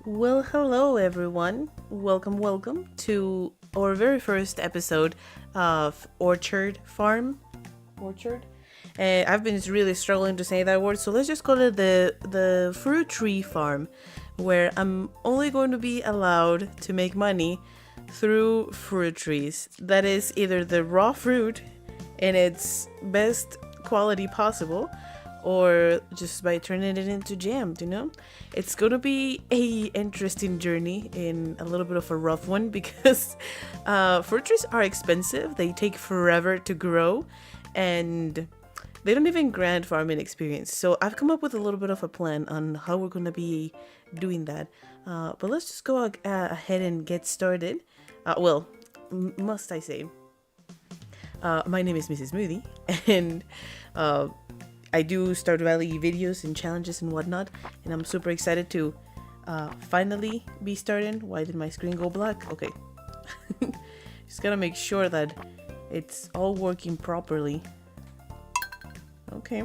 Well, hello everyone. Welcome to our very first episode of Orchard Farm. Orchard. I've been really struggling to say that word, so let's just call it the fruit tree farm, where I'm only going to be allowed to make money through fruit trees. That is either the raw fruit in its best quality possible, or just by turning it into jam, It's gonna be a interesting journey and a little bit of a rough one because fruit trees are expensive. They take forever to grow and they don't even grant farming experience. So I've come up with a little bit of a plan on how we're gonna be doing that. But let's just go ahead and get started. Must I say, my name is Mrs. Moody, and I do Stardew Valley videos and challenges and whatnot, and I'm super excited to finally be starting. Why did my screen go black? Okay. Just gotta make sure that it's all working properly. Okay.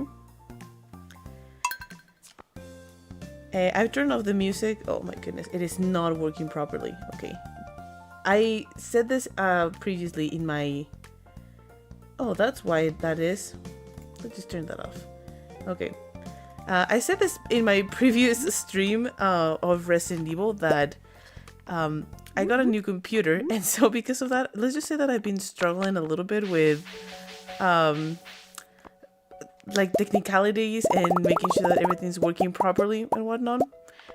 I've turned off the music. Oh my goodness, it is not working properly. Okay. I said this previously in my... Oh, that's why that is. Let's just turn that off. Okay. I said this in my previous stream of Resident Evil that I got a new computer, and so because of that, let's just say that I've been struggling a little bit with like technicalities and making sure that everything's working properly and whatnot.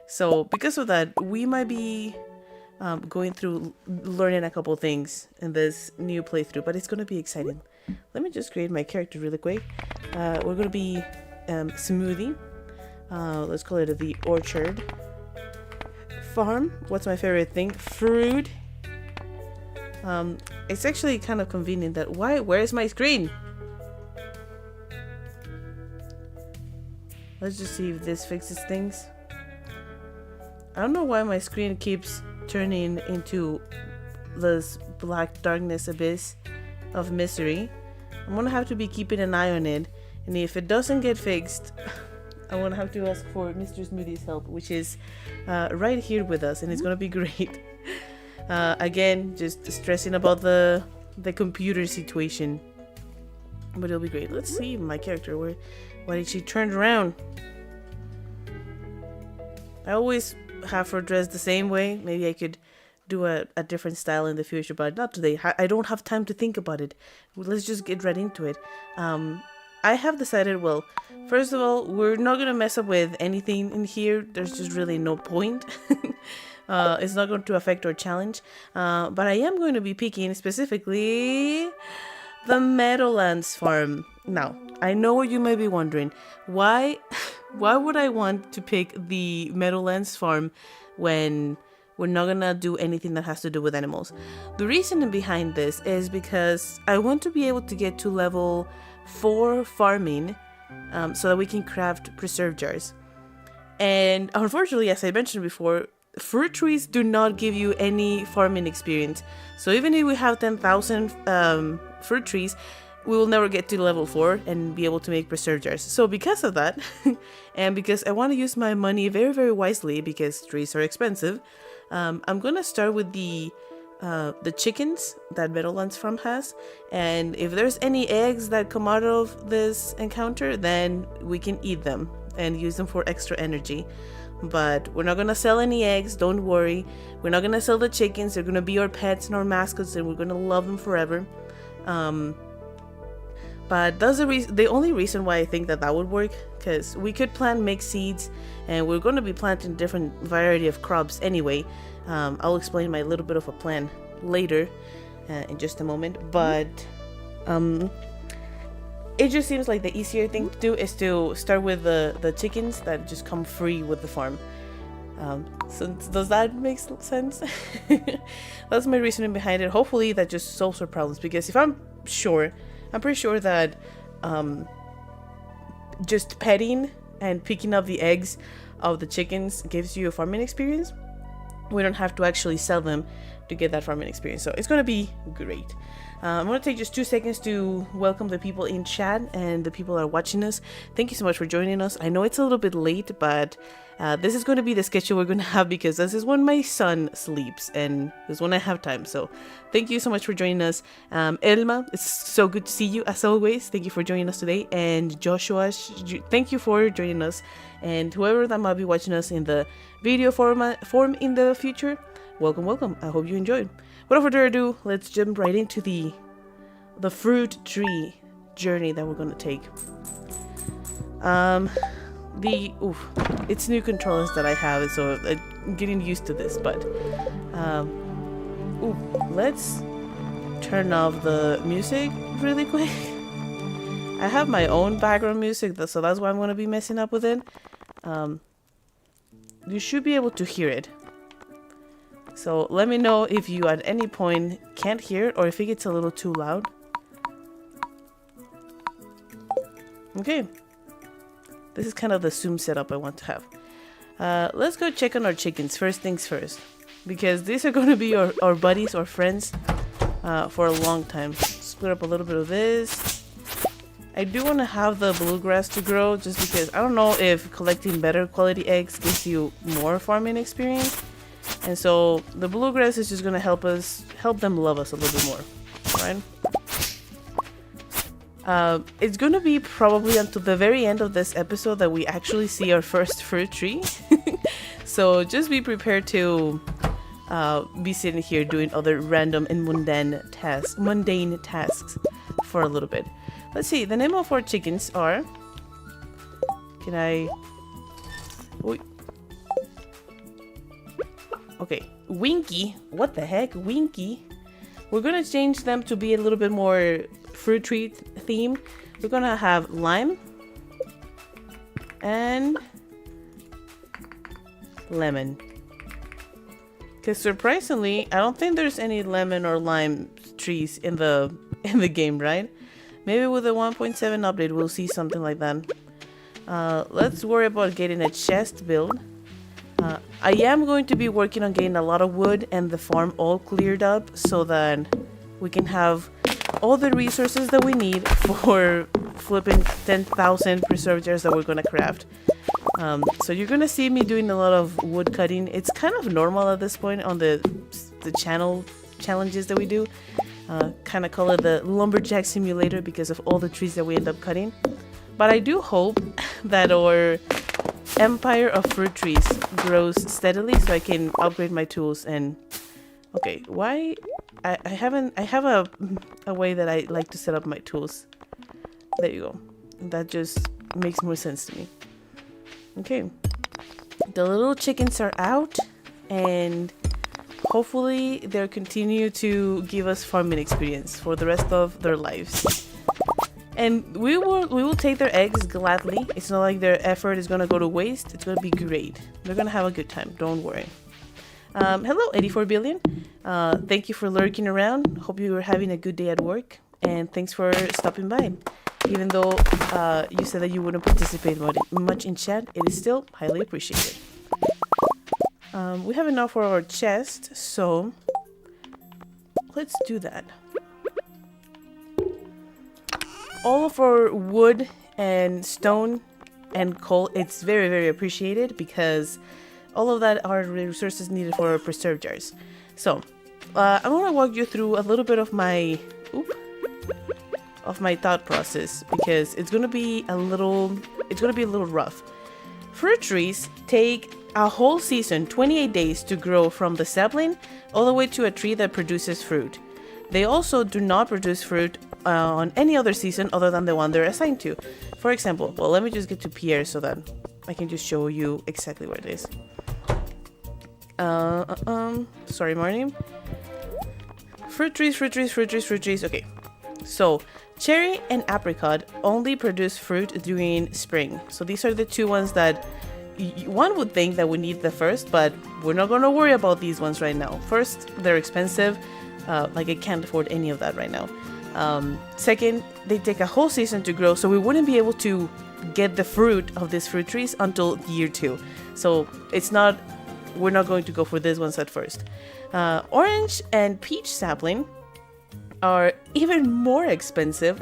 So because of that, we might be going through learning a couple things in this new playthrough, but it's going to be exciting. Let me just create my character really quick. We're going to be Smoothie. Let's call it the Orchard Farm. What's my favorite thing? Fruit. It's actually kind of convenient that... Where's my screen? Let's just see if this fixes things. I don't know why my screen keeps turning into this black darkness abyss of misery. I'm gonna have to be keeping an eye on it, and if it doesn't get fixed, I'm gonna have to ask for Mr. Smoothie's help, which is right here with us, and it's gonna be great. Again, just stressing about the computer situation, but it'll be great. Let's see my character. Why did she turn around? I always have her dressed the same way. Maybe I could do a different style in the future, but not today. I don't have time to think about it. Let's just get right into it. I have decided, well, first of all, we're not gonna mess up with anything in here. There's just really no point. It's not going to affect our challenge, but I am going to be picking specifically the Meadowlands farm. Now, I know what you may be wondering. Why would I want to pick the Meadowlands farm when we're not gonna do anything that has to do with animals? The reason behind this is because I want to be able to get to level 4 farming so that we can craft preserve jars. And unfortunately, as I mentioned before, fruit trees do not give you any farming experience. So even if we have 10,000 fruit trees, we will never get to level 4 and be able to make preserve jars. So because of that, and because I want to use my money very, very wisely, because trees are expensive, I'm gonna start with the chickens that Meadowlands Farm has, and if there's any eggs that come out of this encounter, then we can eat them and use them for extra energy. But we're not gonna sell any eggs, don't worry. We're not gonna sell the chickens. They're gonna be our pets and our mascots, and we're gonna love them forever. But that's the only reason why I think that would work, because we could plant mixed seeds, and we're going to be planting different variety of crops anyway. I'll explain my little bit of a plan later in just a moment, but it just seems like the easier thing to do is to start with the chickens that just come free with the farm. So does that make sense? That's my reasoning behind it. Hopefully that just solves our problems, because if I'm pretty sure that just petting and picking up the eggs of the chickens gives you a farming experience. We don't have to actually sell them to get that farming experience. So it's going to be great. I'm going to take just 2 seconds to welcome the people in chat and the people that are watching us. Thank you so much for joining us. I know it's a little bit late, but this is going to be the schedule we're going to have because this is when my son sleeps and this is when I have time. So thank you so much for joining us. Elma, it's so good to see you as always. Thank you for joining us today. And Joshua, thank you for joining us. And whoever that might be watching us in the video form in the future, welcome, welcome. I hope you enjoyed. Without further ado, let's jump right into the fruit tree journey that we're gonna take. It's new controllers that I have, so I'm getting used to this. But let's turn off the music really quick. I have my own background music, so that's why I'm gonna be messing up with it. You should be able to hear it. So let me know if you at any point can't hear it or if it gets a little too loud. Okay. This is kind of the Zoom setup I want to have. Let's go check on our chickens. First things first. Because these are going to be our buddies or friends for a long time. Split up a little bit of this. I do want to have the bluegrass to grow just because I don't know if collecting better quality eggs gives you more farming experience. And so the bluegrass is just going to help them love us a little bit more, right? It's going to be probably until the very end of this episode that we actually see our first fruit tree. So just be prepared to be sitting here doing other random and mundane tasks for a little bit. Let's see, the name of our chickens are... Can I... Okay, Winky. What the heck? Winky. We're gonna change them to be a little bit more fruit tree themed. We're gonna have lime and lemon. Because surprisingly, I don't think there's any lemon or lime trees in the game, right? Maybe with the 1.7 update, we'll see something like that. Let's worry about getting a chest build. I am going to be working on getting a lot of wood and the farm all cleared up so that we can have all the resources that we need for flipping 10,000 preserve jars that we're going to craft. So you're going to see me doing a lot of wood cutting. It's kind of normal at this point on the channel challenges that we do. Kind of call it the Lumberjack simulator because of all the trees that we end up cutting. But I do hope that our empire of fruit trees grows steadily so I can upgrade my tools. And okay, why I have a way that I like to set up my tools. There you go. That just makes more sense to me. Okay, the little chickens are out and hopefully they'll continue to give us farming experience for the rest of their lives. And we will take their eggs gladly. It's not like their effort is gonna go to waste. It's gonna be great. They're gonna have a good time. Don't worry. Hello, 84 billion. Thank you for lurking around. Hope you are having a good day at work. And thanks for stopping by. Even though you said that you wouldn't participate much in chat, it is still highly appreciated. We have enough for our chest, so let's do that. All of our wood and stone and coal, it's very, very appreciated because all of that are resources needed for our preserve jars. So, I'm gonna walk you through a little bit of my thought process because it's gonna be a little rough. Fruit trees take a whole season, 28 days, to grow from the sapling all the way to a tree that produces fruit. They also do not produce fruit on any other season other than the one they're assigned to. For example, well, let me just get to Pierre so that I can just show you exactly where it is. Sorry, morning. Fruit trees. Okay, so cherry and apricot only produce fruit during spring. So these are the two ones that one would think that we need the first, but we're not going to worry about these ones right now. First, they're expensive. Like I can't afford any of that right now. Second, they take a whole season to grow, so we wouldn't be able to get the fruit of these fruit trees until year 2. So we're not going to go for these ones at first. Orange and peach sapling are even more expensive,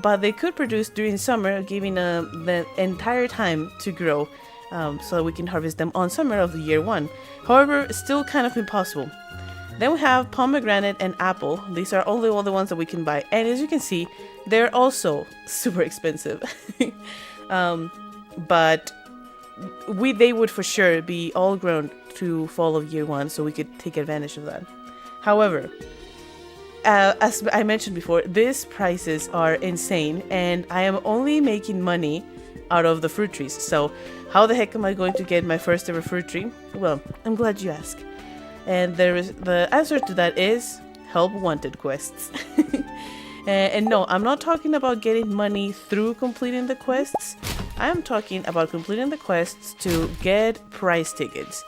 but they could produce during summer, giving the entire time to grow, so that we can harvest them on summer of the year 1. However, still kind of impossible. Then we have pomegranate and apple. These are only all the ones that we can buy, and as you can see, they're also super expensive. But they would for sure be all grown to fall of year 1, so we could take advantage of that. However, as I mentioned before, these prices are insane, and I am only making money out of the fruit trees. So how the heck am I going to get my first ever fruit tree? Well, I'm glad you asked. And the answer to that is help wanted quests. And no, I'm not talking about getting money through completing the quests. I am talking about completing the quests to get prize tickets.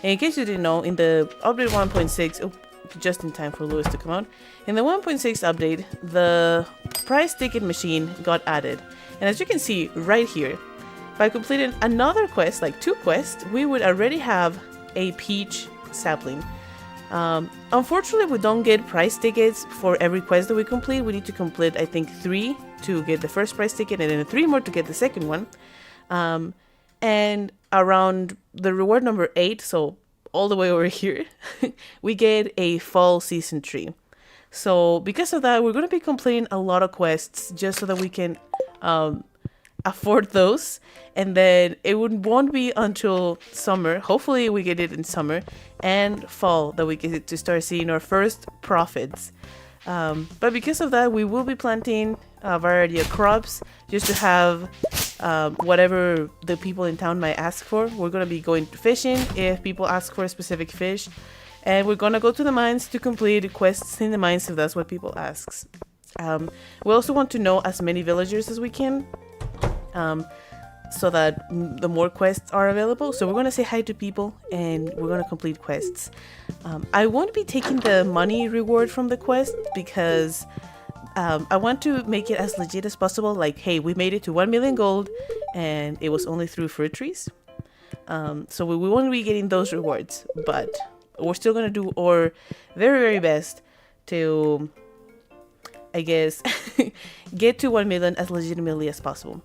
And in case you didn't know, in the update 1.6, just in time for Lewis to come out, in the 1.6 update, the prize ticket machine got added. And as you can see right here, by completing another quest, like 2 quests, we would already have a peach sapling. Unfortunately, we don't get prize tickets for every quest that we complete. We need to complete, I think, 3 to get the first prize ticket, and then 3 more to get the second one. And around the reward number 8, so all the way over here, we get a fall season tree. So because of that, we're going to be completing a lot of quests just so that we can afford those, and then it won't be until summer, hopefully we get it in summer and fall, that we get to start seeing our first profits. But because of that, we will be planting a variety of crops just to have whatever the people in town might ask for. We're going to be going fishing if people ask for a specific fish, and we're going to go to the mines to complete quests in the mines if that's what people ask. We also want to know as many villagers as we can, so that the more quests are available. So we're going to say hi to people and we're going to complete quests. I won't be taking the money reward from the quest because I want to make it as legit as possible. Like, hey, we made it to 1 million gold and it was only through fruit trees. So we won't be getting those rewards, but we're still going to do our very, very best to, I guess, get to 1 million as legitimately as possible.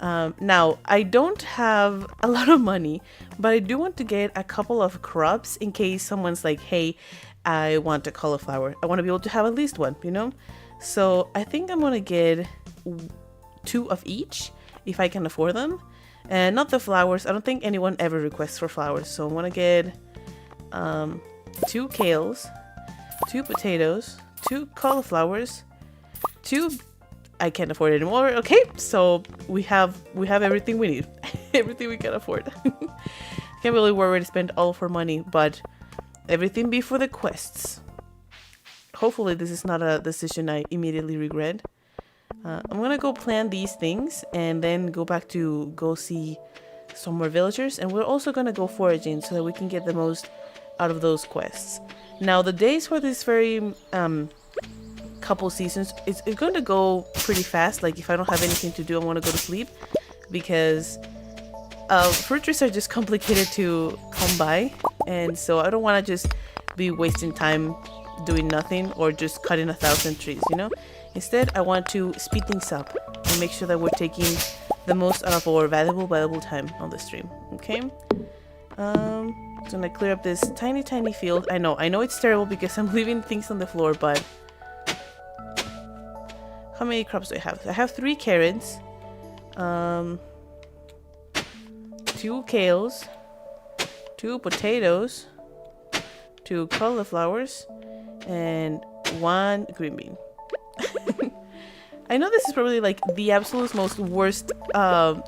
Now, I don't have a lot of money, but I do want to get a couple of crops in case someone's like, hey, I want a cauliflower. I want to be able to have at least one, you know? So I think I'm going to get 2 of each if I can afford them. And not the flowers. I don't think anyone ever requests for flowers. So I'm going to get 2 kales, 2 potatoes, 2 cauliflowers, 2... I can't afford it anymore. Okay, so we have everything we need. Everything we can afford. Can't really worry to spend all of our money, but everything be for the quests. Hopefully this is not a decision I immediately regret. I'm gonna go plan these things and then go back to go see some more villagers, and we're also gonna go foraging so that we can get the most out of those quests. Now the days for this very couple seasons, it's going to go pretty fast. Like if I don't have anything to do, I want to go to sleep because fruit trees are just complicated to come by, and so I don't want to just be wasting time doing nothing or just cutting 1,000 trees, you know. Instead, I want to speed things up and make sure that we're taking the most out of our valuable time on the stream. Okay, so I'm gonna clear up this tiny field. I know it's terrible because I'm leaving things on the floor, but how many crops do I have? I have 3 carrots, 2 kales, 2 potatoes, 2 cauliflowers, and 1 green bean. I know this is probably like the absolute most worst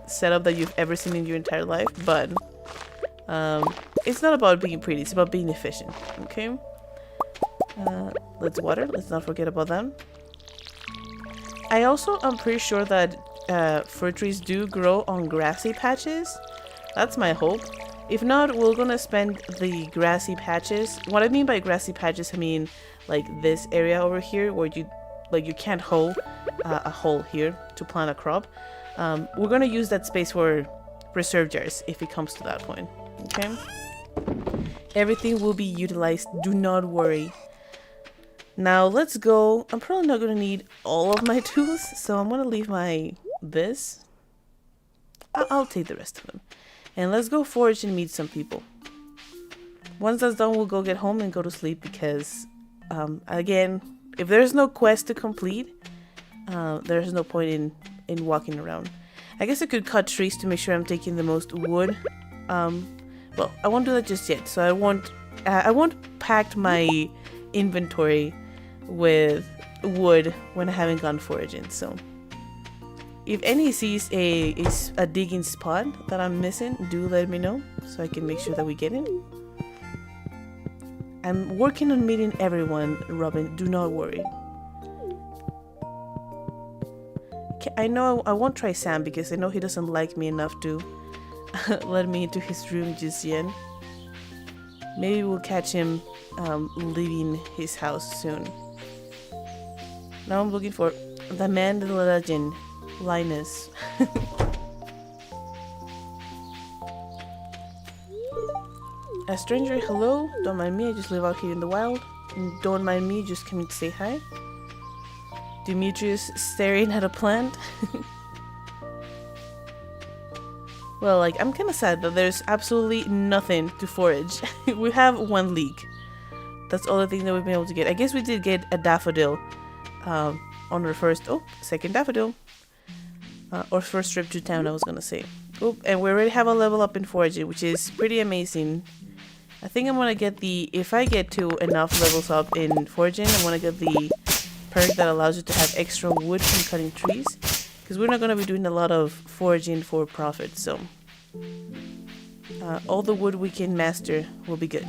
setup that you've ever seen in your entire life, but it's not about being pretty, it's about being efficient. Okay, let's water. Let's not forget about that. I also am pretty sure that fruit trees do grow on grassy patches. That's my hope. If not, we're gonna spend the grassy patches. What I mean by grassy patches, I mean like this area over here where you can't hoe a hole here to plant a crop. We're gonna use that space for reserve jars if it comes to that point. Okay. Everything will be utilized. Do not worry. Now let's go. I'm probably not going to need all of my tools, so I'm going to leave this. I'll take the rest of them. And let's go forage and meet some people. Once that's done, we'll go get home and go to sleep because, again, if there's no quest to complete, there's no point in walking around. I guess I could cut trees to make sure I'm taking the most wood. Well, I won't do that just yet, so I won't pack my inventory with wood when I haven't gone foraging. So if any sees a digging spot that I'm missing, do let me know so I can make sure that we get it. I'm working on meeting everyone, Robin. Do not worry. I know I won't try Sam because I know he doesn't like me enough to let me into his room just yet. Maybe we'll catch him leaving his house soon. Now I'm looking for the man, the legend, Linus. A stranger, hello. Don't mind me, I just live out here in the wild. And don't mind me, just coming to say hi. Demetrius staring at a plant. Well, like, I'm kind of sad that there's absolutely nothing to forage. We have 1 leek. That's all the thing that we've been able to get. I guess we did get a daffodil on our second daffodil. Or first trip to town, I was gonna say. Oh, and we already have a level up in foraging, which is pretty amazing. I think I'm gonna get if I get to enough levels up in foraging, I'm gonna get the perk that allows you to have extra wood from cutting trees. Because we're not gonna be doing a lot of foraging for profit, so all the wood we can master will be good.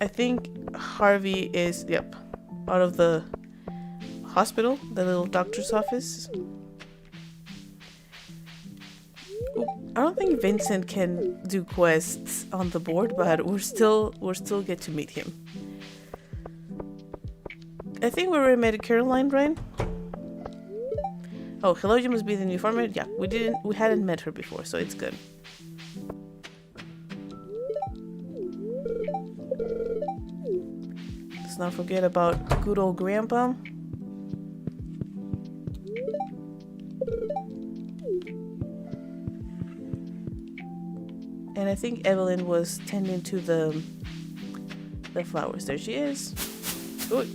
I think Harvey is, yep, out of the hospital, the little doctor's office. Ooh, I don't think Vincent can do quests on the board, but we're still get to meet him. I think we already met Caroline, right? Oh, hello, you must be the new farmer. Yeah, we hadn't met her before, so it's good. Let's not forget about good old Grandpa. And I think Evelyn was tending to the flowers. There she is. Ooh.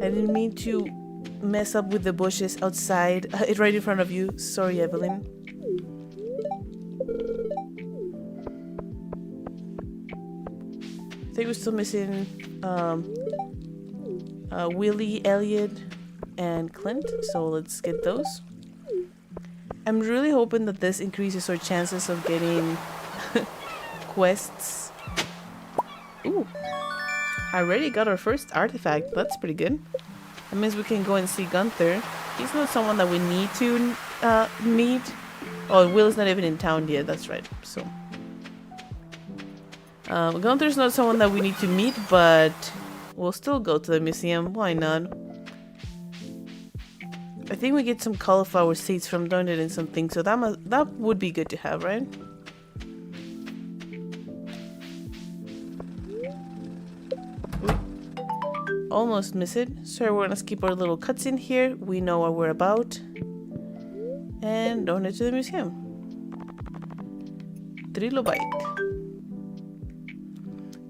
I didn't mean to mess up with the bushes outside, right in front of you. Sorry, Evelyn. I think we're still missing Willie, Elliot, and Clint. So let's get those. I'm really hoping that this increases our chances of getting quests. Ooh. I already got our first artifact. That's pretty good. That means we can go and see Gunther. He's not someone that we need to meet. Oh, Will's not even in town yet. That's right. So Gunther's not someone that we need to meet, but we'll still go to the museum. Why not? I think we get some cauliflower seeds from donating something, so that would be good to have, right? Almost miss it. So we're gonna skip our little cutscene here. We know what we're about. And donate to the museum. Trilobite.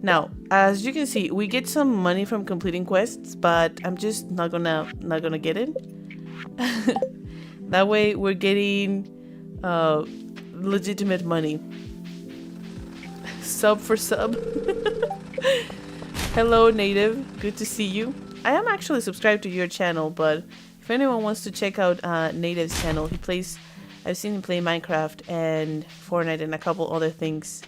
Now, as you can see, we get some money from completing quests, but I'm just not gonna get it. That way we're getting legitimate money. Sub for sub. Hello, Native. Good to see you. I am actually subscribed to your channel, but if anyone wants to check out Native's channel, I've seen him play Minecraft and Fortnite and a couple other things.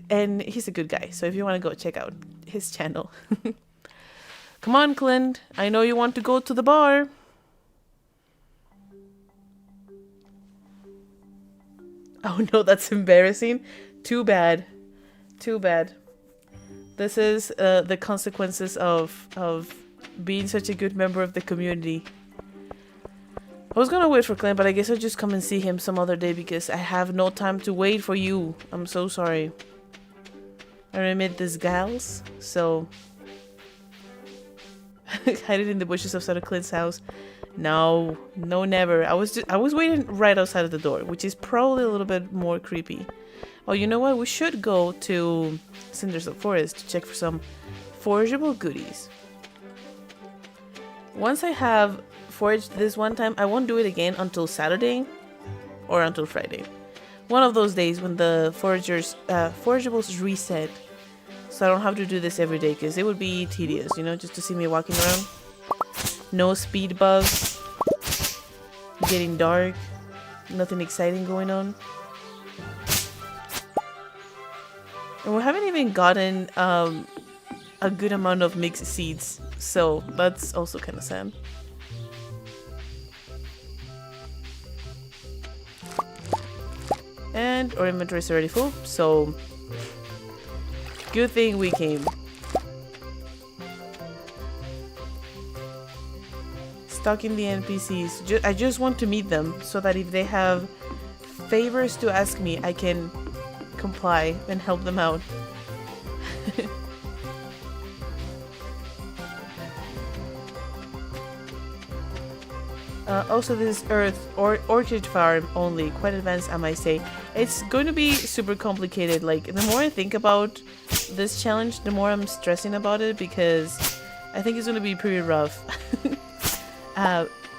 And he's a good guy, so if you want to go check out his channel. Come on, Clint. I know you want to go to the bar. Oh no, that's embarrassing. Too bad. Too bad. This is the consequences of being such a good member of the community. I was gonna wait for Clint, but I guess I'll just come and see him some other day because I have no time to wait for you. I'm so sorry. I remit these gals, so hide it in the bushes outside of Clint's house. No, no, never. I was waiting right outside of the door, which is probably a little bit more creepy. Oh, you know what? We should go to Cinders of Forest to check for some forageable goodies. Once I have foraged this one time, I won't do it again until Saturday or until Friday. One of those days when the forageables reset. So I don't have to do this every day because it would be tedious, you know, just to see me walking around. No speed bugs. Getting dark. Nothing exciting going on. And we haven't even gotten a good amount of mixed seeds. So that's also kind of sad. And our inventory is already full, so good thing we came. Stalking the NPCs. I just want to meet them so that if they have favors to ask me, I can comply and help them out. Also, this earth or orchid farm only, quite advanced, I might say. It's going to be super complicated. Like, the more I think about this challenge, the more I'm stressing about it because I think it's going to be pretty rough.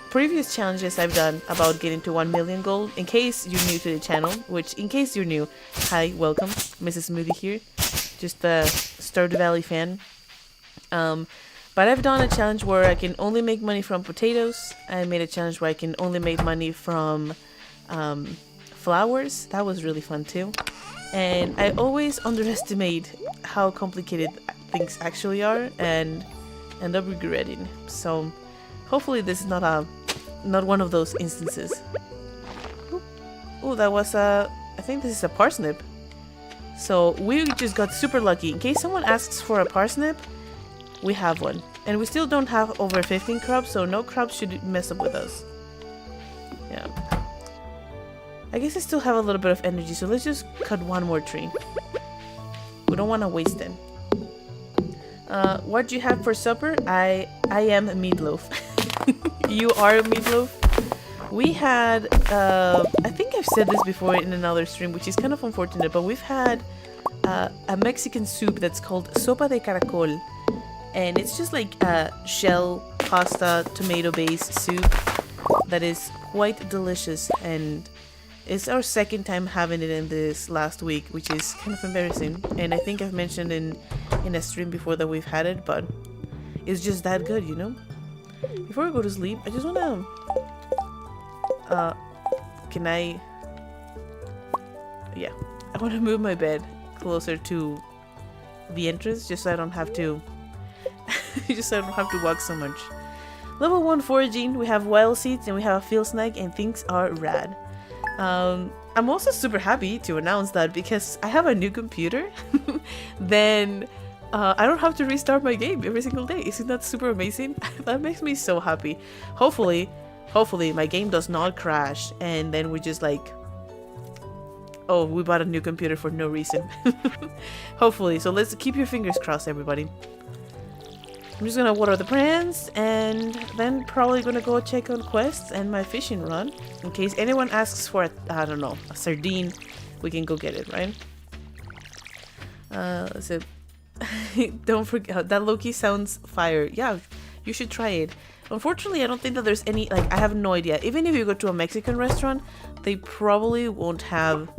Previous challenges I've done about getting to 1 million gold, in case you're new to the channel, which in case you're new, hi, welcome, Mrs. Moody here, just a Stardew Valley fan. But I've done a challenge where I can only make money from potatoes. I made a challenge where I can only make money from flowers. That was really fun too. And I always underestimate how complicated things actually are and end up regretting. So hopefully this is not one of those instances. Oh, that was I think this is a parsnip. So we just got super lucky. In case someone asks for a parsnip, we have one. And we still don't have over 15 crops, so no crops should mess up with us. Yeah. I guess I still have a little bit of energy, so let's just cut one more tree. We don't want to waste it. What do you have for supper? I am meatloaf. You are meatloaf. We had, I think I've said this before in another stream, which is kind of unfortunate, but we've had a Mexican soup that's called sopa de caracol. And it's just like a shell, pasta, tomato-based soup that is quite delicious. And it's our second time having it in this last week, which is kind of embarrassing. And I think I've mentioned in a stream before that we've had it, but it's just that good, you know? Before we go to sleep, I just want to... can I... Yeah. I want to move my bed closer to the entrance, just so I don't have to... just so I don't have to walk so much. Level 1 foraging, we have wild seeds and we have a field snack and things are rad. I'm also super happy to announce that because I have a new computer, then I don't have to restart my game every single day. Isn't that super amazing? That makes me so happy. Hopefully my game does not crash and then we just like, oh, we bought a new computer for no reason. Hopefully, so let's keep your fingers crossed, everybody. I'm just gonna water the plants and then probably gonna go check on quests and my fishing run. In case anyone asks for I don't know, a sardine, we can go get it, right? So don't forget, that Loki sounds fire. Yeah, you should try it. Unfortunately, I don't think that there's any, like, I have no idea. Even if you go to a Mexican restaurant, they probably won't have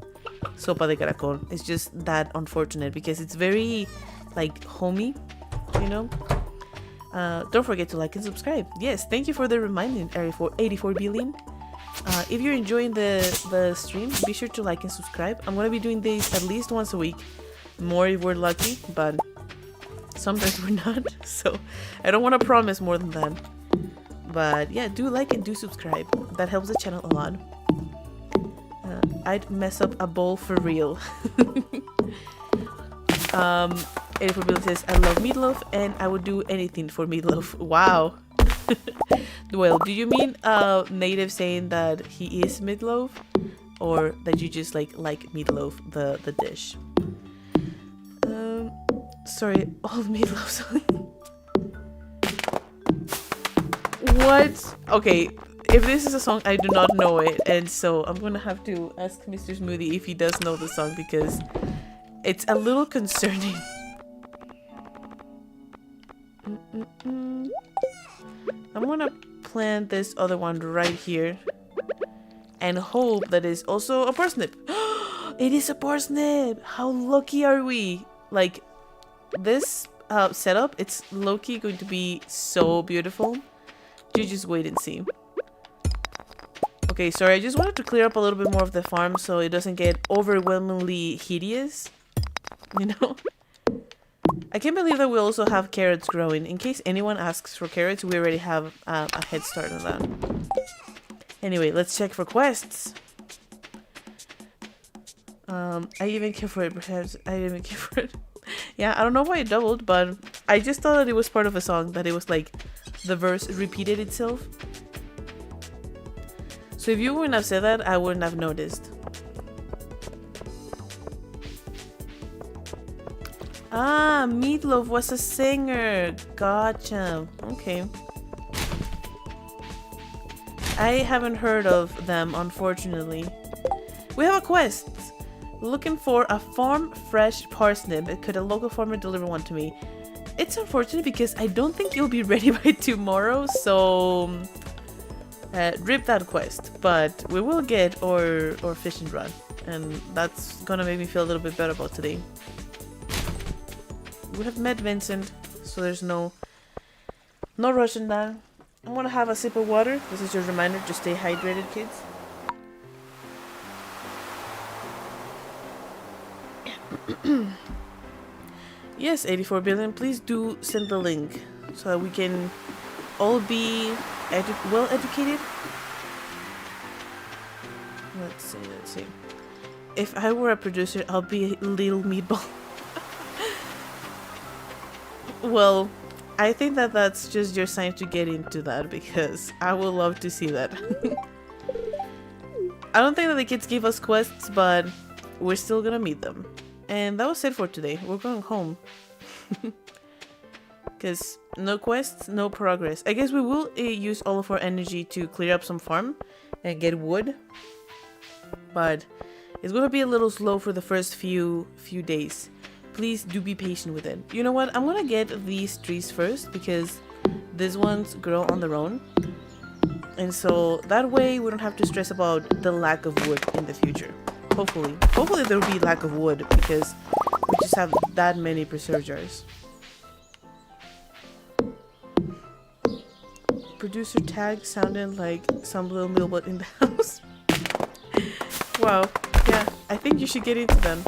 sopa de caracol. It's just that unfortunate because it's very, like, homey, you know? Don't forget to like and subscribe. Yes, thank you for the reminding, 84 billion. If you're enjoying the stream, be sure to like and subscribe. I'm gonna be doing these at least once a week, more if we're lucky, but sometimes we're not, so I don't want to promise more than that. But yeah, do like and do subscribe. That helps the channel a lot. I'd mess up a bowl for real. 84 Billy says, I love meatloaf and I would do anything for meatloaf. Wow. Well, do you mean native saying that he is meatloaf, or that you just like meatloaf, the dish? Sorry, all meatloafs. What? Okay, if this is a song, I do not know it, and so I'm gonna have to ask Mr. Smoothie if he does know the song, because it's a little concerning. I'm gonna plant this other one right here and hope that it's also a parsnip. It is a parsnip! How lucky are we? Like, this setup, it's low-key going to be so beautiful. You just wait and see. Okay, sorry, I just wanted to clear up a little bit more of the farm so it doesn't get overwhelmingly hideous. You know? I can't believe that we also have carrots growing. In case anyone asks for carrots, we already have a head start on that. Anyway, let's check for quests. I even care for it, perhaps. I even care for it. Yeah, I don't know why it doubled, but I just thought that it was part of a song, that it was like the verse repeated itself. So if you wouldn't have said that, I wouldn't have noticed. Ah, Meatloaf was a singer. Gotcha. Okay. I haven't heard of them, unfortunately. We have a quest. Looking for a farm fresh parsnip. Could a local farmer deliver one to me? It's unfortunate because I don't think you'll be ready by tomorrow, so rip that quest. But we will get our fishing rod, and that's gonna make me feel a little bit better about today. We have met Vincent, so there's no rush in that. I'm gonna have a sip of water. This is your reminder to stay hydrated, kids. Yes, 84 billion. Please do send the link so that we can all be well educated. Let's see. If I were a producer, I'll be a little meatball. Well, I think that that's just your sign to get into that, because I would love to see that. I don't think that the kids gave us quests, but we're still gonna meet them. And that was it for today. We're going home. Because no quests, no progress. I guess we will use all of our energy to clear up some farm and get wood. But it's going to be a little slow for the first few days. Please do be patient with it. You know what? I'm going to get these trees first, because these ones grow on their own. And so that way we don't have to stress about the lack of wood in the future. Hopefully there will be lack of wood, because we just have that many preserve jars. Producer tag sounded like some little mealbot in the house. Wow, yeah, I think you should get into them.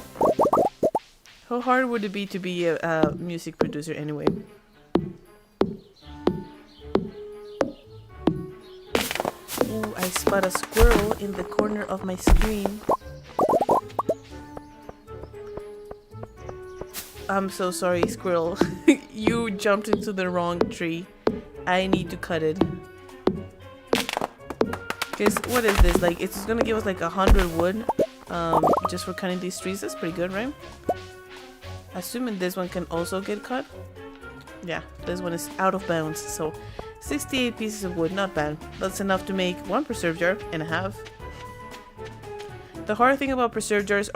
How hard would it be to be a music producer anyway? Ooh, I spot a squirrel in the corner of my screen. I'm so sorry, squirrel. You jumped into the wrong tree. I need to cut it. Because what is this? Like, it's gonna give us like 100 wood just for cutting these trees. That's pretty good, right? Assuming this one can also get cut. Yeah, this one is out of bounds. So 68 pieces of wood, not bad. That's enough to make one preserve jar and a half. The hard thing about preserve jars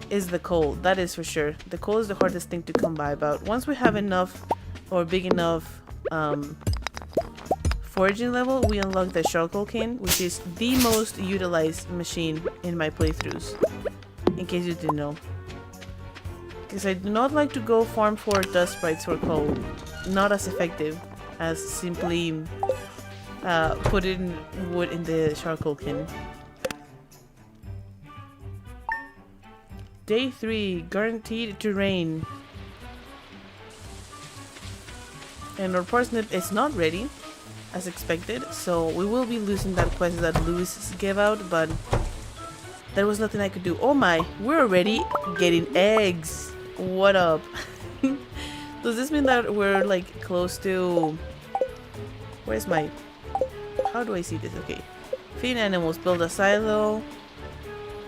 is the coal. That is for sure. The coal is the hardest thing to come by, but once we have enough or big enough foraging level, we unlock the charcoal cane, which is the most utilized machine in my playthroughs, in case you didn't know. Because I do not like to go farm for dust sprites for coal. Not as effective as simply putting wood in the charcoal cane. Day 3, guaranteed to rain. And our parsnip is not ready, as expected, so we will be losing that quest that Lewis gave out, but there was nothing I could do. Oh my, we're already getting eggs. What up? Does this mean that we're like close to Where's my... How do I see this? Okay. Feed animals. Build a silo.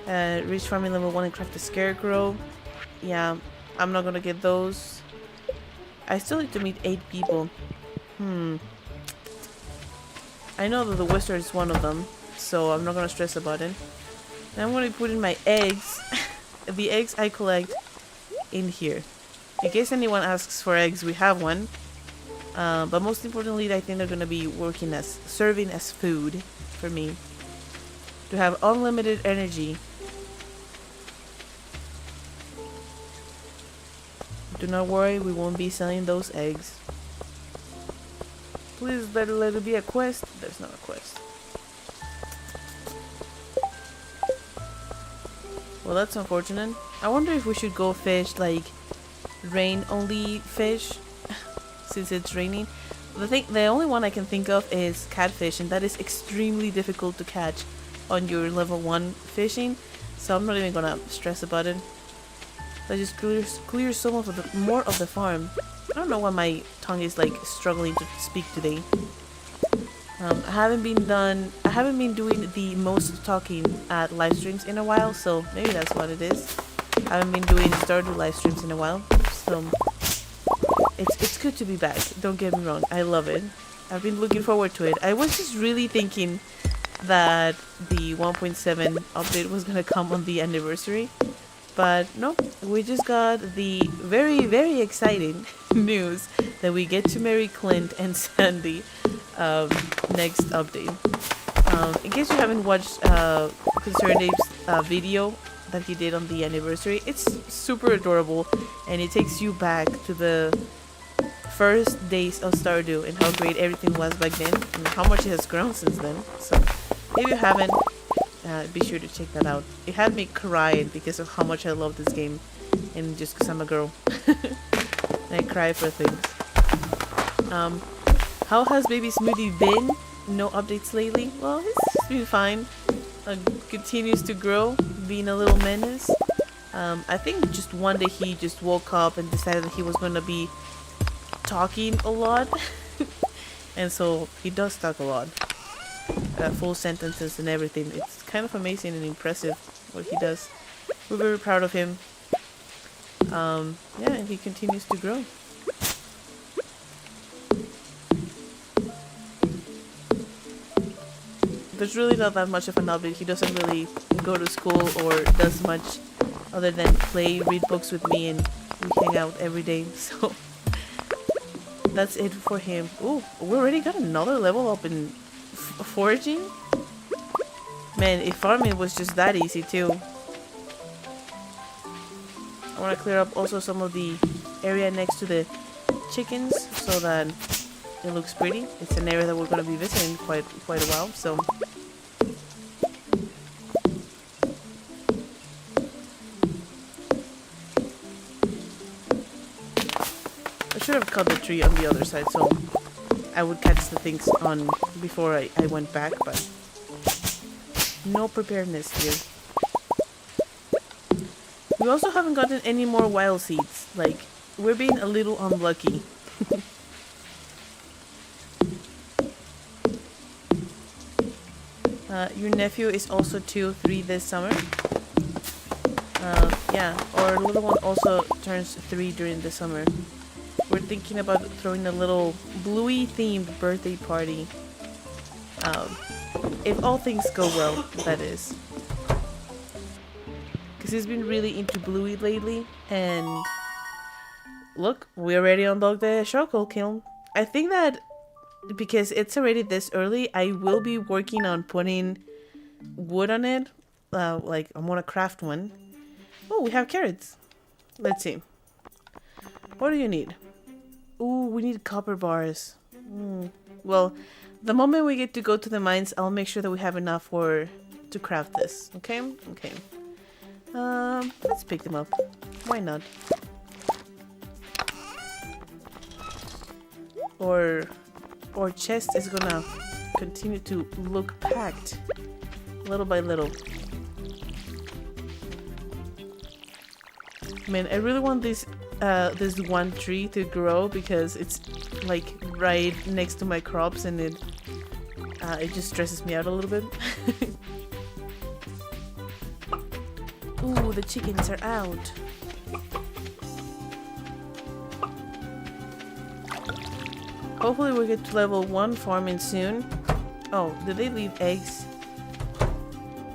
Reach farming level 1 and craft a scarecrow. Yeah, I'm not gonna get those. I still need to meet 8 people. I know that the wizard is one of them, so I'm not gonna stress about it. And I'm gonna put in my eggs. The eggs I collect in here. In case anyone asks for eggs, we have one. But most importantly, I think they're gonna be serving as food for me. To have unlimited energy. Do not worry, we won't be selling those eggs. Please let it be a quest. There's not a quest. Well, that's unfortunate. I wonder if we should go fish like rain-only fish since it's raining. The only one I can think of is catfish, and that is extremely difficult to catch on your level 1 fishing. So I'm not even gonna stress about it. Let's just clear some of more of the farm. I don't know why my tongue is like struggling to speak today. I haven't been doing the most talking at live streams in a while, so maybe that's what it is. I haven't been doing Stardew live streams in a while, so it's good to be back. Don't get me wrong, I love it. I've been looking forward to it. I was just really thinking that the 1.7 update was gonna come on the anniversary. But no, we just got the very, very exciting news that we get to marry Clint and Sandy next update. In case you haven't watched Concerned Ape's video that he did on the anniversary, it's super adorable and it takes you back to the first days of Stardew and how great everything was back then and how much it has grown since then. So if you haven't, be sure to check that out. It had me crying because of how much I love this game and just because I'm a girl. I cry for things. How has baby Smoothie been? No updates lately? Well, he's been fine. Continues to grow, being a little menace. I think just one day he just woke up and decided that he was going to be talking a lot. And so he does talk a lot. Full sentences and everything. It's kind of amazing and impressive what he does. We're very proud of him. Yeah, and he continues to grow. There's really not that much of an update. He doesn't really go to school or does much other than play, read books with me, and we hang out every day. So that's it for him. Ooh, we already got another level up in foraging? Man, if farming was just that easy too. I want to clear up also some of the area next to the chickens so that it looks pretty. It's an area that we're going to be visiting quite a while, so I should have cut the tree on the other side so I would catch the things on before I went back, but no preparedness here. We also haven't gotten any more wild seeds. Like, we're being a little unlucky. Your nephew is also 2-3 this summer. Yeah, our little one also turns 3 during the summer. We're thinking about throwing a little Bluey themed birthday party. If all things go well, that is. Because he's been really into Bluey lately. And look, we already unlocked the charcoal kiln. I think that because it's already this early, I will be working on putting wood on it. Like, I'm gonna craft one. Oh, we have carrots. Let's see. What do you need? Ooh, we need copper bars. Well, the moment we get to go to the mines, I'll make sure that we have enough to craft this. Okay? Okay. Let's pick them up. Why not? Our chest is gonna continue to look packed little by little. Man, I really want these this one tree to grow because it's like right next to my crops, and it just stresses me out a little bit. Ooh, the chickens are out. Hopefully we'll get to level 1 farming soon. Oh, did they leave eggs?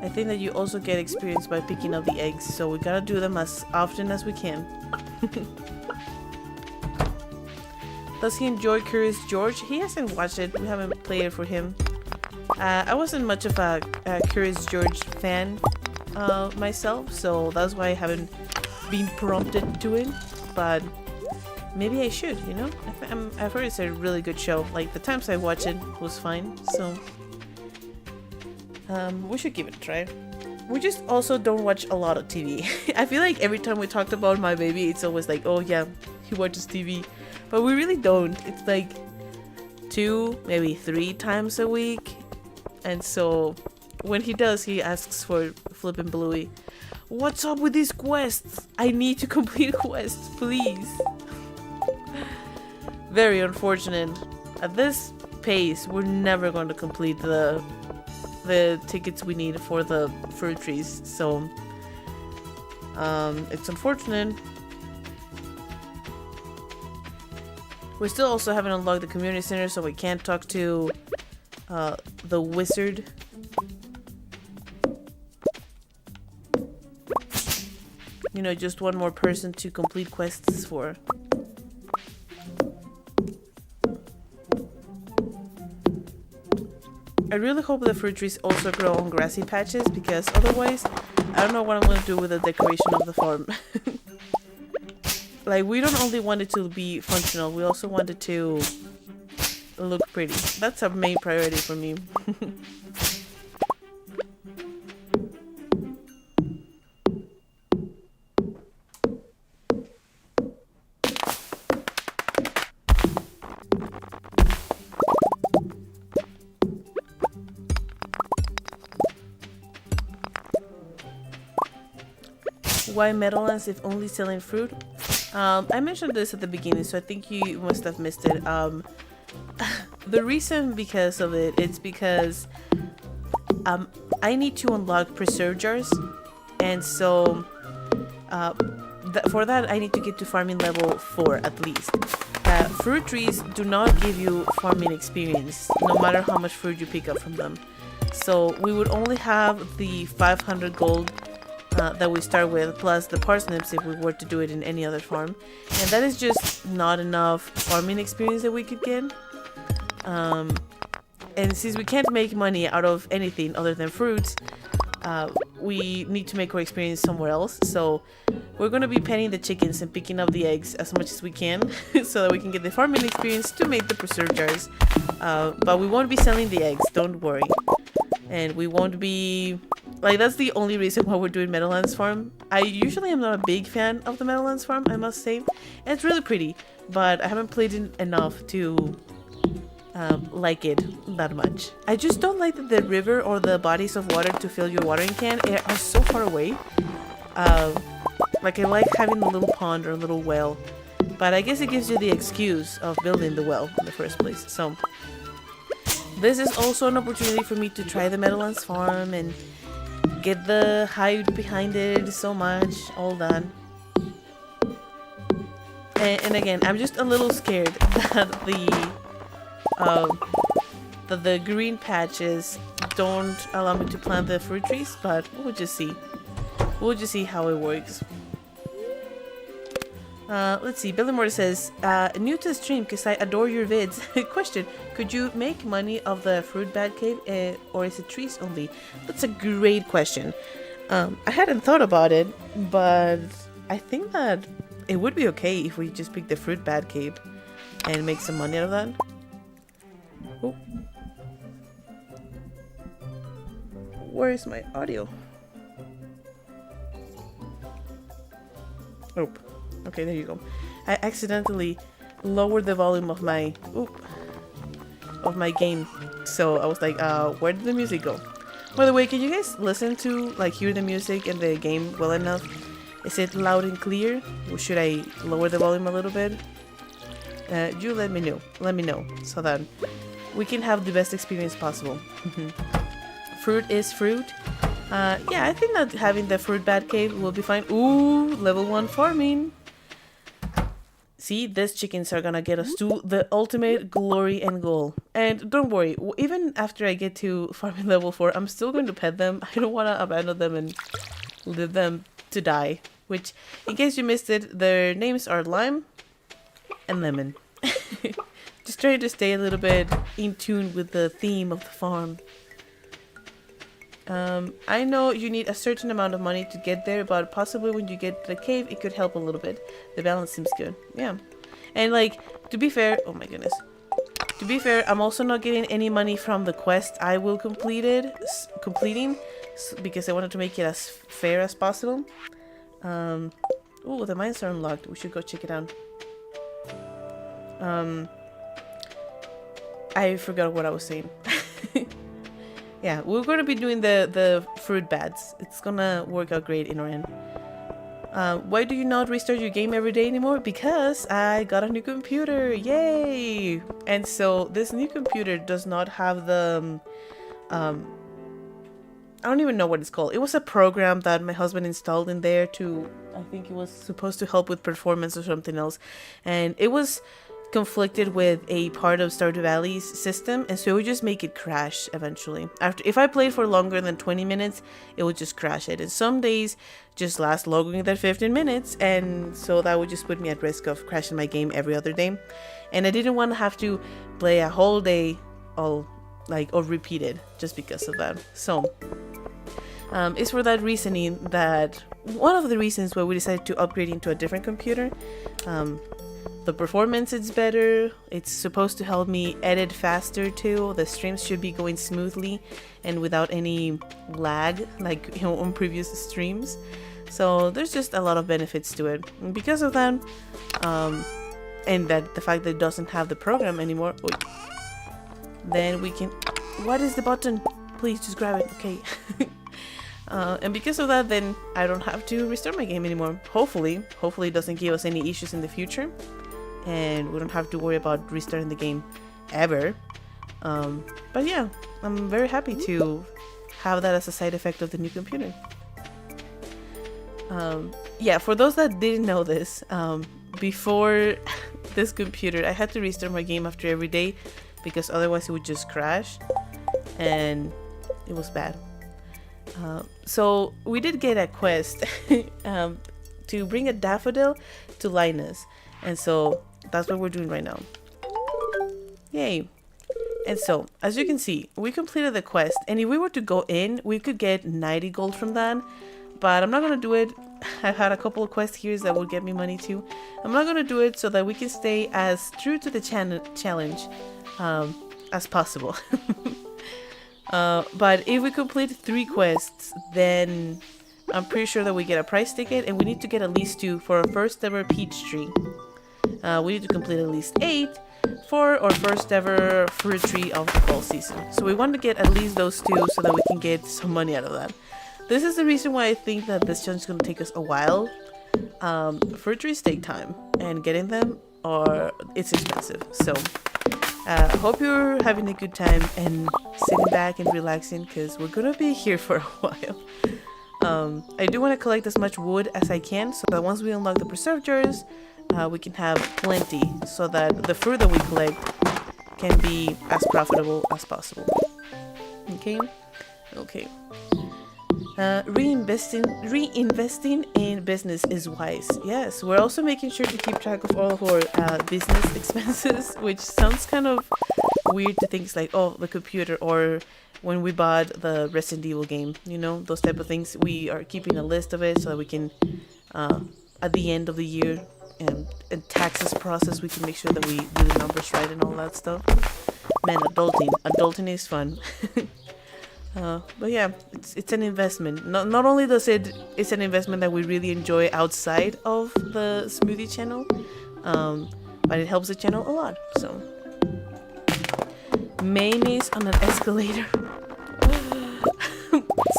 I think that you also get experience by picking up the eggs, so we gotta do them as often as we can. Does he enjoy Curious George? He hasn't watched it. We haven't played it for him. I wasn't much of a Curious George fan myself, so that's why I haven't been prompted to it. But maybe I should, you know? I've heard it's a really good show. Like, the times I watched it was fine, so we should give it a try. We just also don't watch a lot of TV. I feel like every time we talked about my baby, it's always like, oh yeah, he watches TV. But we really don't. It's like 2, maybe 3 times a week. And so when he does, he asks for Flippin' Bluey. What's up with these quests? I need to complete quests, please. Very unfortunate. At this pace, we're never going to complete the tickets we need for the fruit trees, so it's unfortunate. We still also haven't unlocked the community center, so we can't talk to the wizard. You know, just one more person to complete quests for. I really hope the fruit trees also grow on grassy patches, because otherwise I don't know what I'm going to do with the decoration of the farm. Like, we don't only want it to be functional, we also want it to look pretty. That's a main priority for me. Why Meadowlands if only selling fruit? I mentioned this at the beginning, so I think you must have missed it. The reason because of it, it's because I need to unlock preserve jars, and so for that I need to get to farming level 4 at least. Fruit trees do not give you farming experience, no matter how much fruit you pick up from them. So we would only have the 500 gold that we start with, plus the parsnips if we were to do it in any other farm, and that is just not enough farming experience that we could get. And since we can't make money out of anything other than fruits, we need to make our experience somewhere else. So we're going to be penning the chickens and picking up the eggs as much as we can so that we can get the farming experience to make the preserve jars. But we won't be selling the eggs, don't worry. And we won't be... Like, that's the only reason why we're doing Meadowlands Farm. I usually am not a big fan of the Meadowlands Farm, I must say. And it's really pretty, but I haven't played it enough to like it that much. I just don't like that the river or the bodies of water to fill your watering can are so far away. Like, I like having a little pond or a little well, but I guess it gives you the excuse of building the well in the first place. So this is also an opportunity for me to try the Meadowlands Farm and get the hype behind it so much, all that. And again, I'm just a little scared that the green patches don't allow me to plant the fruit trees, but we'll just see. We'll just see how it works. Let's see. Billy Moore says, new to the stream because I adore your vids. Question, could you make money of the fruit bat cave, or is it trees only? That's a great question. I hadn't thought about it, but I think that it would be okay if we just pick the fruit bat cave and make some money out of that. Oh. Where is my audio? Oh. Okay, there you go. I accidentally lowered the volume of my game, so I was like, where did the music go? By the way, can you guys listen to, like, hear the music and the game well enough? Is it loud and clear? Or should I lower the volume a little bit? You let me know. Let me know so that we can have the best experience possible. Fruit is fruit. Yeah, I think that having the fruit bat cave will be fine. Ooh, level 1 farming. See, these chickens are gonna get us to the ultimate glory and goal. And don't worry, even after I get to farming level 4, I'm still going to pet them. I don't want to abandon them and leave them to die. Which, in case you missed it, their names are Lime and Lemon. Just trying to stay a little bit in tune with the theme of the farm. I know you need a certain amount of money to get there, but possibly when you get the cave, it could help a little bit. The balance seems good. Yeah. And like, to be fair, oh my goodness. To be fair, I'm also not getting any money from the quest I will completing because I wanted to make it as fair as possible. Oh, the mines are unlocked. We should go check it out. I forgot what I was saying. Yeah, we're going to be doing the fruit bats. It's gonna work out great in our end. Why do you not restart your game every day anymore? Because I got a new computer. Yay! And so this new computer does not have the... I don't even know what it's called. It was a program that my husband installed in there to... I think it was supposed to help with performance or something else. And it was conflicted with a part of Stardew Valley's system, and so it would just make it crash eventually. If I played for longer than 20 minutes, it would just crash it. And some days just last longer than 15 minutes, and so that would just put me at risk of crashing my game every other day. And I didn't want to have to play a whole day all or repeated just because of that. So it's for that reasoning that one of the reasons why we decided to upgrade into a different computer. The performance is better. It's supposed to help me edit faster too. The streams should be going smoothly and without any lag like on previous streams. So there's just a lot of benefits to it. And because of that, and that the fact that it doesn't have the program anymore, then we can... What is the button? Please just grab it. Okay. And because of that, then I don't have to restart my game anymore. Hopefully it doesn't give us any issues in the future. And we don't have to worry about restarting the game ever. But yeah, I'm very happy to have that as a side effect of the new computer. Yeah, for those that didn't know this, before this computer, I had to restart my game after every day because otherwise it would just crash, and it was bad. So we did get a quest to bring a daffodil to Linus, and so that's what we're doing right now. Yay! And so, as you can see, we completed the quest, and if we were to go in, we could get 90 gold from that, but I'm not gonna do it. I've had a couple of quests here that will get me money too. I'm not gonna do it so that we can stay as true to the challenge as possible. But if we complete 3 quests, then I'm pretty sure that we get a prize ticket, and we need to get at least 2 for our first ever peach tree. We need to complete at least 8 for our first ever fruit tree of the fall season. So we want to get at least those 2 so that we can get some money out of that. This is the reason why I think that this challenge is going to take us a while. Fruit trees take time, and getting them it's expensive. So hope you're having a good time and sitting back and relaxing, because we're gonna be here for a while. I do want to collect as much wood as I can so that once we unlock the preserve jars, we can have plenty so that the fruit that we collect can be as profitable as possible. Okay. Reinvesting in business is wise. Yes, we're also making sure to keep track of all of our business expenses, which sounds kind of weird to things like, oh, the computer, or when we bought the Resident Evil game, you know, those type of things. We are keeping a list of it so that we can, at the end of the year and taxes process, we can make sure that we do the numbers right and all that stuff. Man, adulting is fun. But yeah, it's an investment. Not only does it's an investment that we really enjoy outside of the smoothie channel, but it helps the channel a lot. So mayonnaise on an escalator.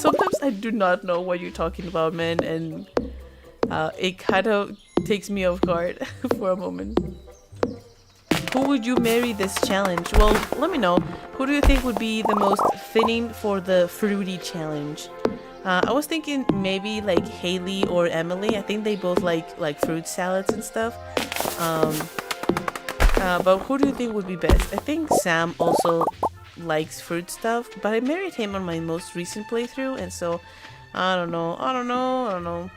Sometimes I do not know what you're talking about, man, and It kind of takes me off guard for a moment. Who would you marry this challenge? Well, let me know. Who do you think would be the most fitting for the fruity challenge? I was thinking maybe like Haley or Emily. I think they both like fruit salads and stuff. But who do you think would be best? I think Sam also likes fruit stuff, but I married him on my most recent playthrough, and so I don't know.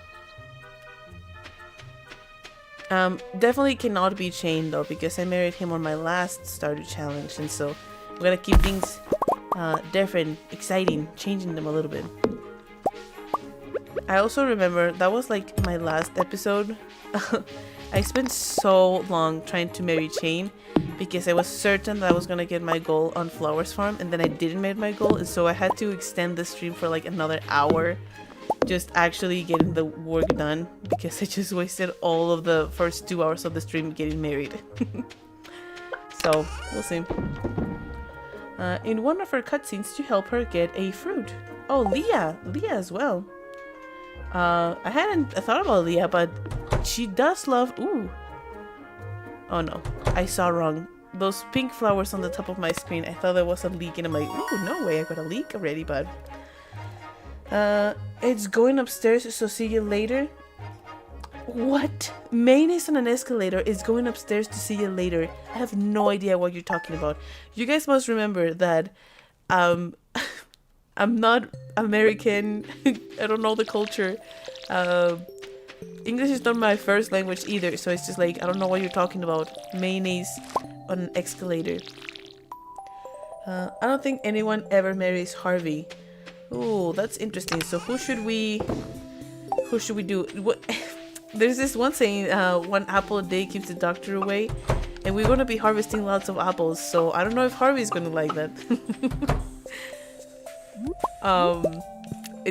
Definitely cannot be chained though, because I married him on my last Stardew challenge, and so we're gonna keep things different, exciting, changing them a little bit. I also remember that was like my last episode. I spent so long trying to marry Chain because I was certain that I was gonna get my goal on Flowers Farm, and then I didn't make my goal, and so I had to extend the stream for like another hour just actually getting the work done, because I just wasted all of the first 2 hours of the stream getting married. So we'll see. In one of her cutscenes, you help her get a fruit. Oh, Leah as well. I hadn't thought about Leah, but she does love. Ooh. Oh no, I saw wrong. Those pink flowers on the top of my screen, I thought there was a leak, and I'm like, ooh, no way, I got a leak already, but it's going upstairs, so see you later. What? Maine is on an escalator, is going upstairs to see you later. I have no idea what you're talking about. You guys must remember that I'm not American. I don't know the culture. English is not my first language either, so it's just like, I don't know what you're talking about. Mayonnaise on an escalator. I don't think anyone ever marries Harvey. Ooh, that's interesting. So who should we do? What? There's this one saying, one apple a day keeps the doctor away, and we're gonna be harvesting lots of apples, so I don't know if Harvey's gonna like that.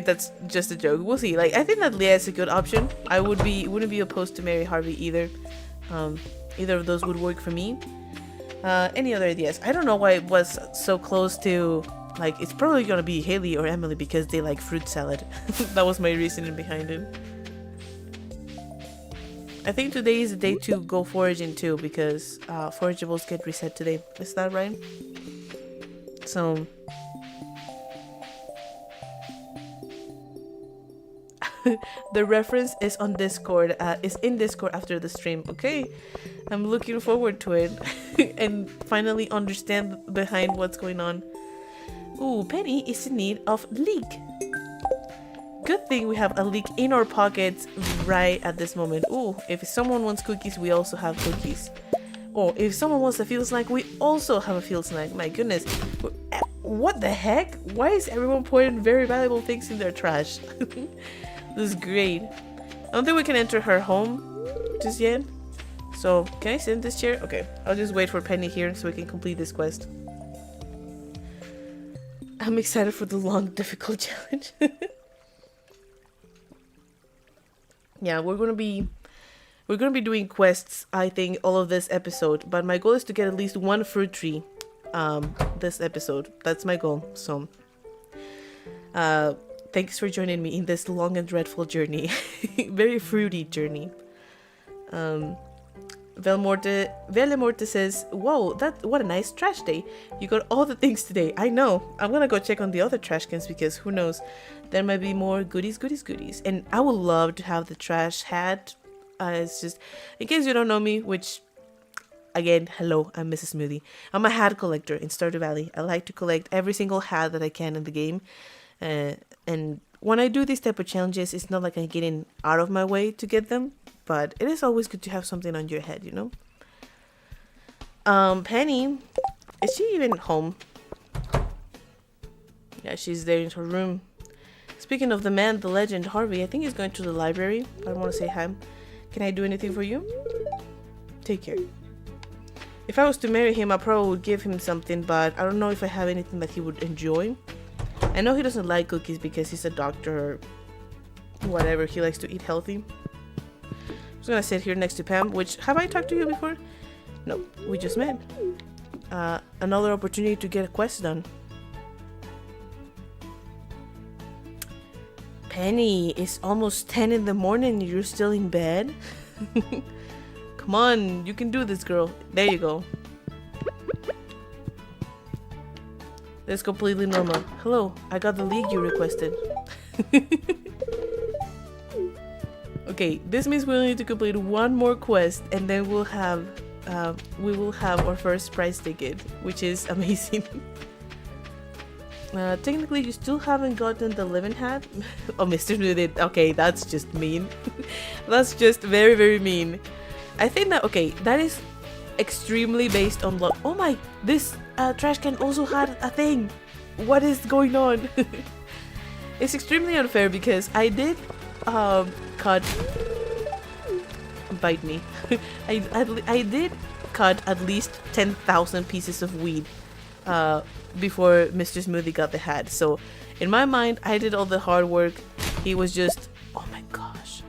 That's just a joke. We'll see. Like, I think that Leah is a good option. I wouldn't be opposed to marry Harvey either. Either of those would work for me. Any other ideas? I don't know why it was so close to, like, it's probably gonna be Haley or Emily because they like fruit salad. That was my reasoning behind it. I think today is the day to go foraging too, because forageables get reset today. Is that right? So the reference is on Discord, is in Discord after the stream. Okay, I'm looking forward to it and finally understand behind what's going on. Ooh, Penny is in need of leek. Good thing we have a leek in our pockets right at this moment. Ooh, if someone wants cookies, we also have cookies. Or if someone wants a field snack, we also have a field snack. My goodness. What the heck? Why is everyone putting very valuable things in their trash? This is great. I don't think we can enter her home just yet. So, can I sit in this chair? Okay, I'll just wait for Penny here so we can complete this quest. I'm excited for the long, difficult challenge. Yeah, we're gonna be doing quests, I think, all of this episode. But my goal is to get at least one fruit tree this episode. That's my goal. So thanks for joining me in this long and dreadful journey. Very fruity journey. Velemorte says, whoa, what a nice trash day. You got all the things today. I know. I'm gonna go check on the other trash cans because who knows, there might be more goodies. And I would love to have the trash hat. It's just, in case you don't know me, which, again, hello, I'm Mrs. Smoothie. I'm a hat collector in Stardew Valley. I like to collect every single hat that I can in the game. And when I do these type of challenges, it's not like I'm getting out of my way to get them. But it is always good to have something on your head, you know? Penny, is she even home? Yeah, she's there in her room. Speaking of the man, the legend, Harvey, I think he's going to the library. I want to say hi. Can I do anything for you? Take care. If I was to marry him, I probably would give him something, but I don't know if I have anything that he would enjoy. I know he doesn't like cookies because he's a doctor or whatever. He likes to eat healthy. I'm just gonna sit here next to Pam, which, have I talked to you before? No, we just met. Another opportunity to get a quest done. Penny, it's almost 10 in the morning. You're still in bed? Come on, you can do this, girl. There you go. That's completely normal. Hello, I got the league you requested. Okay, this means we'll need to complete one more quest, and then we will have our first prize ticket, which is amazing. Technically, you still haven't gotten the living hat. Oh, Mr. Smoothie. Okay, that's just mean. That's just very, very mean. I think that, okay, that is extremely based on luck. Oh my, this trash can also had a thing. What is going on? It's extremely unfair because I did cut... Bite me. I did cut at least 10,000 pieces of weed before Mr. Smoothie got the hat. So in my mind, I did all the hard work. He was just, oh my gosh,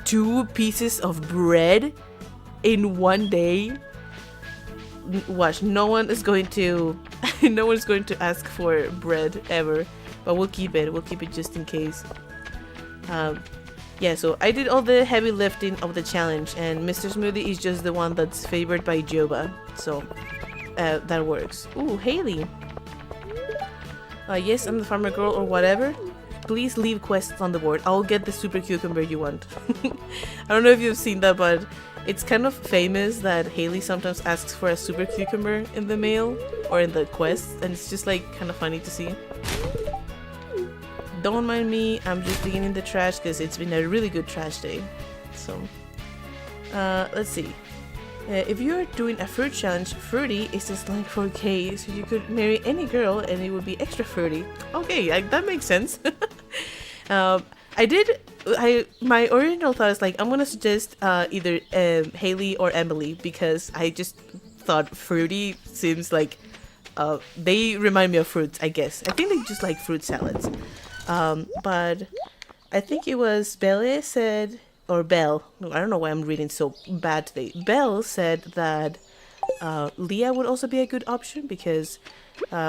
2 pieces of bread in one day. Watch, no one is going to ask for bread ever, but we'll keep it just in case. Yeah, so I did all the heavy lifting of the challenge, and Mr. Smoothie is just the one that's favored by Joba, so that works. Ooh, Haley. Yes, I'm the farmer girl or whatever. Please leave quests on the board. I'll get the super cucumber you want. I don't know if you've seen that, but it's kind of famous that Haley sometimes asks for a super cucumber in the mail or in the quests, and it's just like kind of funny to see. Don't mind me, I'm just digging in the trash because it's been a really good trash day. So, let's see. If you're doing a fruit challenge, fruity is a slang for gay, so you could marry any girl and it would be extra fruity. Okay, that makes sense. My original thought is like, I'm gonna suggest either Haley or Emily because I just thought fruity seems like they remind me of fruits, I guess. I think they just like fruit salads. But I think it was Belle said, or Belle, I don't know why I'm reading so bad today. Belle said that Leah would also be a good option because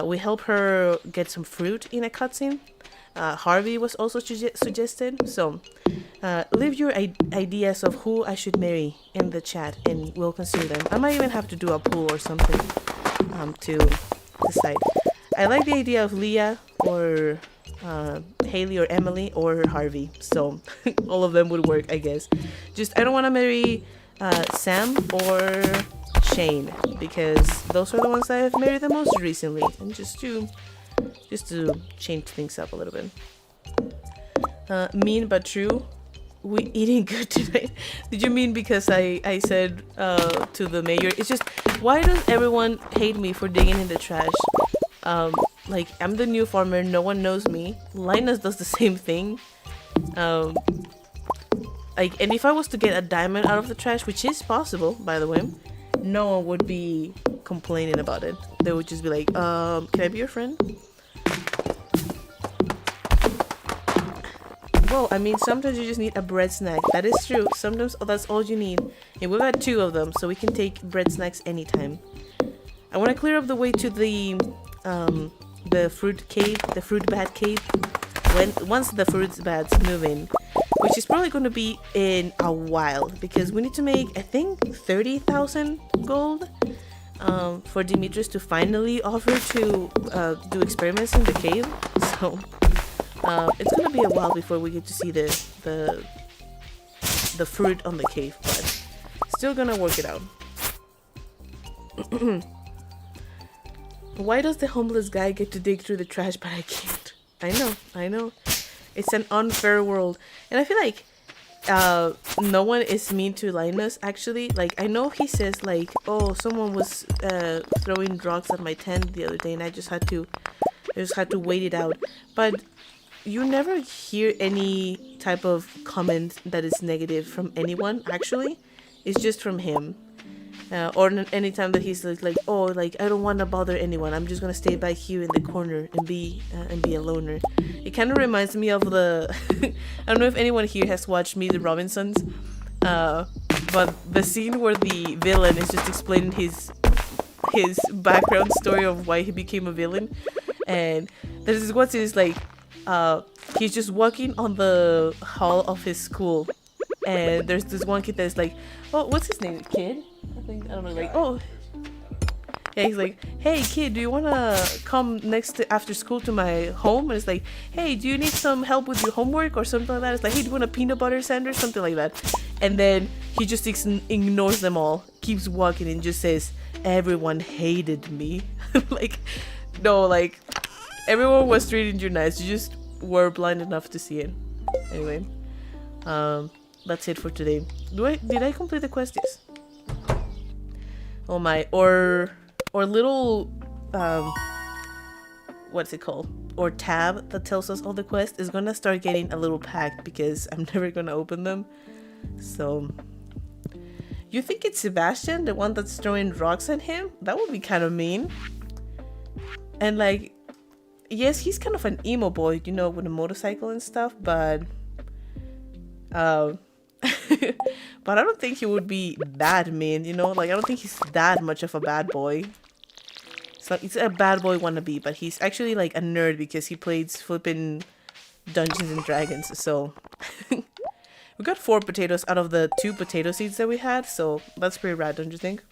we help her get some fruit in a cutscene. Harvey was also suggested, so leave your ideas of who I should marry in the chat and we'll consider them. I might even have to do a poll or something to decide. I like the idea of Leah or Haley or Emily or Harvey, so all of them would work, I guess. Just I don't want to marry Sam or Shane because those are the ones that I've married the most recently, and just to change things up a little bit. Mean but true. We eating good today. Did you mean because I said to the mayor? It's just, why does everyone hate me for digging in the trash? Like, I'm the new farmer, no one knows me. Linus does the same thing. Like, and if I was to get a diamond out of the trash, which is possible, by the way, no one would be complaining about it. They would just be like, can I be your friend? Well, I mean, sometimes you just need a bread snack. That is true. Sometimes that's all you need. And we've had 2 of them, so we can take bread snacks anytime. I want to clear up the way to the fruit cave, the fruit bat cave, once the fruit bats move in, which is probably going to be in a while because we need to make, I think, 30,000 gold for Demetrius to finally offer to do experiments in the cave. So it's going to be a while before we get to see the fruit on the cave, but still gonna work it out. Why does the homeless guy get to dig through the trash but I can't? I know. It's an unfair world. And I feel like no one is mean to Linus, actually. Like, I know he says, like, oh, someone was throwing rocks at my tent the other day and I just had to wait it out. But you never hear any type of comment that is negative from anyone, actually. It's just from him. Or anytime that he's like, oh, like, I don't want to bother anyone. I'm just gonna stay back here in the corner and be a loner. It kind of reminds me of the. I don't know if anyone here has watched Meet the Robinsons, but the scene where the villain is just explaining his background story of why he became a villain, and there's what's his like. he's just walking on the hall of his school, and there's this one kid that's like, oh, what's his name? Kid? I don't know. Like, oh, yeah. He's like, hey kid, do you wanna come after school to my home? And it's like, hey, do you need some help with your homework or something like that? It's like, hey, do you want a peanut butter sandwich, something like that? And then he just ignores them all, keeps walking, and just says, everyone hated me. Like, no, like, everyone was treating you nice. You just were blind enough to see it. Anyway, that's it for today. Did I complete the quest? Yes. Oh my, or little, what's it called? Or tab that tells us all the quests is gonna start getting a little packed because I'm never gonna open them. So, you think it's Sebastian, the one that's throwing rocks at him? That would be kind of mean. And like, yes, he's kind of an emo boy, you know, with a motorcycle and stuff, but but I don't think he would be that mean, you know? Like, I don't think he's that much of a bad boy. So it's a bad boy wannabe, but he's actually like a nerd because he plays flipping Dungeons and Dragons. So we got 4 potatoes out of the 2 potato seeds that we had, so that's pretty rad, don't you think?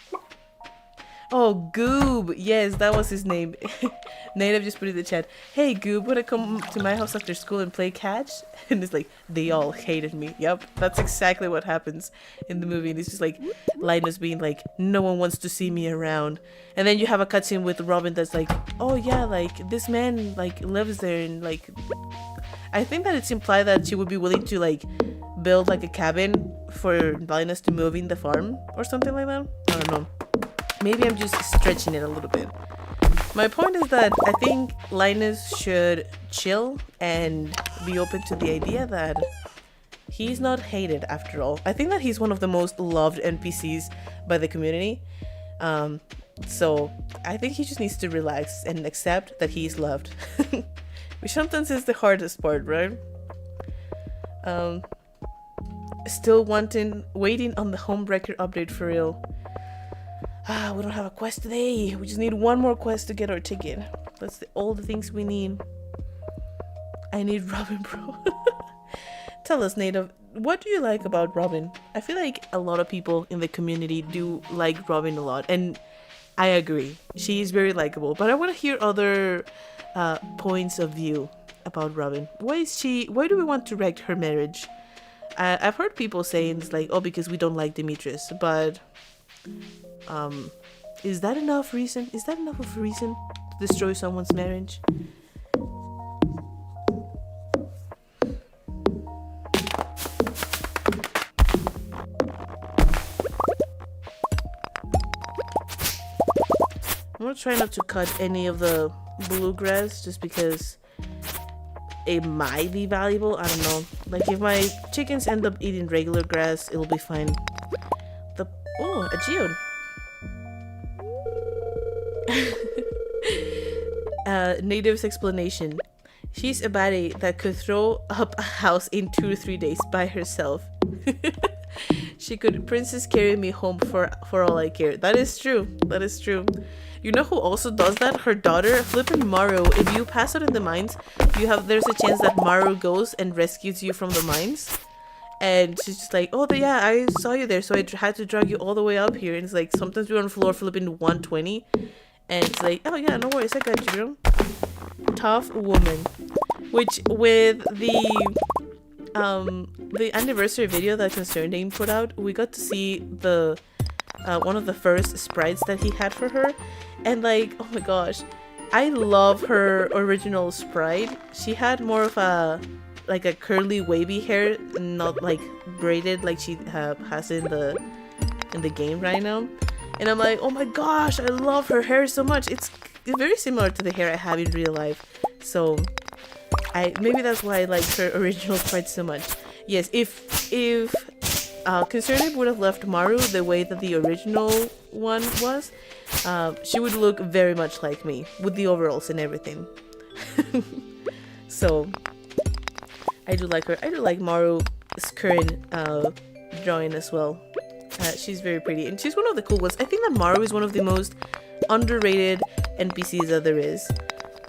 Oh, Goob! Yes, that was his name. Native just put in the chat, hey Goob, wanna come to my house after school and play catch? And it's like, they all hated me. Yep, that's exactly what happens in the movie. And it's just like, Linus being like, no one wants to see me around. And then you have a cutscene with Robin that's like, oh yeah, like, this man, like, lives there, and like, I think that it's implied that she would be willing to, like, build, like, a cabin for Linus to move in the farm or something like that. I don't know. Maybe I'm just stretching it a little bit. My point is that I think Linus should chill and be open to the idea that he's not hated after all. I think that he's one of the most loved NPCs by the community. So I think he just needs to relax and accept that he's loved. Which sometimes is the hardest part, right? Still waiting on the Homebreaker update for real. We don't have a quest today. We just need one more quest to get our ticket. That's all the things we need. I need Robin, bro. Tell us, Native, what do you like about Robin? I feel like a lot of people in the community do like Robin a lot, and I agree. She is very likable, but I want to hear other points of view about Robin. Why do we want to wreck her marriage? I've heard people saying it's like, oh, because we don't like Demetrius, but is that enough reason? Is that enough of a reason to destroy someone's marriage? I'm gonna try not to cut any of the bluegrass just because it might be valuable. I don't know. Like, if my chickens end up eating regular grass, it'll be fine. Oh, a geode. Native's explanation. She's a baddie that could throw up a house in 2 to 3 days by herself. She could princess carry me home for all I care. That is true. That is true. You know who also does that? Her daughter, flipping Maru. If you pass out in the mines, there's a chance that Maru goes and rescues you from the mines. And she's just like, oh, yeah, I saw you there, so I had to drag you all the way up here. And it's like, sometimes we're on floor flipping 120. And it's like, oh, yeah, no worries, I got you, girl. Tough woman. Which, with the anniversary video that Concerned Ape put out, we got to see the one of the first sprites that he had for her. And like, oh my gosh, I love her original sprite. She had more of a curly wavy hair, not like braided like she has in the game right now. And I'm like, oh my gosh, I love her hair so much. It's very similar to the hair I have in real life. So maybe that's why I like her original sprite so much. Yes, if Concerned Ape would have left Maru the way that the original one was, she would look very much like me with the overalls and everything. So I do like her. I do like Maru's current drawing as well. She's very pretty, and she's one of the cool ones. I think that Maru is one of the most underrated NPCs that there is.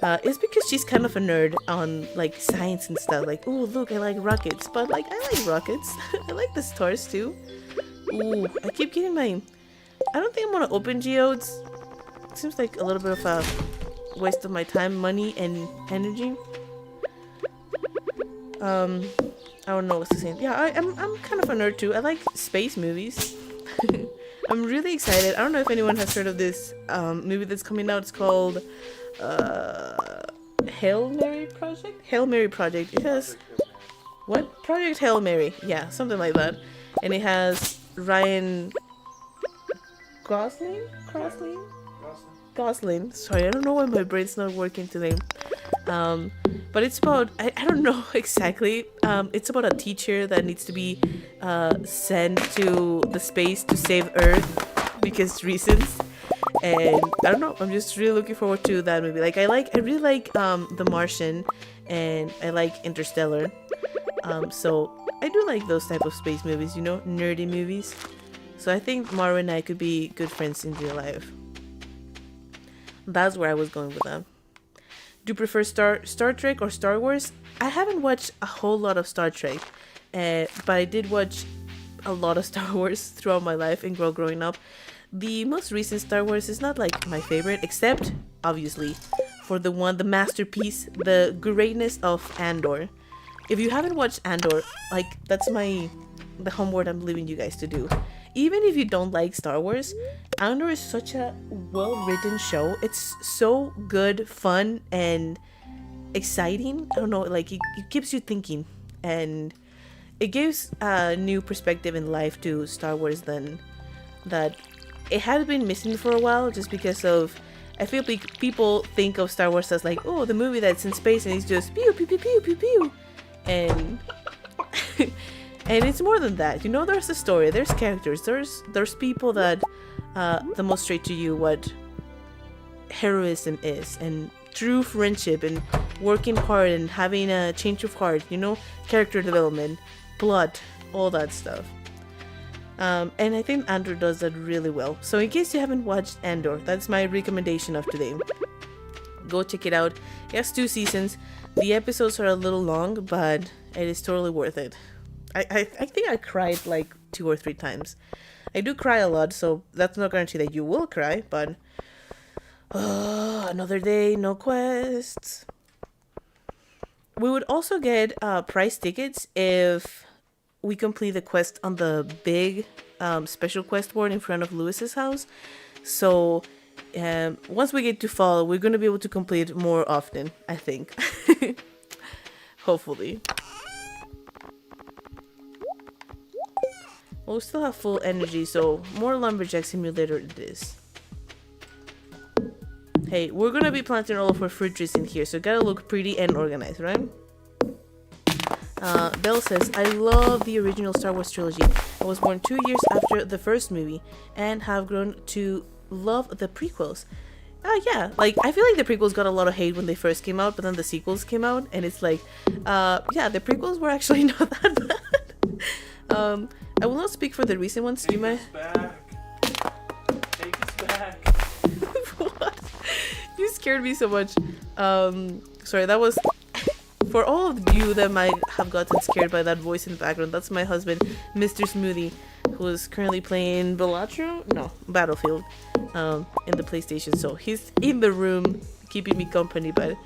It's because she's kind of a nerd on like science and stuff. Like, oh look, I like rockets, but like I like rockets. I like the stars too. Ooh, I keep getting my. I don't think I'm gonna open geodes. It seems like a little bit of a waste of my time, money, and energy. I don't know what's the same. Yeah, I'm kind of a nerd too. I like space movies. I'm really excited. I don't know if anyone has heard of this movie that's coming out. It's called Hail Mary Project? Hail Mary Project. It has what? Project Hail Mary. Yeah, something like that. And it has Ryan Gosling? Gosling. Sorry, I don't know why my brain's not working today. But it's about, I don't know exactly. It's about a teacher that needs to be sent to the space to save Earth because reasons. And I don't know, I'm just really looking forward to that movie. Like I really like The Martian, and I like Interstellar. So I do like those type of space movies, you know, nerdy movies. So I think Mara and I could be good friends in real life. That's where I was going with that. Do you prefer Star Trek or Star Wars? I haven't watched a whole lot of Star Trek, but I did watch a lot of Star Wars throughout my life and growing up. The most recent Star Wars is not like my favorite, except obviously for the masterpiece, the greatness of Andor. If you haven't watched Andor, like that's the homework I'm leaving you guys to do. Even if you don't like Star Wars, Andor is such a well-written show. It's so good, fun, and exciting. I don't know, like it keeps you thinking, and it gives a new perspective in life to Star Wars than that it had been missing for a while, just because of, I feel like people think of Star Wars as like, oh, the movie that's in space and it's just pew pew pew pew pew pew, and and it's more than that, you know. There's a story, there's characters, there's people that demonstrate to you what heroism is, and true friendship, and working hard, and having a change of heart, you know, character development, plot, all that stuff. And I think Andor does that really well. So in case you haven't watched Andor, that's my recommendation of today. Go check it out. It has 2 seasons. The episodes are a little long, but it is totally worth it. I think I cried like 2 or 3 times. I do cry a lot, so that's not guarantee that you will cry, but another day, no quests. We would also get prize tickets if we complete the quest on the big special quest board in front of Lewis's house. So once we get to fall, we're going to be able to complete more often, I think. Hopefully. Well, we still have full energy, so more Lumberjack Simulator it is. Hey, we're gonna be planting all of our fruit trees in here, so it gotta look pretty and organized, right? Belle says, I love the original Star Wars trilogy. I was born 2 years after the first movie and have grown to love the prequels. Yeah, like, I feel like the prequels got a lot of hate when they first came out, but then the sequels came out, and it's like, yeah, the prequels were actually not that bad. I will not speak for the recent ones. Take us back. What? You scared me so much. Sorry, that was... For all of you that might have gotten scared by that voice in the background, that's my husband, Mr. Smoothie, who is currently playing Battlefield, in the PlayStation. So he's in the room keeping me company, but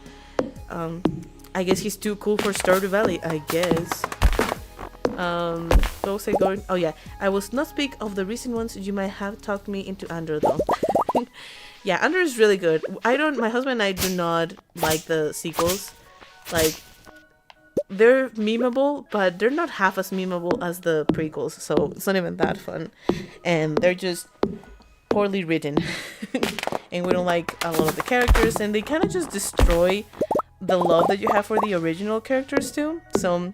I guess he's too cool for Stardew Valley, I guess. What was I going? Oh yeah, I will not speak of the recent ones. You might have talked me into Andor though. Yeah, Andor is really good. My husband and I do not like the sequels. Like, they're memeable, but they're not half as memeable as the prequels, so it's not even that fun. And they're just poorly written. And we don't like a lot of the characters, and they kind of just destroy the love that you have for the original characters too. So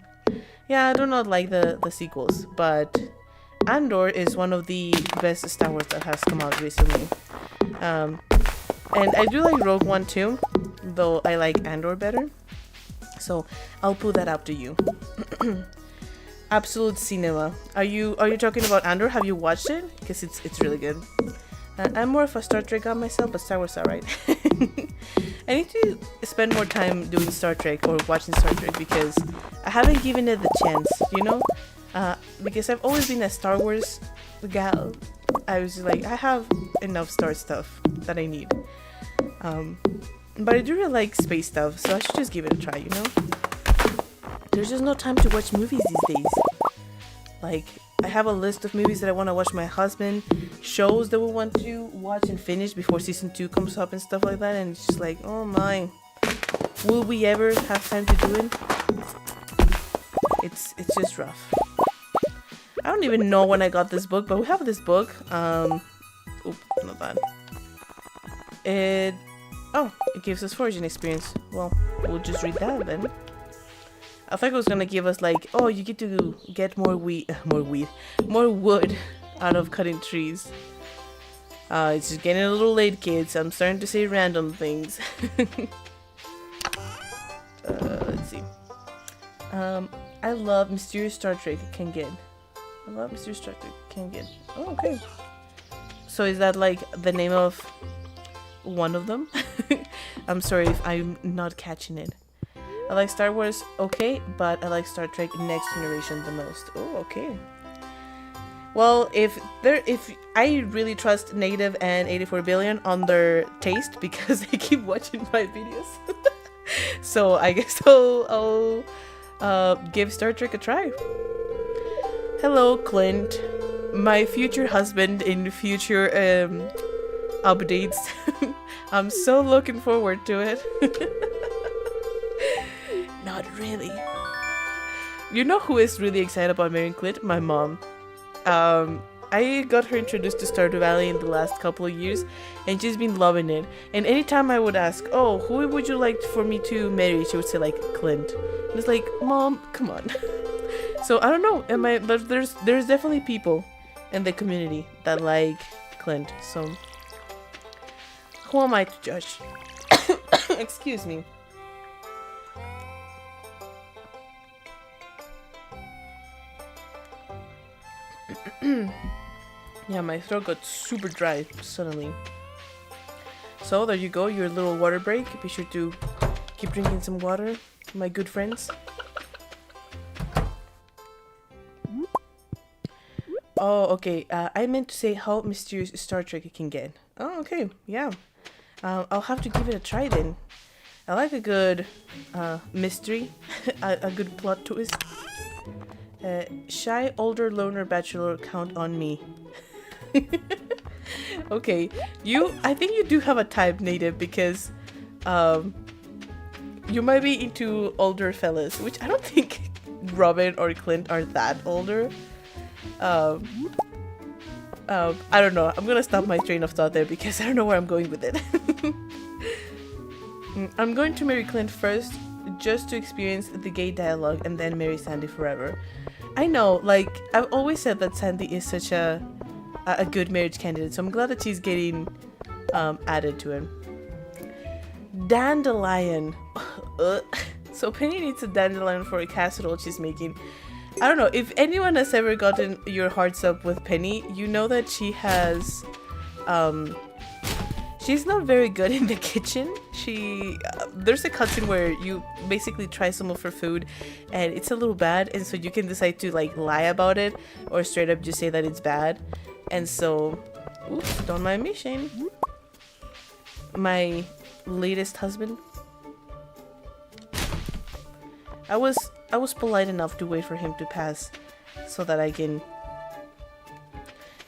yeah, I do not like the sequels, but Andor is one of the best Star Wars that has come out recently. And I do like Rogue One too, though I like Andor better. So I'll put that up to you. Absolute cinema. Are you talking about Andor? Have you watched it? Because it's really good. I'm more of a Star Trek guy myself, but Star Wars, alright. I need to spend more time doing Star Trek or watching Star Trek because I haven't given it the chance, you know? Because I've always been a Star Wars gal. I was like, I have enough Star stuff that I need. But I do really like space stuff, so I should just give it a try, you know? There's just no time to watch movies these days. Like, I have a list of movies that I want to watch with my husband, shows that we want to watch and finish before season 2 comes up and stuff like that, and it's just like, oh my, will we ever have time to do it? It's just rough. I don't even know when I got this book, but we have this book. Oop, not bad. It gives us foraging experience. Well, we'll just read that then. I thought it was gonna give us like, oh, you get to get more wood out of cutting trees. It's just getting a little late, kids. I'm starting to say random things. Let's see. I love Mysterious Star Trek can get. I love Mysterious Star Trek can get. Oh, okay. So is that like the name of one of them? I'm sorry if I'm not catching it. I like Star Wars, okay, but I like Star Trek Next Generation the most. Oh, okay. Well, if I really trust Negative and 84 Billion on their taste because they keep watching my videos. So I guess I'll give Star Trek a try. Hello, Clint, my future husband in future updates. I'm so looking forward to it. Not really. You know who is really excited about marrying Clint? My mom. I got her introduced to Stardew Valley in the last couple of years, and she's been loving it. And anytime I would ask, oh, who would you like for me to marry? She would say like Clint. And it's like, Mom, come on. So I don't know, but there's definitely people in the community that like Clint. So who am I to judge? Excuse me. Yeah, my throat got super dry suddenly. So there you go, your little water break. Be sure to keep drinking some water, my good friends. Oh, okay. I meant to say how mysterious Star Trek it can get. Oh, okay. Yeah. I'll have to give it a try then. I like a good mystery, a good plot twist. Shy, older, loner, bachelor, count on me. Okay, I think you do have a type, Native, because you might be into older fellas, which I don't think Robin or Clint are that older. I don't know. I'm gonna stop my train of thought there because I don't know where I'm going with it. I'm going to marry Clint first, just to experience the gay dialogue, and then marry Sandy forever. I know, like, I've always said that Sandy is such a good marriage candidate, so I'm glad that she's getting added to him. Dandelion. So Penny needs a dandelion for a casserole she's making. I don't know, if anyone has ever gotten your hearts up with Penny, you know that she has, she's not very good in the kitchen. There's a cutscene where you basically try some of her food and it's a little bad, and so you can decide to like lie about it or straight up just say that it's bad. And so, oops, don't mind me, Shane. My latest husband. I was polite enough to wait for him to pass so that I can...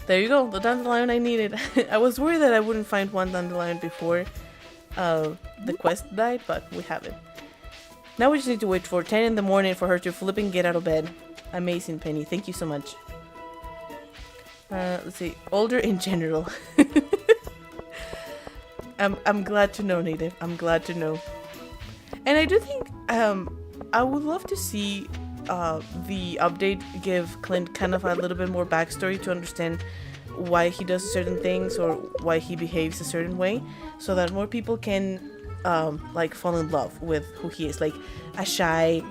There you go, the dandelion I needed. I was worried that I wouldn't find one dandelion before the quest died, but we have it. Now we just need to wait for 10 in the morning for her to flipping get out of bed. Amazing, Penny. Thank you so much. Let's see. Older in general. I'm glad to know, Native. I'm glad to know. And I do think I would love to see the update give Clint kind of a little bit more backstory to understand why he does certain things or why he behaves a certain way, so that more people can like fall in love with who he is. Like a shy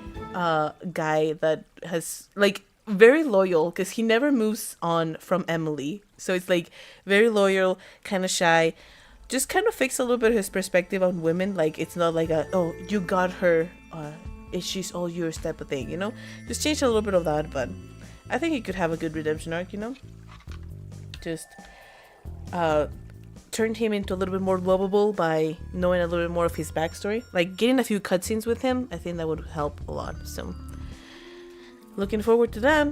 guy that has like very loyal because he never moves on from Emily. So it's like very loyal, kind of shy. Just kind of fix a little bit of his perspective on women. Like it's not like oh, you got her, she's all yours type of thing, you know? Just change a little bit of that, but I think he could have a good redemption arc, you know? Just turned him into a little bit more lovable by knowing a little bit more of his backstory. Like getting a few cutscenes with him, I think that would help a lot. So looking forward to that.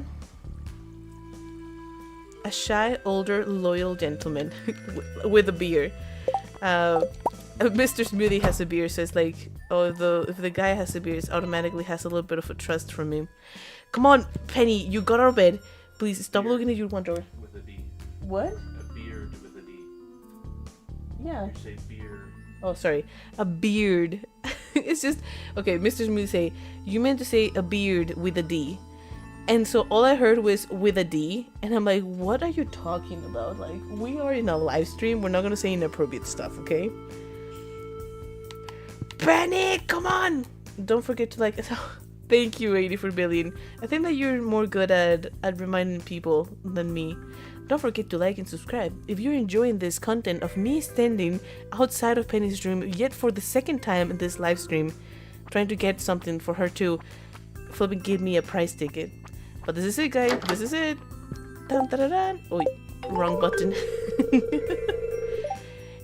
A shy, older, loyal gentleman with a beard. Mr. Smoothie has a beard, so it's like, oh, if the guy has a beard, it automatically has a little bit of a trust from him. Come on, Penny, you got out of bed. Please stop looking at your one door. With a D. What? A beard with a D. Yeah. You say beard. Oh, sorry. A beard. It's just, okay, Mr. Smoothie say, you meant to say a beard with a D. And so all I heard was with a D, and I'm like, what are you talking about? Like, we are in a live stream. We're not gonna say inappropriate stuff, okay? Penny, come on! Don't forget to like. Thank you, 84 billion. I think that you're more good at reminding people than me. Don't forget to like and subscribe. If you're enjoying this content of me standing outside of Penny's room yet for the second time in this live stream, trying to get something for her to flipping give me a prize ticket. But this is it, guys. This is it. Dun, dun, dun, dun. Oh, wrong button.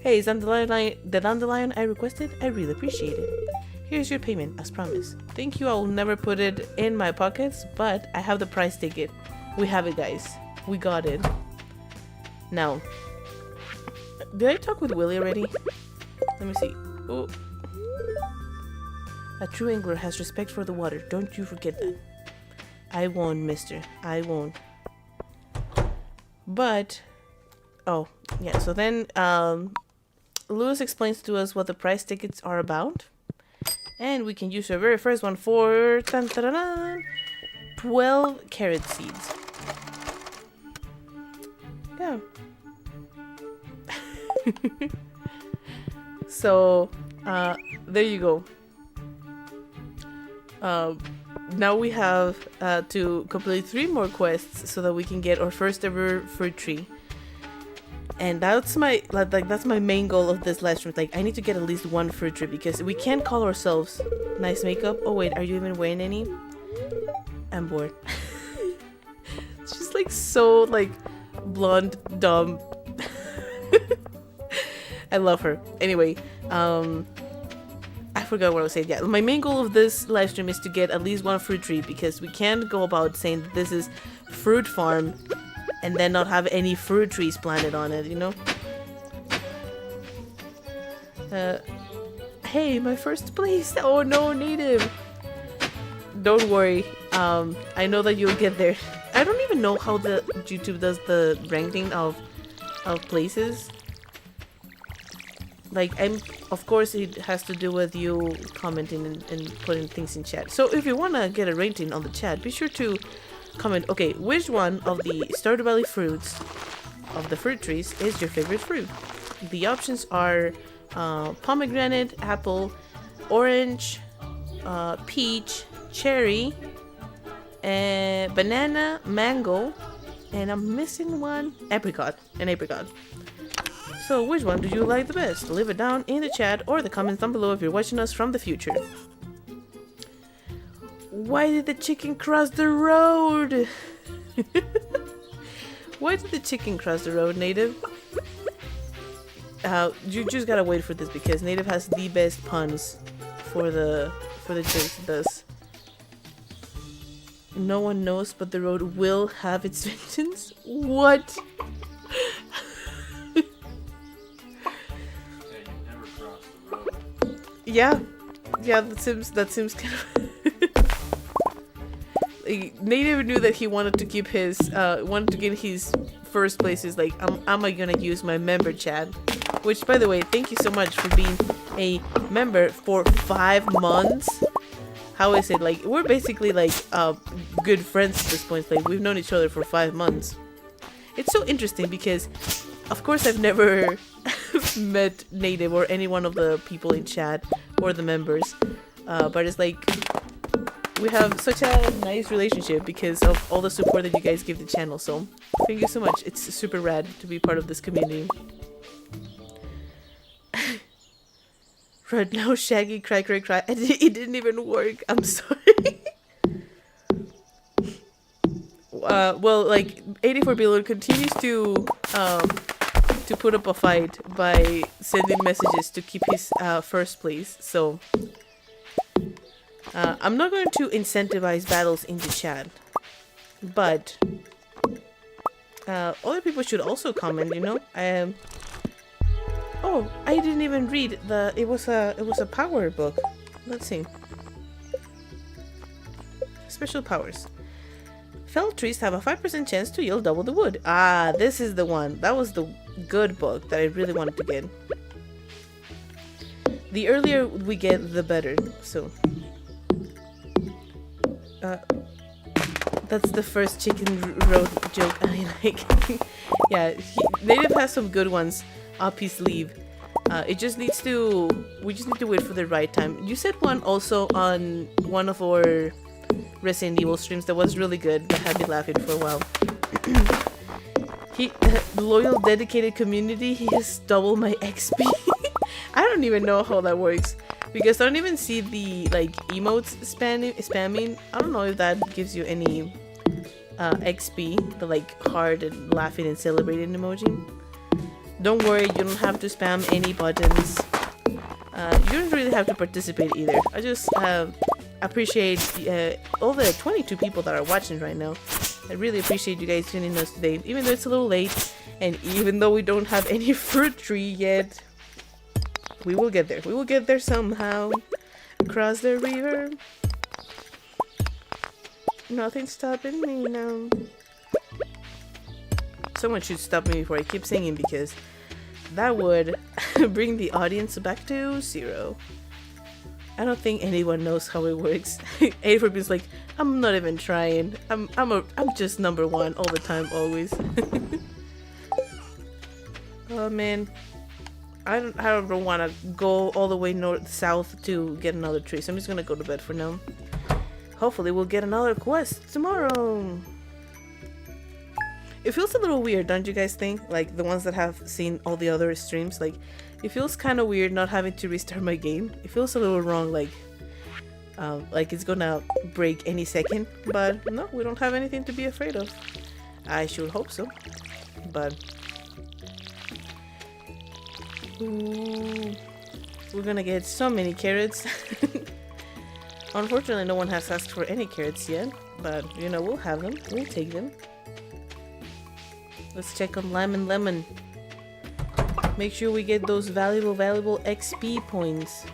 Hey, is the dandelion I requested? I really appreciate it. Here's your payment, as promised. Thank you. I will never put it in my pockets, but I have the prize ticket. We have it, guys. We got it. Now, did I talk with Willie already? Let me see. Oh. A true angler has respect for the water. Don't you forget that. I won't, mister. I won't. But, oh, yeah, so then, Lewis explains to us what the prize tickets are about. And we can use our very first one for 12 carrot seeds. Yeah. So, there you go. Now we have to complete 3 more quests so that we can get our first ever fruit tree. And that's my that's my main goal of this live stream. Like, I need to get at least 1 fruit tree because we can't call ourselves nice makeup. Oh wait, are you even wearing any? I'm bored. It's just like so like blonde, dumb. I love her. Anyway, I forgot what I was saying. Yeah, my main goal of this live stream is to get at least 1 fruit tree because we can't go about saying that this is fruit farm and then not have any fruit trees planted on it, you know? Hey, my first place. Oh no, native. Don't worry. I know that you'll get there. I don't even know how the YouTube does the ranking of places. Like, of course it has to do with you commenting and putting things in chat. So if you want to get a rating on the chat, be sure to comment, okay, which one of the Stardew Valley fruits, of the fruit trees, is your favorite fruit? The options are pomegranate, apple, orange, peach, cherry, banana, mango, and I'm missing one, apricot, an apricot. So which one do you like the best? Leave it down in the chat or the comments down below if you're watching us from the future. Why did the chicken cross the road? Why did the chicken cross the road, Native? You just gotta wait for this because Native has the best puns for the jokes it does. No one knows, but the road will have its vengeance. What? Yeah, that seems kind of. Like, Native knew that he wanted to keep his wanted to get his first places. Like, am I gonna use my member chat? Which, by the way, thank you so much for being a member for 5 months. How is it? Like, we're basically like good friends at this point. Like, we've known each other for 5 months. It's so interesting because, of course, I've never met Native or any one of the people in chat or the members, but it's like we have such a nice relationship because of all the support that you guys give the channel. So thank you so much. It's super rad to be part of this community. Right now, Shaggy, cry, cry, cry. It didn't even work. I'm sorry. Well, like 84 Billion continues to put up a fight by sending messages to keep his first place. So I'm not going to incentivize battles in the chat, but other people should also comment. You know, oh, I didn't even read the. It was a power book. Let's see. Special powers. Felled trees have a 5% chance to yield double the wood. Ah, this is the one. That was the good book that I really wanted to get. The earlier we get, the better. So, that's the first chicken road joke I like. Yeah, Native has some good ones up his sleeve. We just need to wait for the right time. You said one also on one of our Resident Evil streams that was really good, that had me laughing for a while. Loyal, dedicated community, he has double my XP. I don't even know how that works, because I don't even see the like emotes spamming. I don't know if that gives you any XP, the like heart and laughing and celebrating emoji. Don't worry, you don't have to spam any buttons. You don't really have to participate either. I just appreciate all the 22 people that are watching right now. I really appreciate you guys tuning us today, even though it's a little late, and even though we don't have any fruit tree yet. We will get there. We will get there somehow. Across the river. Nothing's stopping me now. Someone should stop me before I keep singing, because that would bring the audience back to 0. I don't think anyone knows how it works. 84 is like, I'm not even trying. I'm just number 1 all the time, always. Oh man, I don't want to go all the way south to get another tree. So I'm just gonna go to bed for now. Hopefully we'll get another quest tomorrow. It feels a little weird, don't you guys think? Like the ones that have seen all the other streams, like it feels kind of weird not having to restart my game. It feels a little wrong, like it's gonna break any second. But no, we don't have anything to be afraid of. I should hope so. But ooh, we're gonna get so many carrots. Unfortunately, no one has asked for any carrots yet, but you know, we'll have them. We'll take them. Let's check on Lime and Lemon. Make sure we get those valuable XP points,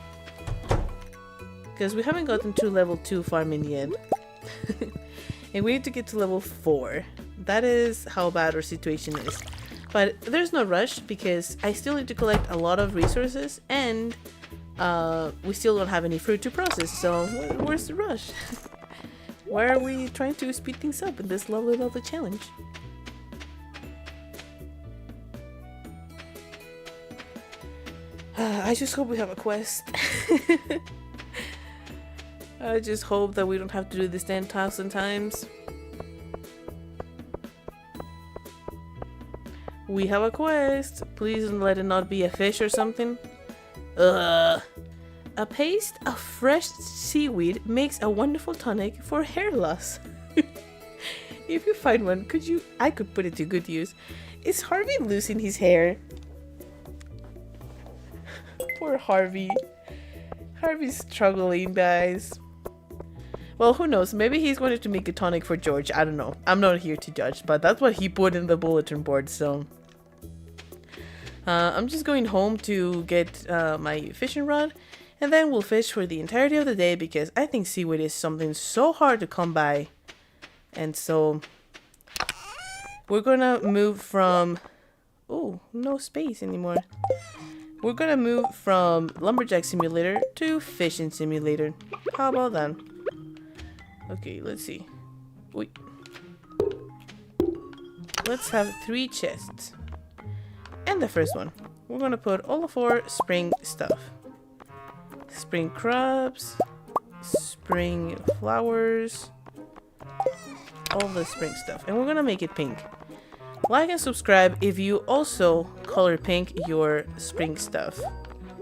because we haven't gotten to level 2 farming yet. And we need to get to level 4. That is how bad our situation is. But there's no rush, because I still need to collect a lot of resources, and we still don't have any fruit to process, so where's the rush? Why are we trying to speed things up in this lovely challenge? I just hope we have a quest. I just hope that we don't have to do this 10,000 times. We have a quest. Please let it not be a fish or something. A paste of fresh seaweed makes a wonderful tonic for hair loss. If you find one, I could put it to good use. Is Harvey losing his hair? Poor Harvey. Harvey's struggling, guys. Well, who knows? Maybe he's going to make a tonic for George. I don't know. I'm not here to judge, but that's what he put in the bulletin board, so. I'm just going home to get my fishing rod, and then we'll fish for the entirety of the day, because I think seaweed is something so hard to come by. And so we're gonna move from... Oh, no space anymore. We're gonna move from Lumberjack Simulator to Fishing Simulator. How about that? Okay, let's see. Wait. Let's have 3 chests. And the first one, we're gonna put all of our spring stuff. Spring crabs, spring flowers, all the spring stuff, and we're gonna make it pink. Like and subscribe if you also color pink your spring stuff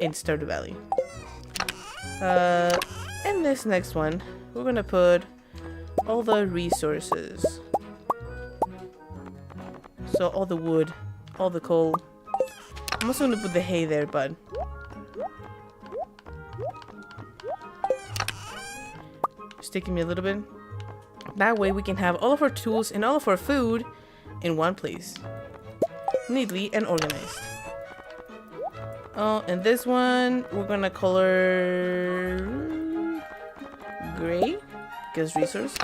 in Stardew Valley. And this next one, we're gonna put all the resources. So all the wood, all the coal. I'm also gonna put the hay there, bud. Just taking me a little bit. That way we can have all of our tools and all of our food in one place. Neatly and organized. Oh, and this one we're gonna color gray because resource.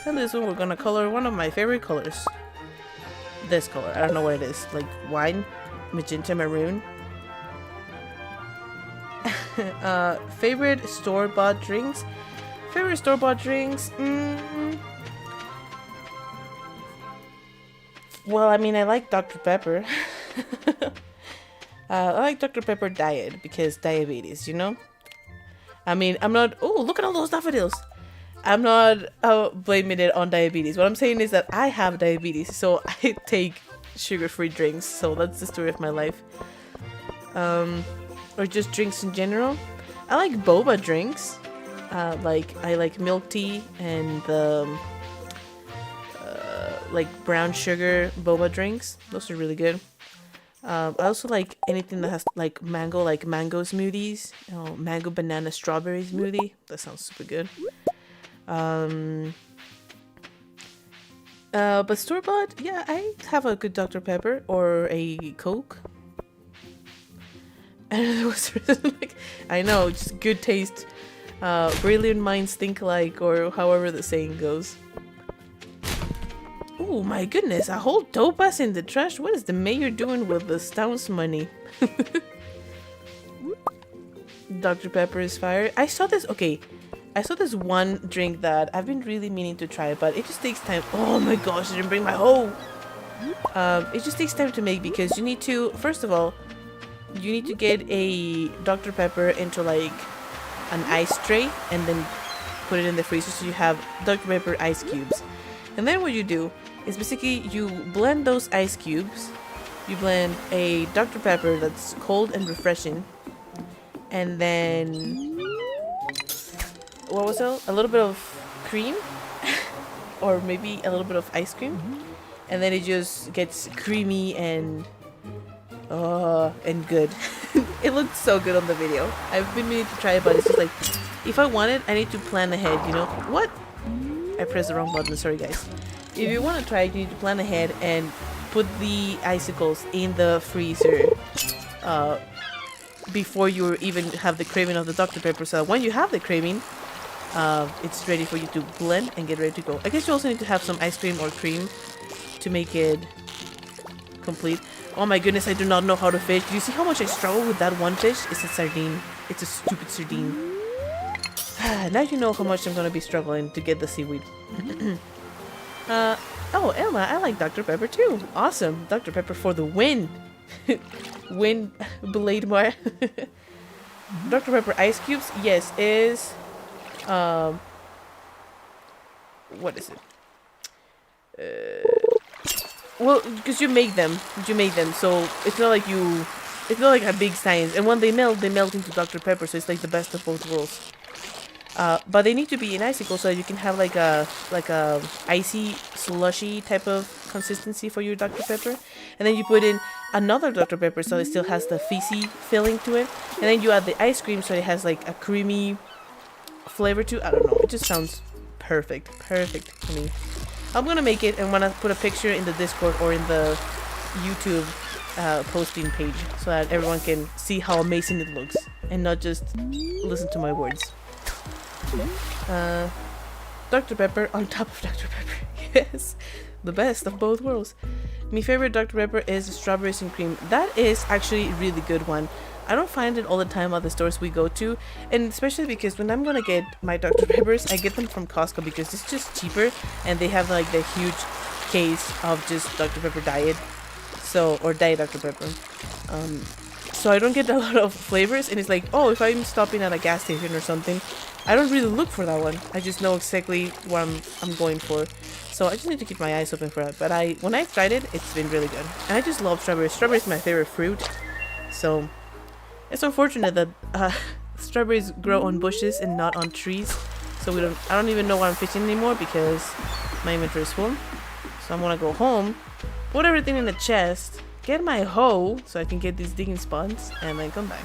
And this one we're gonna color one of my favorite colors. This color. I don't know what it is. Like wine, magenta, maroon. Favorite store-bought drinks. Favorite store-bought drinks? Well, I mean, I like Dr. Pepper. I like Dr. Pepper Diet because diabetes, you know? I mean, I'm not... Oh, look at all those daffodils! I'm not blaming it on diabetes. What I'm saying is that I have diabetes, so I take sugar-free drinks. So that's the story of my life. Or just drinks in general. I like boba drinks. I like milk tea and like brown sugar boba drinks. Those are really good. I also like anything that has like mango smoothies. You know, mango banana strawberry smoothie. That sounds super good. But store-bought, yeah, I have a good Dr. Pepper or a Coke. And it was like, I know, just good taste. Brilliant minds think alike, or however the saying goes. Oh my goodness, a whole topaz in the trash. What is the mayor doing with the Stones money? Dr. Pepper is fire. I saw this one drink that I've been really meaning to try, but it just takes time. Oh my gosh, I didn't bring my hoe. It just takes time to make because you need to, first of all, you need to get a Dr. Pepper into like an ice tray and then put it in the freezer so you have Dr. Pepper ice cubes. And then what you do is basically you blend those ice cubes, you blend a Dr. Pepper that's cold and refreshing, and then what was it? A little bit of cream or maybe a little bit of ice cream, and then it just gets creamy and good. It looked so good on the video. I've been meaning to try it, but it's just like, if I want it, I need to plan ahead, you know? What? I pressed the wrong button, sorry guys. If you want to try it, you need to plan ahead and put the icicles in the freezer before you even have the craving of the Dr. Pepper. So when you have the craving, it's ready for you to blend and get ready to go. I guess you also need to have some ice cream or cream to make it complete. Oh my goodness, I do not know how to fish. Do you see how much I struggle with that one fish? It's a sardine. It's a stupid sardine. Now you know how much I'm gonna be struggling to get the seaweed. Oh, Emma, I like Dr. Pepper too. Awesome. Dr. Pepper for the win. Win, Blade Mar. Dr. Pepper ice cubes, yes, is what is it? Well, because you make them, so it's not like a big science. And when they melt into Dr. Pepper, so it's like the best of both worlds. But they need to be in icicle so you can have like a icy slushy type of consistency for your Dr. Pepper. And then you put in another Dr. Pepper so it still has the fizzy feeling to it. And then you add the ice cream so it has like a creamy flavor to it. I don't know, it just sounds perfect to me. I'm gonna make it and I'm gonna put a picture in the Discord or in the YouTube posting page so that everyone can see how amazing it looks and not just listen to my words. Dr. Pepper on top of Dr. Pepper. Yes, the best of both worlds. My favorite Dr. Pepper is strawberries and cream. That is actually a really good one. I don't find it all the time at the stores we go to, and especially because when I'm gonna get my Dr. Peppers, I get them from Costco because it's just cheaper and they have like the huge case of just Dr. Pepper Diet, or Diet Dr. Pepper. So I don't get a lot of flavors, and it's like, oh, if I'm stopping at a gas station or something, I don't really look for that one. I just know exactly what I'm going for. So I just need to keep my eyes open for it. But when I tried it, it's been really good. And I just love strawberries. Strawberries is my favorite fruit. So it's unfortunate that strawberries grow on bushes and not on trees. So I don't even know what I'm fishing anymore because my inventory is full. So I'm gonna go home, put everything in a chest, get my hoe so I can get these digging spots, and then come back.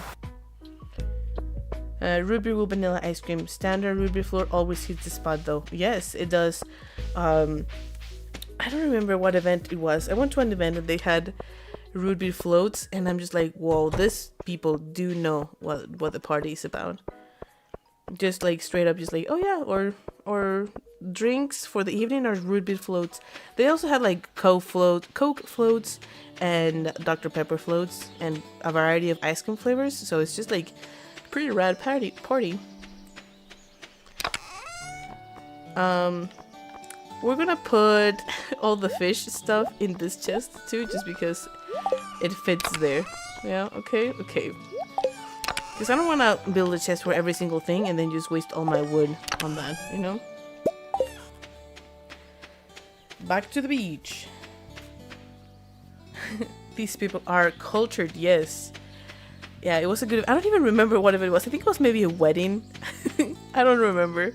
Root beer with vanilla ice cream. Standard root beer floor always hits the spot though. Yes, it does. I don't remember what event it was. I went to an event and they had root beer floats, and I'm just like, whoa, these people do know what the party is about. Just like straight up, just like, oh yeah, or drinks for the evening or root beer floats. They also had like Coke floats, and Dr. Pepper floats, and a variety of ice cream flavors. So it's just like pretty rad party. We're gonna put all the fish stuff in this chest too, just because it fits there. Yeah, okay. Because I don't want to build a chest for every single thing and then just waste all my wood on that, you know? Back to the beach. These people are cultured, yes. Yeah, it was a good... I don't even remember what it was. I think it was maybe a wedding. I don't remember.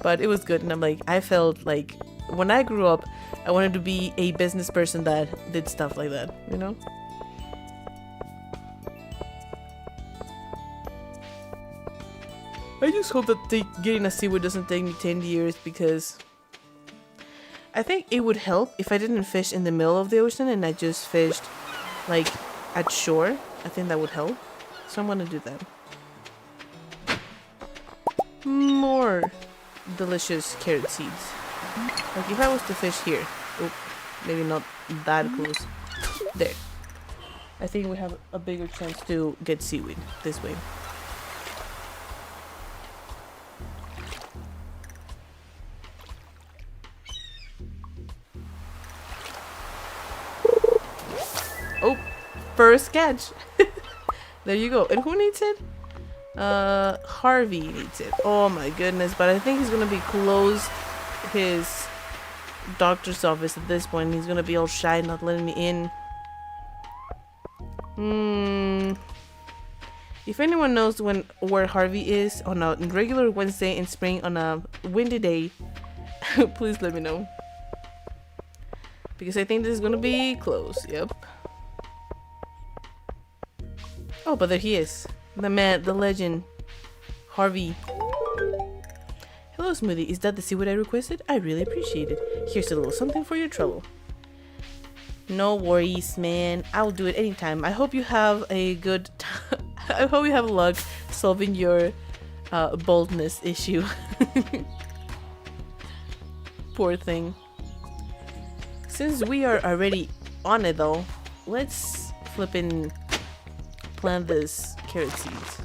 But it was good. And I'm like, I felt like when I grew up, I wanted to be a business person that did stuff like that, you know? I just hope that getting a seaweed doesn't take me 10 years, because I think it would help if I didn't fish in the middle of the ocean and I just fished like at shore. I think that would help. So I'm gonna do that. More delicious carrot seeds. Like if I was to fish here, oh, maybe not that close. There. I think we have a bigger chance to get seaweed this way. Oh, first catch. There you go. And who needs it? Harvey needs it. Oh my goodness. But I think he's gonna be closed his doctor's office at this point. He's gonna be all shy, not letting me in. If anyone knows where Harvey is on a regular Wednesday in spring on a windy day, please let me know. Because I think this is gonna be close. Yep. Oh, but there he is. The man, the legend, Harvey. Hello, Smoothie. Is that the seaweed I requested? I really appreciate it. Here's a little something for your trouble. No worries, man. I'll do it anytime. I hope you have a good I hope you have luck solving your boldness issue. Poor thing. Since we are already on it though, let's flippin' plant this carrot seeds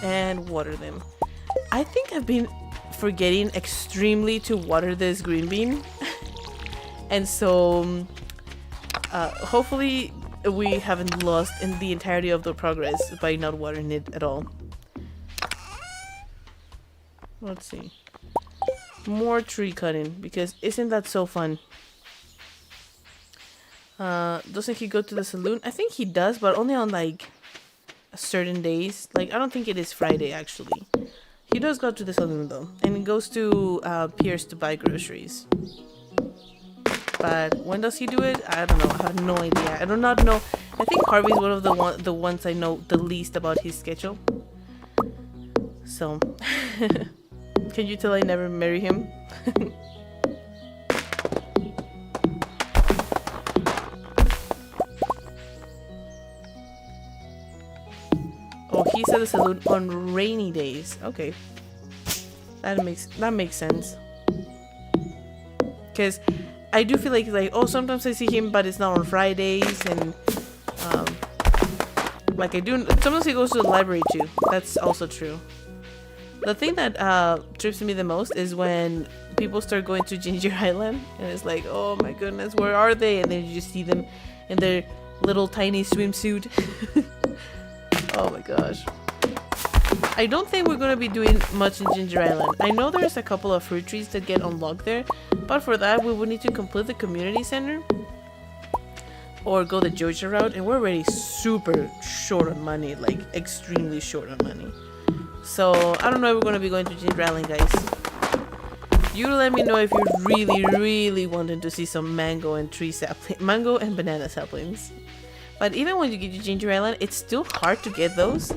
and water them. I think I've been forgetting extremely to water this green bean. And so hopefully we haven't lost in the entirety of the progress by not watering it at all. Let's see. More tree cutting, because isn't that so fun? Doesn't he go to the saloon? I think he does, but only on like certain days. Like I don't think it is Friday actually. He does go to the saloon though, and he goes to Pierce to buy groceries. But when does he do it? I don't know. I have no idea. I do not know. I think Harvey's one of the ones I know the least about his schedule. So, can you tell I never marry him? Oh, he's at the saloon on rainy days. Okay, that makes sense. Because I do feel like oh, sometimes I see him, but it's not on Fridays, and like I do. Sometimes he goes to the library too. That's also true. The thing that trips me the most is when people start going to Ginger Island, and it's like, oh my goodness, where are they? And then you just see them in their little tiny swimsuit. Oh my gosh. I don't think we're gonna be doing much in Ginger Island. I know there's a couple of fruit trees that get unlocked there, but for that we would need to complete the community center or go the Georgia route, and we're already super short on money, like extremely short on money. So I don't know if we're gonna be going to Ginger Island, guys. You let me know if you're really wanting to see some mango and mango and banana saplings. But even when you get to Ginger Island, it's still hard to get those.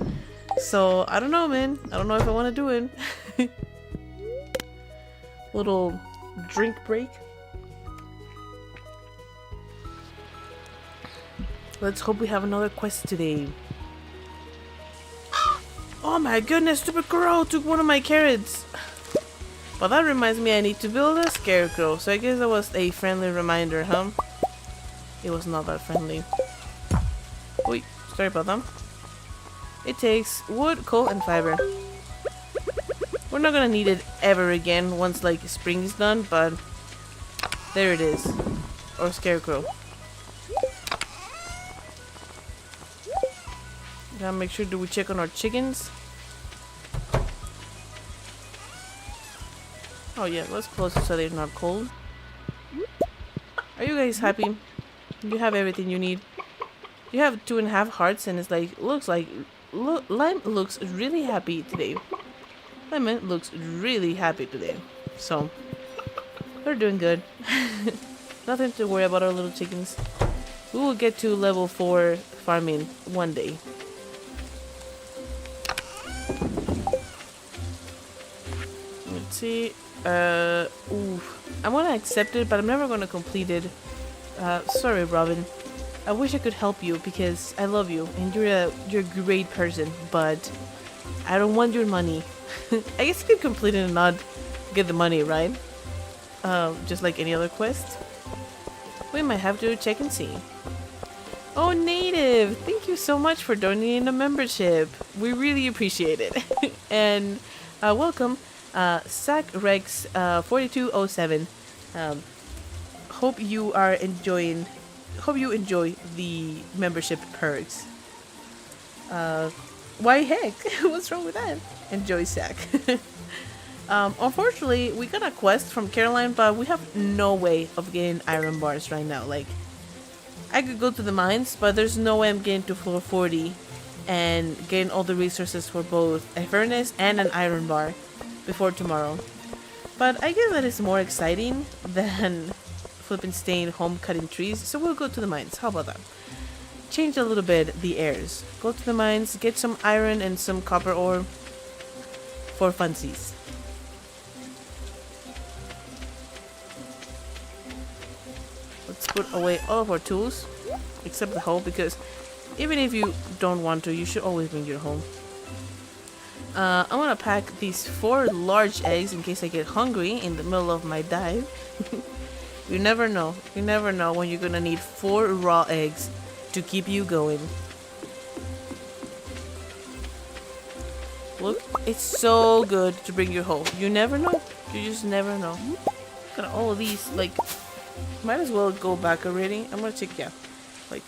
So I don't know, man. I don't know if I want to do it. Little drink break. Let's hope we have another quest today. Oh my goodness, stupid crow took one of my carrots. Well, that reminds me I need to build a scarecrow. So I guess that was a friendly reminder, huh? It was not that friendly. Wait, sorry about that. It takes wood, coal, and fiber. We're not gonna need it ever again once like spring is done, but there it is. Or scarecrow. Gotta make sure, do we check on our chickens? Oh yeah, let's close it so they're not cold. Are you guys happy? You have everything you need. You have 2.5 hearts, and it's like, Lime looks really happy today. Lemon looks really happy today. So, they're doing good. Nothing to worry about our little chickens. We will get to level 4 farming one day. Let's see. I'm gonna accept it, but I'm never gonna complete it. Sorry, Robin. I wish I could help you because I love you and you're a great person, but I don't want your money. I guess you could complete it and not get the money, right? Just like any other quest. We might have to check and see. Oh, Native! Thank you so much for donating a membership. We really appreciate it. And welcome, SacRex 4207. Hope you are enjoying. Hope you enjoy the membership perks. Why heck? What's wrong with that? Enjoy Sac. Unfortunately, we got a quest from Caroline, but we have no way of getting iron bars right now. Like, I could go to the mines, but there's no way I'm getting to floor 40 and getting all the resources for both a furnace and an iron bar before tomorrow. But I guess that is more exciting than flipping staying home cutting trees, so we'll go to the mines. How about that? Change a little bit the airs. Go to the mines, get some iron and some copper ore for funsies. Let's put away all of our tools except the hoe, because even if you don't want to, you should always bring your hoe. I'm gonna pack these 4 large eggs in case I get hungry in the middle of my dive. You never know. You never know when you're gonna need 4 raw eggs to keep you going. Look, it's so good to bring your hoe. You never know. You just never know. Look at all of these. Like, might as well go back already. I'm gonna check, yeah. Like,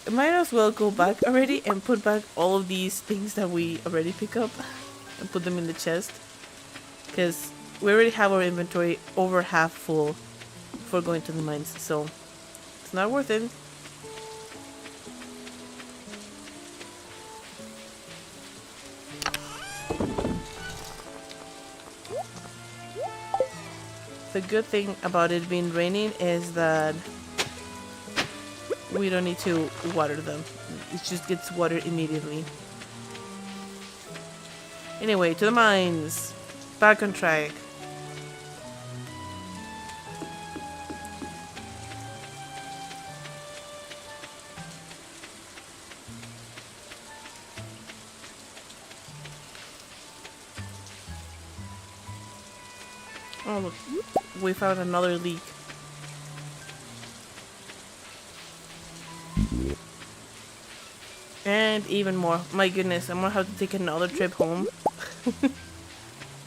I might as well go back already and put back all of these things that we already pick up and put them in the chest. Because we already have our inventory over half full for going to the mines, so it's not worth it. The good thing about it being raining is that we don't need to water them. It just gets watered immediately. Anyway, to the mines. Back on track. Oh look, we found another leak. And even more. My goodness, I'm gonna have to take another trip home.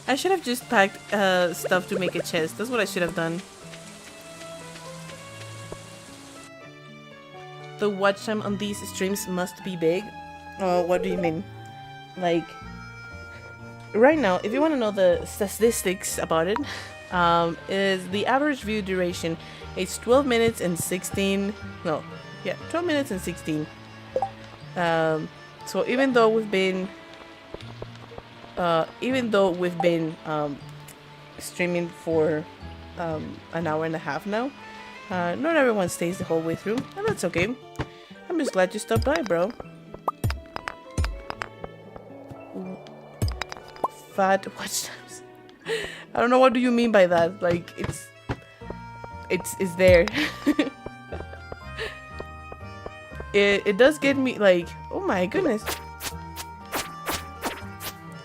I should have just packed stuff to make a chest. That's what I should have done. The watch time on these streams must be big. Oh, what do you mean? Like, right now, if you want to know the statistics about it, is the average view duration. It's 12 minutes and 16. No, yeah, 12 minutes and 16. So even though we've been streaming for an hour and a half now, not everyone stays the whole way through, and that's okay. I'm just glad you stopped by, bro. Fat watch times. I don't know, what do you mean by that? Like, it's there. It does get me, like, oh my goodness.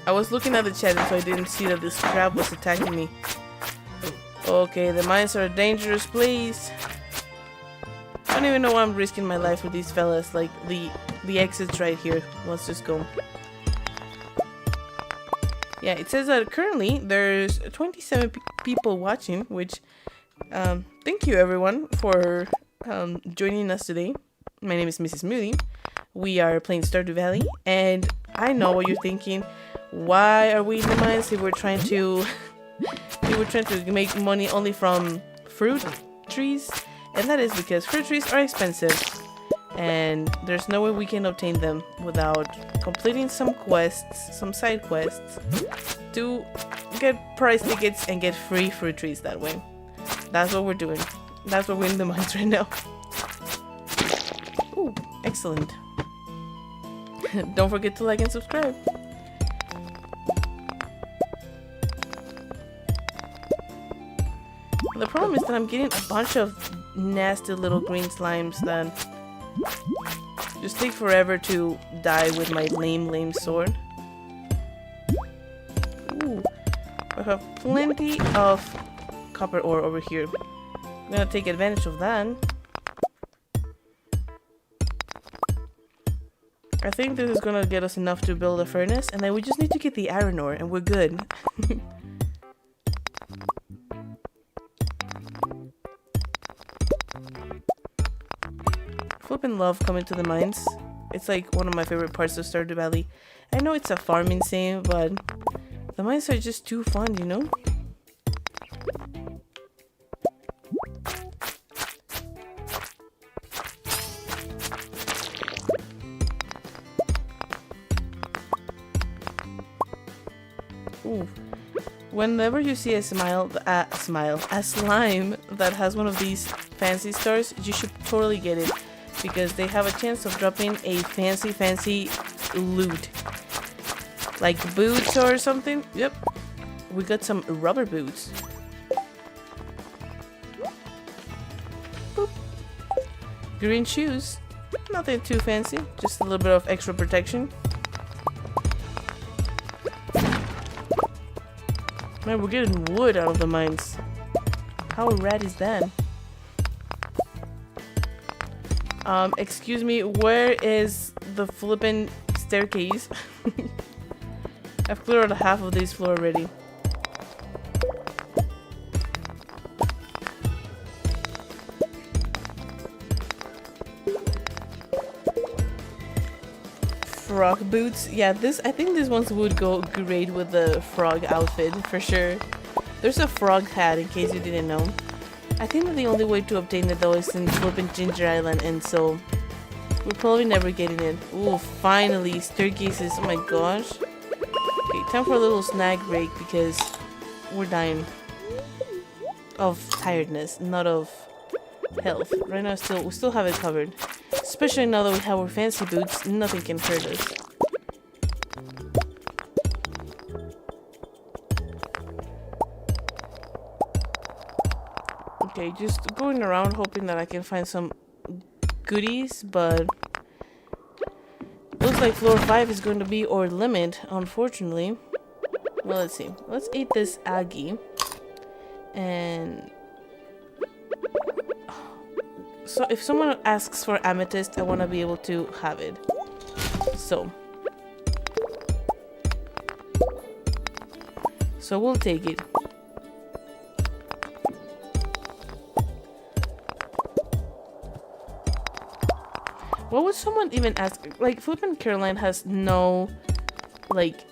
I was looking at the chat so I didn't see that this crab was attacking me. Okay, the mines are dangerous, please. I don't even know why I'm risking my life with these fellas. Like, the exit's right here. Let's just go. Yeah, it says that currently there's 27 people watching, which thank you everyone for joining us today. My name is Mrs. Moody. We are playing Stardew Valley, and I know what you're thinking. Why are we in the mines if we're trying to make money only from fruit trees? And that is because fruit trees are expensive, and there's no way we can obtain them without completing some quests, some side quests, to get prize tickets and get free fruit trees that way. That's what we're doing. That's what we're in the mines right now. Ooh, excellent. Don't forget to like and subscribe. The problem is that I'm getting a bunch of nasty little green slimes that just take forever to die with my lame sword. Ooh, I have plenty of copper ore over here. I'm gonna take advantage of that. I think this is gonna get us enough to build a furnace, and then we just need to get the iron ore and we're good. Flippin' love coming to the mines. It's like one of my favorite parts of Stardew Valley. I know it's a farming sim, but the mines are just too fun, you know? Ooh. Whenever you see a slime that has one of these fancy stars, you should totally get it, because they have a chance of dropping a fancy loot. Like boots or something. Yep. We got some rubber boots. Boop. Green shoes. Nothing too fancy. Just a little bit of extra protection. Man, we're getting wood out of the mines. How rad is that? Excuse me, where is the flippin' staircase? I've cleared out half of this floor already. Frog boots. Yeah, I think these ones would go great with the frog outfit for sure. There's a frog hat in case you didn't know. I think that the only way to obtain it though is in flipping Ginger Island, and so we're probably never getting it. Ooh, finally, staircases. Oh my gosh. Okay, time for a little snack break because we're dying of tiredness, not of health. Right now, we still have it covered. Especially now that we have our fancy boots, nothing can hurt us. Okay, just going around hoping that I can find some goodies, but looks like floor 5 is going to be our limit, unfortunately. Well, let's see. Let's eat this Aggie. And so if someone asks for amethyst, I want to be able to have it. So we'll take it. What would someone even ask? Like, flippin' Caroline has no, like,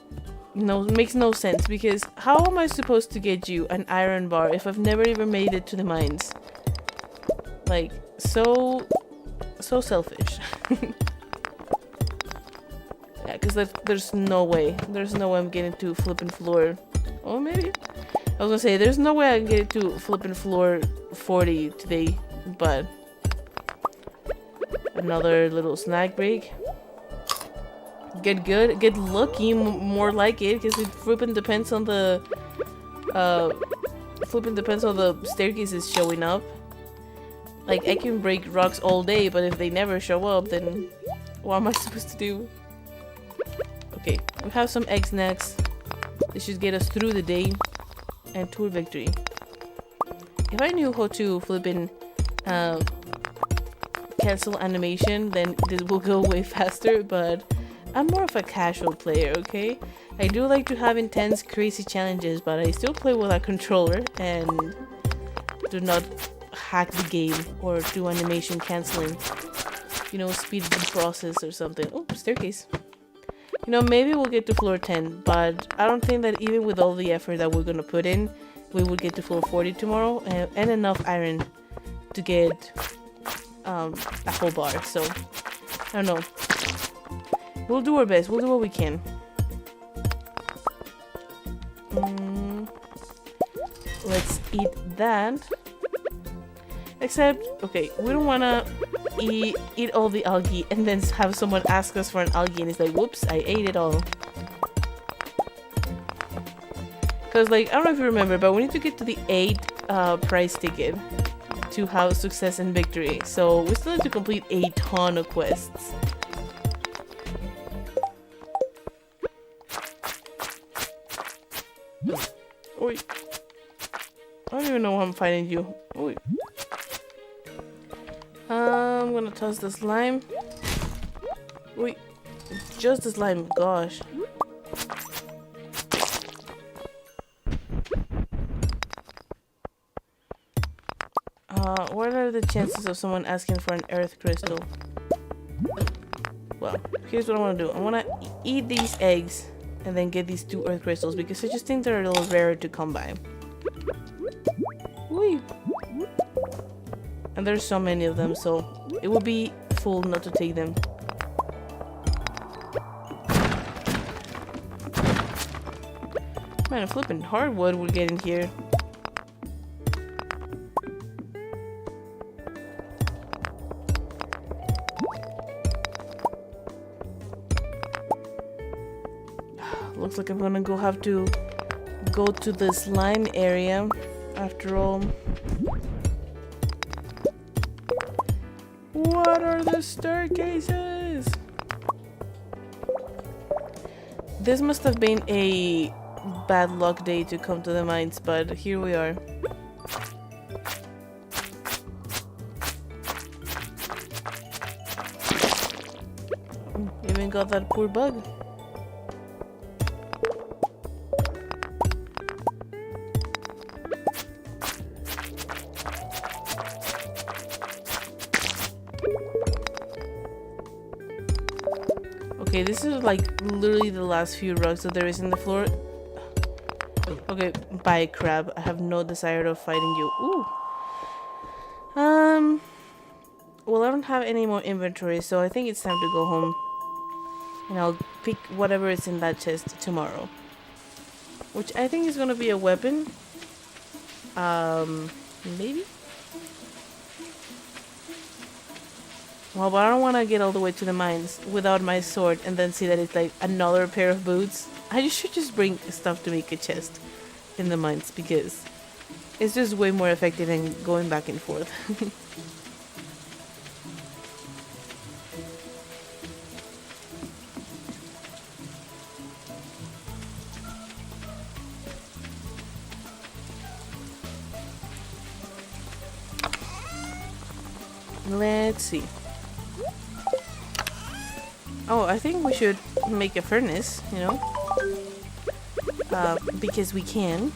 No, it makes no sense, because how am I supposed to get you an iron bar if I've never even made it to the mines? Like, so selfish. Yeah, because there's no way. There's no way I'm getting to flipping floor. Oh, maybe. I was gonna say, there's no way I can get it to flipping floor 40 today, but another little snack break. Get good, get lucky, more like it, because it flipping depends on the staircases showing up. Like, I can break rocks all day, but if they never show up, then what am I supposed to do? Okay, we have some egg snacks. This should get us through the day and to a victory. If I knew how to flipping cancel animation, then this will go way faster, but I'm more of a casual player, okay? I do like to have intense, crazy challenges, but I still play with a controller and do not hack the game or do animation canceling. You know, speed the process or something. Oh, staircase. You know, maybe we'll get to floor 10, but I don't think that even with all the effort that we're gonna put in, we will get to floor 40 tomorrow, and enough iron to get a whole bar. So, I don't know. We'll do our best. We'll do what we can. Let's eat that. Except, okay, we don't wanna eat all the algae and then have someone ask us for an algae and it's like, whoops, I ate it all. Because, like, I don't know if you remember, but we need to get to the 8 prize ticket to have success and victory. So we still need to complete a ton of quests. Oi. I don't even know why I'm fighting you. Oi. I'm gonna toss the slime. Wait, just the slime, gosh. What are the chances of someone asking for an earth crystal? Well, here's what I want to do. I want to eat these eggs and then get these 2 earth crystals, because I just think they're a little rarer to come by. Whee! And there's so many of them, so it would be fool not to take them. Man, flipping hardwood we're getting here. Looks like I'm gonna have to go to the slime area after all. What are the staircases? This must have been a bad luck day to come to the mines, but here we are. Even got that poor bug. Okay, this is like literally the last few rocks that there is in the floor. Okay, bye crab. I have no desire of fighting you. Ooh. Well, I don't have any more inventory, so I think it's time to go home. And I'll pick whatever is in that chest tomorrow. Which I think is gonna be a weapon. Maybe? Well, but I don't want to get all the way to the mines without my sword and then see that it's like another pair of boots. I should just bring stuff to make a chest in the mines, because it's just way more effective than going back and forth. Let's see. Oh, I think we should make a furnace, you know? Because we can.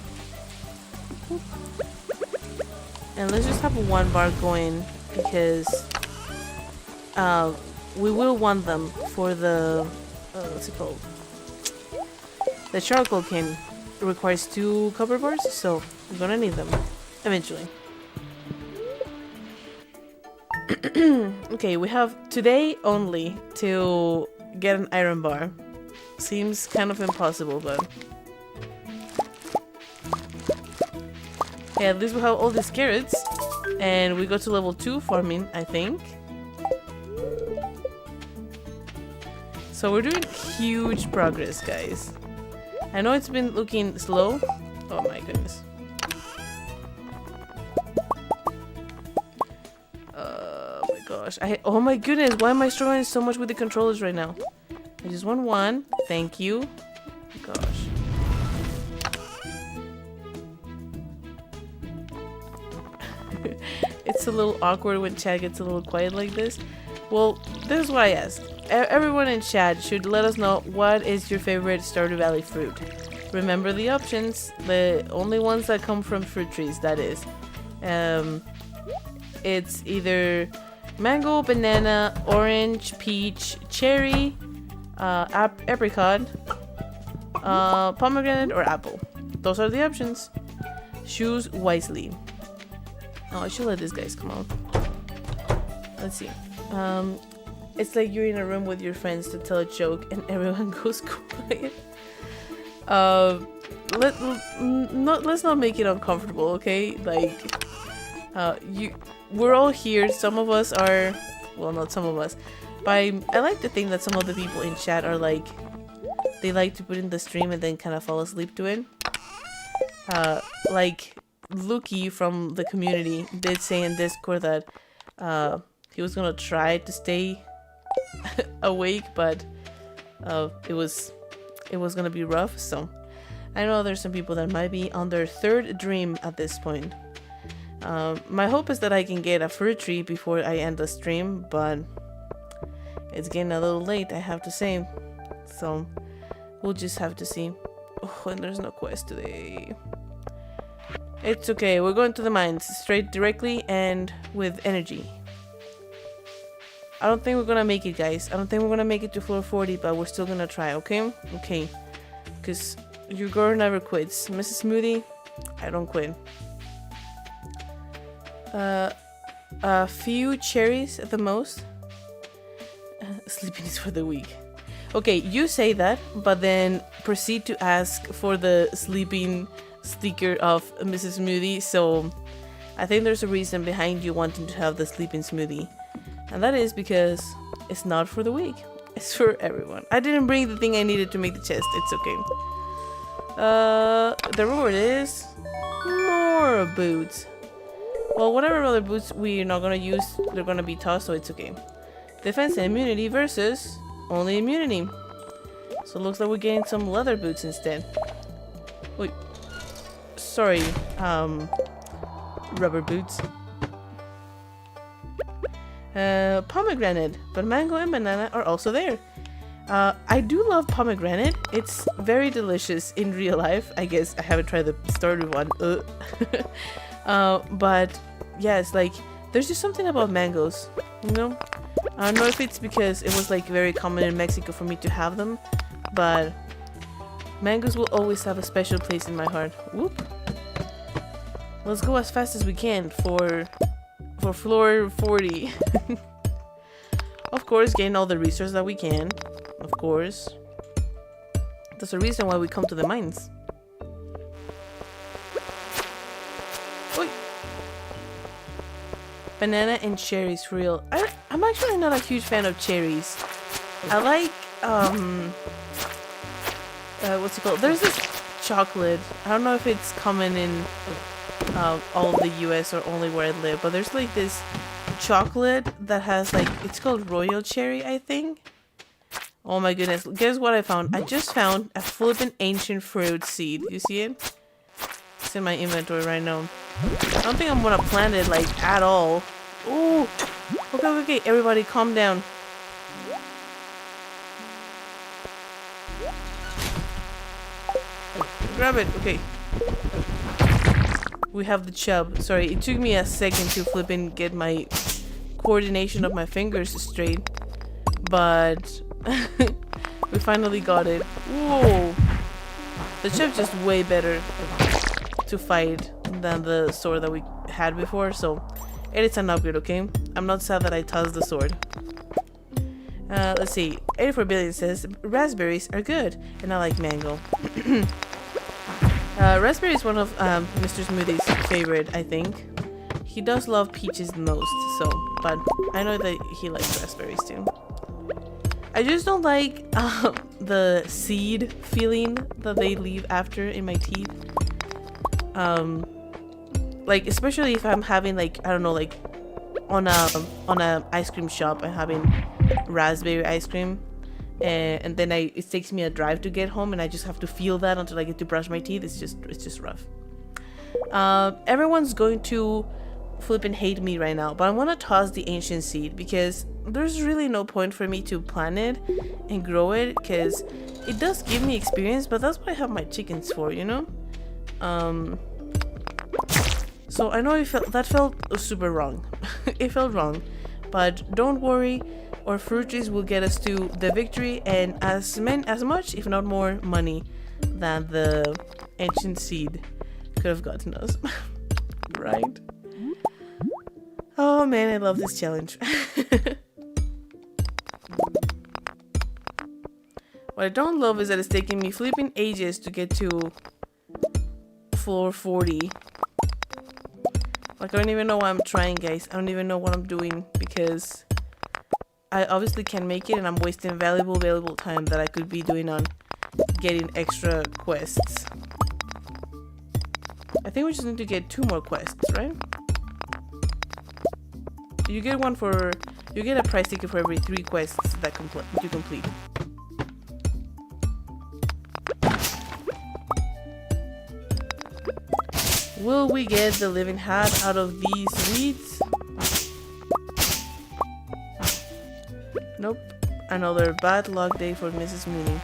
And let's just have 1 bar going, because we will want them for the what's it called? The charcoal can requires 2 copper bars, so we're gonna need them eventually. Okay, we have today only to get an iron bar. Seems kind of impossible, but yeah, at least we have all these carrots, and we go to level 2 farming, I think. So we're doing huge progress, guys. I know it's been looking slow. Oh my goodness. Oh my gosh. Oh my goodness, why am I struggling so much with the controllers right now? I just want 1. Thank you. Gosh. It's a little awkward when chat gets a little quiet like this. Well, this is what I asked. Everyone in chat should let us know what is your favorite Stardew Valley fruit. Remember the options, the only ones that come from fruit trees, that is. It's either mango, banana, orange, peach, cherry, apricot, pomegranate, or apple. Those are the options. Choose wisely. Oh, I should let these guys come out. Let's see. It's like you're in a room with your friends to tell a joke and everyone goes quiet. Let's not make it uncomfortable, okay? Like, we're all here. Some of us are, well, not some of us, but I like to think that some of the people in chat are like, they like to put in the stream and then kind of fall asleep to it. Like Luki from the community did say in Discord that he was gonna try to stay awake, but it was gonna be rough. So I know there's some people that might be on their 3rd dream at this point. My hope is that I can get a fruit tree before I end the stream, but it's getting a little late, I have to say. So we'll just have to see. Oh, and there's no quest today. It's okay, we're going to the mines straight directly and with energy. I don't think we're gonna make it, guys. I don't think we're gonna make it to floor 40, but we're still gonna try, okay? Okay. Because your girl never quits. Mrs. Smoothie, I don't quit. A few cherries at the most. Sleeping is for the weak. Okay, you say that, but then proceed to ask for the sleeping sticker of Mrs. Smoothie. So I think there's a reason behind you wanting to have the sleeping smoothie. And that is because it's not for the weak. It's for everyone. I didn't bring the thing I needed to make the chest. It's okay. The reward is more boots. Well, whatever other boots we're not gonna use, they're gonna be tossed, so it's okay. Defense and immunity versus only immunity. So it looks like we're getting some leather boots instead. Wait. Sorry, rubber boots. Pomegranate, but mango and banana are also there. I do love pomegranate. It's very delicious in real life. I guess I haven't tried the Stardew one. But yeah, it's like there's just something about mangoes, you know? I don't know if it's because it was like very common in Mexico for me to have them, but mangoes will always have a special place in my heart. Whoop. Let's go as fast as we can for floor 40. Of course, gain all the resources that we can. Of course. There's a reason why we come to the mines. Oi. Banana and cherries for real. I'm actually not a huge fan of cherries. I like what's it called? There's this chocolate. I don't know if it's common in all of the US or only where I live, but there's like this chocolate that has like, it's called royal cherry, I think. Oh my goodness, guess what I found? I just found a flippin' ancient fruit seed. You see it? It's in my inventory right now. I don't think I'm gonna plant it like at all. Ooh. Okay, everybody calm down. Grab it, okay. We have the chub. Sorry, it took me a second to flip and get my coordination of my fingers straight. But we finally got it. Whoa. The chip's just way better to fight than the sword that we had before, so it is an upgrade, okay? I'm not sad that I tossed the sword. Let's see. 84 billion says raspberries are good, and I like mango. Raspberry is one of Mr. Smoothie's favorite, I think. He does love peaches the most, so, but I know that he likes raspberries too. I just don't like the seed feeling that they leave after in my teeth. Like especially if I'm having like, I don't know, like on a ice cream shop, I'm having raspberry ice cream, and then it takes me a drive to get home, and I just have to feel that until I get to brush my teeth. It's just rough. Everyone's going to flip and hate me right now, but I want to toss the ancient seed because there's really no point for me to plant it and grow it, because it does give me experience, but that's what I have my chickens for, you know. So I know that felt super wrong. It felt wrong, but don't worry, our fruit trees will get us to the victory, and as much, if not more, money than the ancient seed could have gotten us. Right? Oh man, I love this challenge. What I don't love is that it's taking me flipping ages to get to floor 40. Like, I don't even know why I'm trying, guys. I don't even know what I'm doing, because I obviously can't make it, and I'm wasting valuable time that I could be doing on getting extra quests. I think we just need to get 2 more quests, right? You get you get a prize ticket for every 3 quests that you complete. Will we get the living hat out of these weeds? Nope. Another bad luck day for Mrs. Mooney.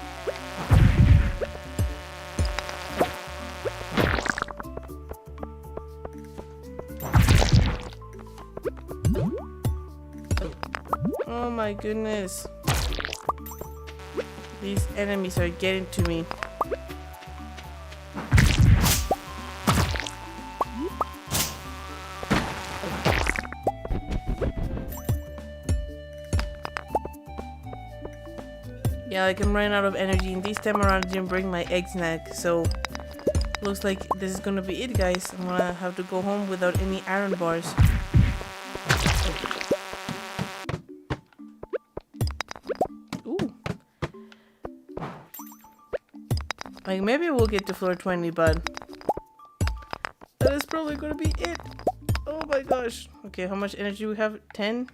Oh my goodness. These enemies are getting to me. Yeah, like I'm running out of energy, and this time around I didn't bring my egg snack, so looks like this is gonna be it, guys. I'm gonna have to go home without any iron bars. Ooh. Like, maybe we'll get to floor 20, but that is probably gonna be it. Oh my gosh. Okay, how much energy we have? 10?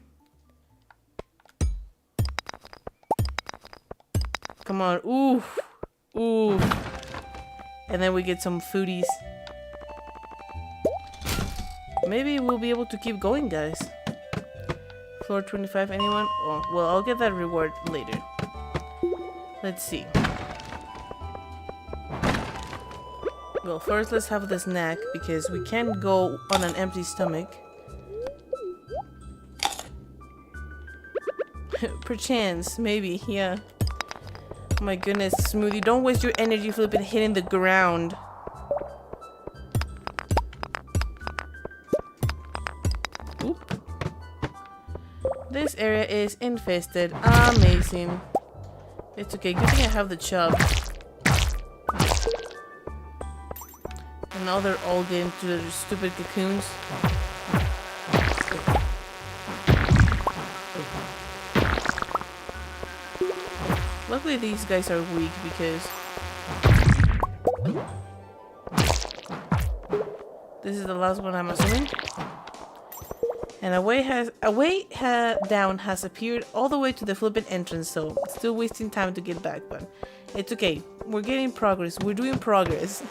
Come on. Ooh. Ooh. And then we get some foodies. Maybe we'll be able to keep going, guys. Floor 25, anyone? Oh, well, I'll get that reward later. Let's see. Well, first let's have the snack, because we can't go on an empty stomach. Perchance, maybe, yeah. Oh my goodness, Smoothie, don't waste your energy flipping hitting the ground. Oop. This area is infested. Amazing. It's okay, good thing I have the chub. And now they're all getting to their stupid cocoons. Luckily these guys are weak, because this is the last one, I'm assuming. And a way down has appeared all the way to the flippin' entrance, so still wasting time to get back, but it's okay. We're getting progress. We're doing progress.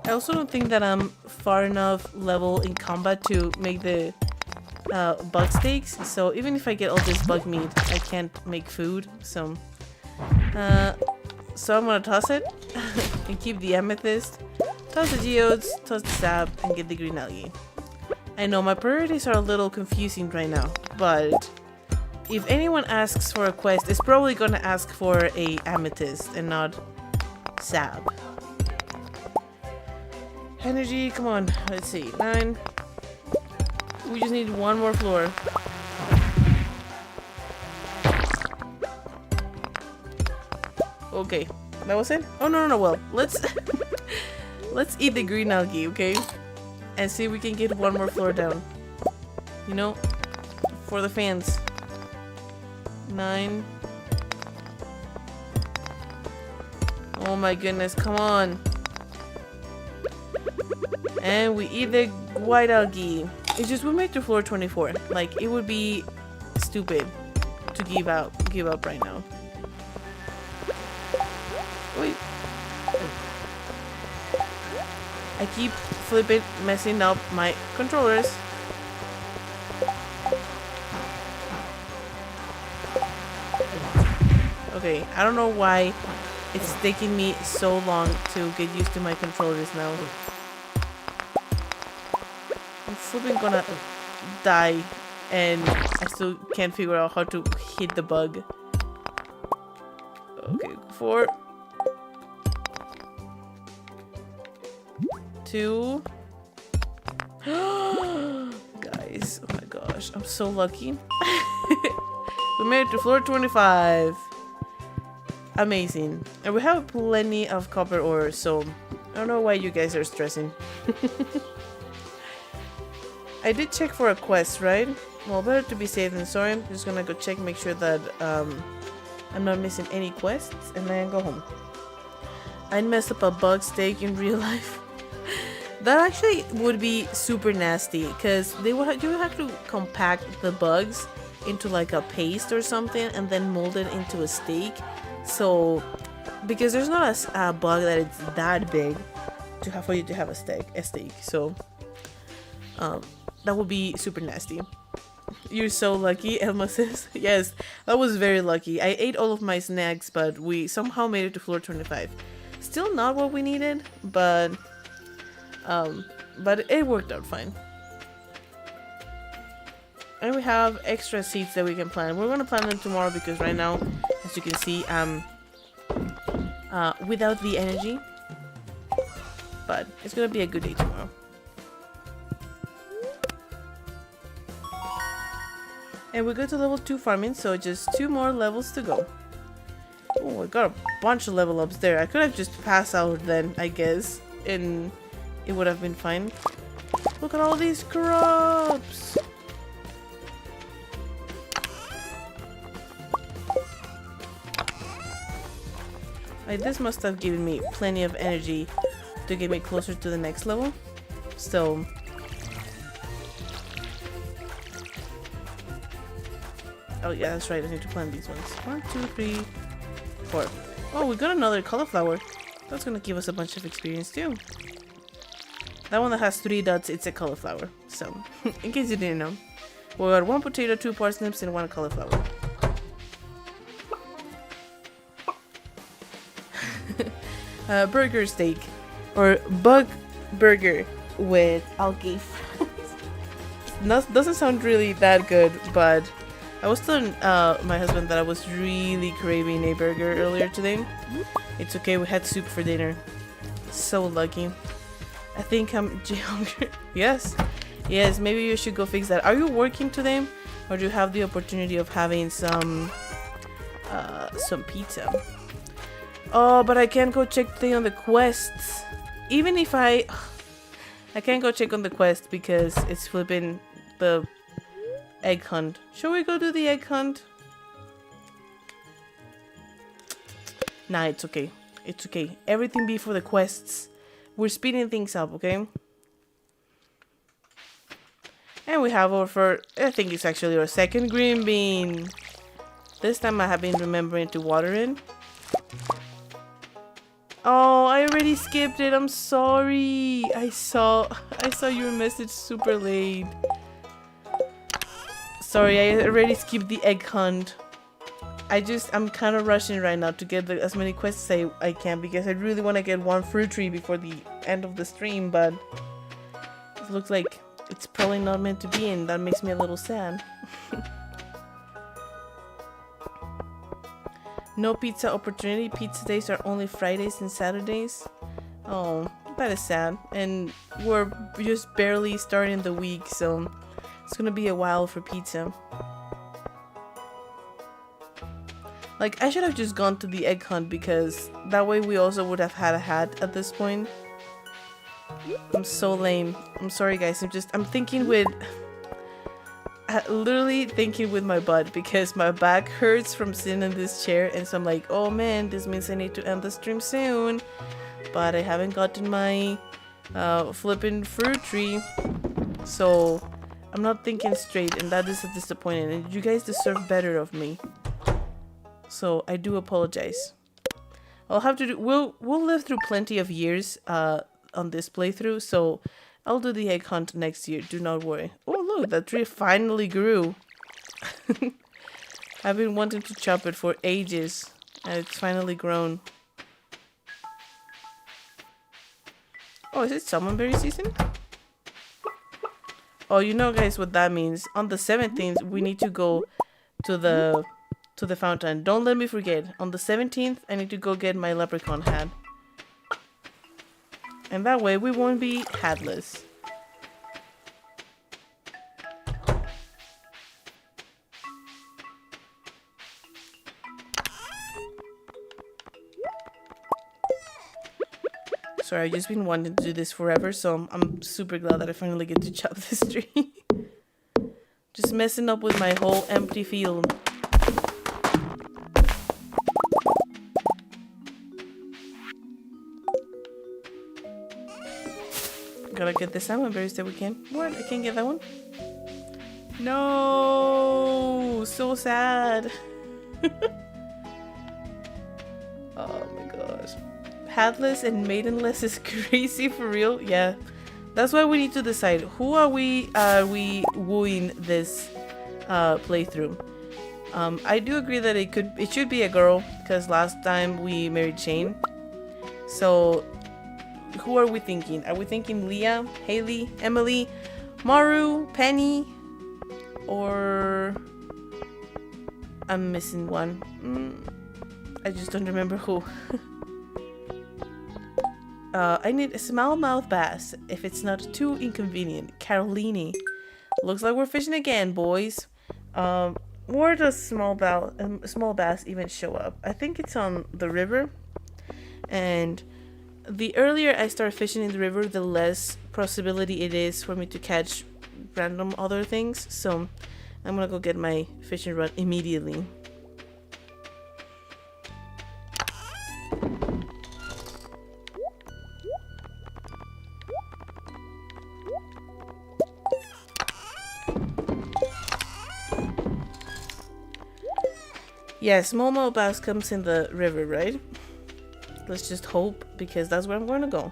I also don't think that I'm far enough level in combat to make the bug steaks, so even if I get all this bug meat, I can't make food, so I'm gonna toss it and keep the amethyst, toss the geodes, toss the sap, and get the green algae. I know my priorities are a little confusing right now, but if anyone asks for a quest, it's probably gonna ask for a amethyst and not sap. Energy, come on, let's see, 9. We just need one more floor. Okay, that was it? Oh no, well, let's let's eat the green algae, okay? And see if we can get one more floor down. You know, for the fans. 9. Oh my goodness, come on. And we eat the white algae. It's just we made it to floor 24. Like, it would be stupid to give up right now. Wait. I keep messing up my controllers. Okay, I don't know why it's taking me so long to get used to my controllers now. I'm flipping gonna die and I still can't figure out how to hit the bug. Okay, 4. 2. Guys, oh my gosh, I'm so lucky. We made it to floor 25. Amazing. And we have plenty of copper ore, so I don't know why you guys are stressing. I did check for a quest, right? Well, better to be safe than sorry. I'm just gonna go check, make sure that I'm not missing any quests, and then go home. I messed up a bug steak in real life. That actually would be super nasty, because you would have to compact the bugs into like a paste or something, and then mold it into a steak. So, because there's not a bug that it's that big for you to have a steak. So, that would be super nasty. You're so lucky, Elma says. Yes, that was very lucky. I ate all of my snacks, but we somehow made it to floor 25. Still not what we needed, but it worked out fine. And we have extra seeds that we can plant. We're gonna plant them tomorrow because right now, as you can see, without the energy. But it's gonna be a good day tomorrow. And we go to level 2 farming, so just 2 more levels to go. Oh, I got a bunch of level ups there. I could have just passed out then, I guess, and it would have been fine. Look at all these crops! Like, this must have given me plenty of energy to get me closer to the next level. So, oh yeah, that's right, I need to plant these ones. 1, 2, 3, 4. Oh, we got another cauliflower. That's gonna give us a bunch of experience too. That one that has 3 dots, it's a cauliflower. So, in case you didn't know. We got 1 potato, 2 parsnips, and 1 cauliflower. Burger steak. Or bug burger with algae. Doesn't sound really that good, but I was telling my husband that I was really craving a burger earlier today. It's okay, we had soup for dinner. So lucky. I think I'm hungry. Yes, maybe you should go fix that. Are you working today? Or do you have the opportunity of having some pizza? Oh, but I can't go check today on the quests. Even if I can't go check on the quest because it's flipping the egg hunt. Shall we go do the egg hunt? Nah, it's okay. It's okay. Everything be for the quests. We're speeding things up, okay? And we have our first, I think it's actually our second green bean. This time I have been remembering to water it. Oh, I already skipped it. I'm sorry. I saw your message super late. Sorry, I already skipped the egg hunt. I'm kind of rushing right now to get as many quests as I can because I really want to get one fruit tree before the end of the stream, but it looks like it's probably not meant to be, and that makes me a little sad. No pizza opportunity. Pizza days are only Fridays and Saturdays. Oh, that is sad. And we're just barely starting the week, so it's gonna be a while for pizza. Like, I should have just gone to the egg hunt, because that way we also would have had a hat at this point. I'm so lame. I'm sorry, guys. I'm thinking with... literally thinking with my butt, because my back hurts from sitting in this chair, and so I'm like, oh man, this means I need to end the stream soon. But I haven't gotten my flippin' fruit tree, so I'm not thinking straight, and that is a disappointment, and you guys deserve better of me. So I do apologize. I'll have to do... We'll live through plenty of years on this playthrough, so I'll do the egg hunt next year. Do not worry. Oh look, that tree finally grew. I've been wanting to chop it for ages, and it's finally grown. Oh, is it salmonberry season? Oh, you know, guys, what that means. On the 17th, we need to go to the fountain. Don't let me forget. On the 17th, I need to go get my leprechaun hat. And that way, we won't be hatless. Sorry, I've just been wanting to do this forever, so I'm super glad that I finally get to chop this tree. Just messing up with my whole empty field. Gotta get the salmon berries that we can. What? I can't get that one? No! So sad. Oh my gosh. Hatless and maidenless is crazy for real. Yeah. That's why we need to decide who are we wooing this playthrough. I do agree that it should be a girl, because last time we married Shane. So who are we thinking? Are we thinking Leah, Haley, Emily, Maru, Penny, or I'm missing one? I just don't remember who. I need a smallmouth bass, if it's not too inconvenient. Carolini. Looks like we're fishing again, boys. Where does small bass even show up? I think it's on the river. And the earlier I start fishing in the river, the less possibility it is for me to catch random other things. So I'm gonna go get my fishing rod immediately. Yeah, smallmouth bass comes in the river, right? Let's just hope, because that's where I'm going to go.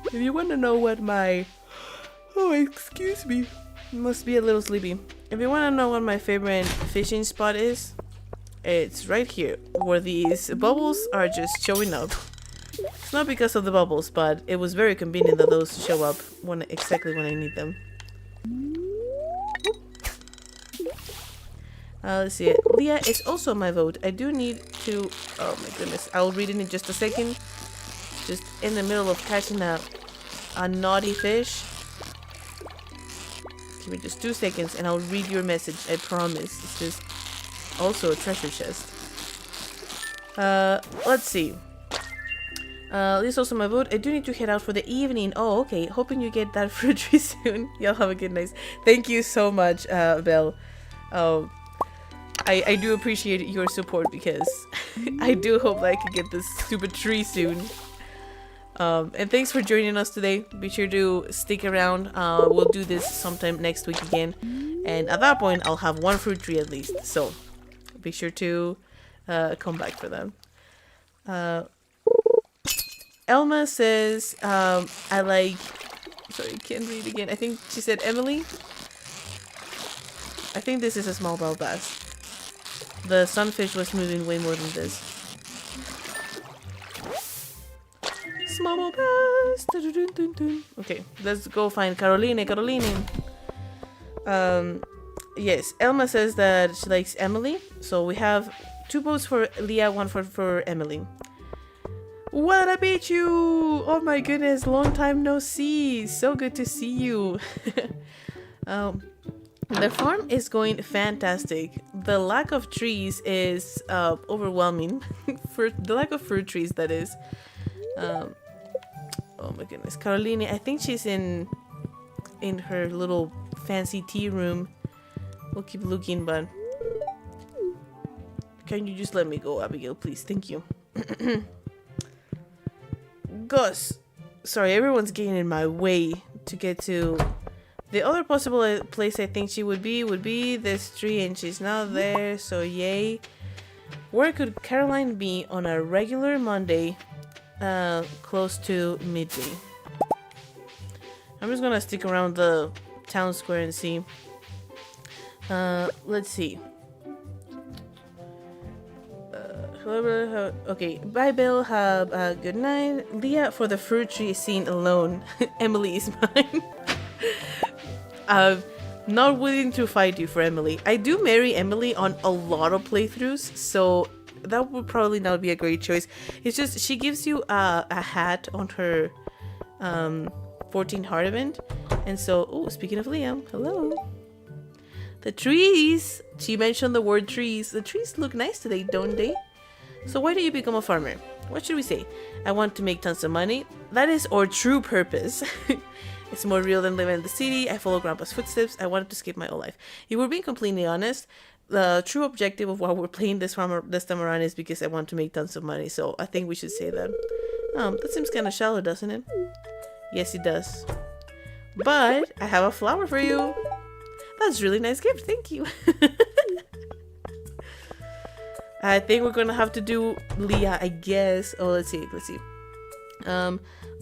If you want to know what my... Oh, excuse me. Must be a little sleepy. If you want to know what my favorite fishing spot is, it's right here, where these bubbles are just showing up. It's not because of the bubbles, but it was very convenient that those show up exactly when I need them. Let's see. Leah is also my vote. I do need to... Oh my goodness. I'll read it in just a second. Just in the middle of catching a naughty fish. Give me just 2 seconds and I'll read your message. I promise. It's just also a treasure chest. Let's see. This is also my vote. I do need to head out for the evening. Oh, okay. Hoping you get that fruit tree soon. Y'all have a good night. Thank you so much, Belle. I do appreciate your support, because I do hope that I can get this stupid tree soon. And thanks for joining us today. Be sure to stick around. We'll do this sometime next week again. And at that point, I'll have 1 fruit tree at least. So be sure to come back for that. Elma says, I like... Sorry, I can't read again. I think she said Emily. I think this is a smallmouth bass. The sunfish was moving way more than this. Small bass. Okay, let's go find Caroline. Yes, Elma says that she likes Emily. So we have 2 votes for Leah, 1 for Emily. What I beat you! Oh my goodness, long time no see. So good to see you. The farm is going fantastic. The lack of trees is overwhelming. For the lack of fruit trees, that is. Oh my goodness, Caroline. I think she's in her little fancy tea room. We'll keep looking, but can you just let me go, Abigail, please? Thank you. Gus. Sorry, everyone's getting in my way to get to the other possible place I think she would be this tree, and she's not there, so yay. Where could Caroline be on a regular Monday, close to midday? I'm just gonna stick around the town square and see. Let's see. Okay, bye Bill, have a good night. Leah for the fruit tree is seen alone. Emily is mine. Not willing to fight you for Emily. I do marry Emily on a lot of playthroughs, so that would probably not be a great choice. It's just she gives you a hat on her 14 heart event, and so, oh, speaking of Liam, hello. The trees! She mentioned the word trees. The trees look nice today, don't they? So why do you become a farmer? What should we say? I want to make tons of money. That is our true purpose. It's more real than living in the city. I follow Grandpa's footsteps. I wanted to skip my whole life. If we're being completely honest, the true objective of why we're playing this time around is because I want to make tons of money. So I think we should say that. That seems kind of shallow, doesn't it? Yes, it does. But I have a flower for you. That's a really nice gift. Thank you. I think we're gonna have to do Leah, I guess. Oh, let's see.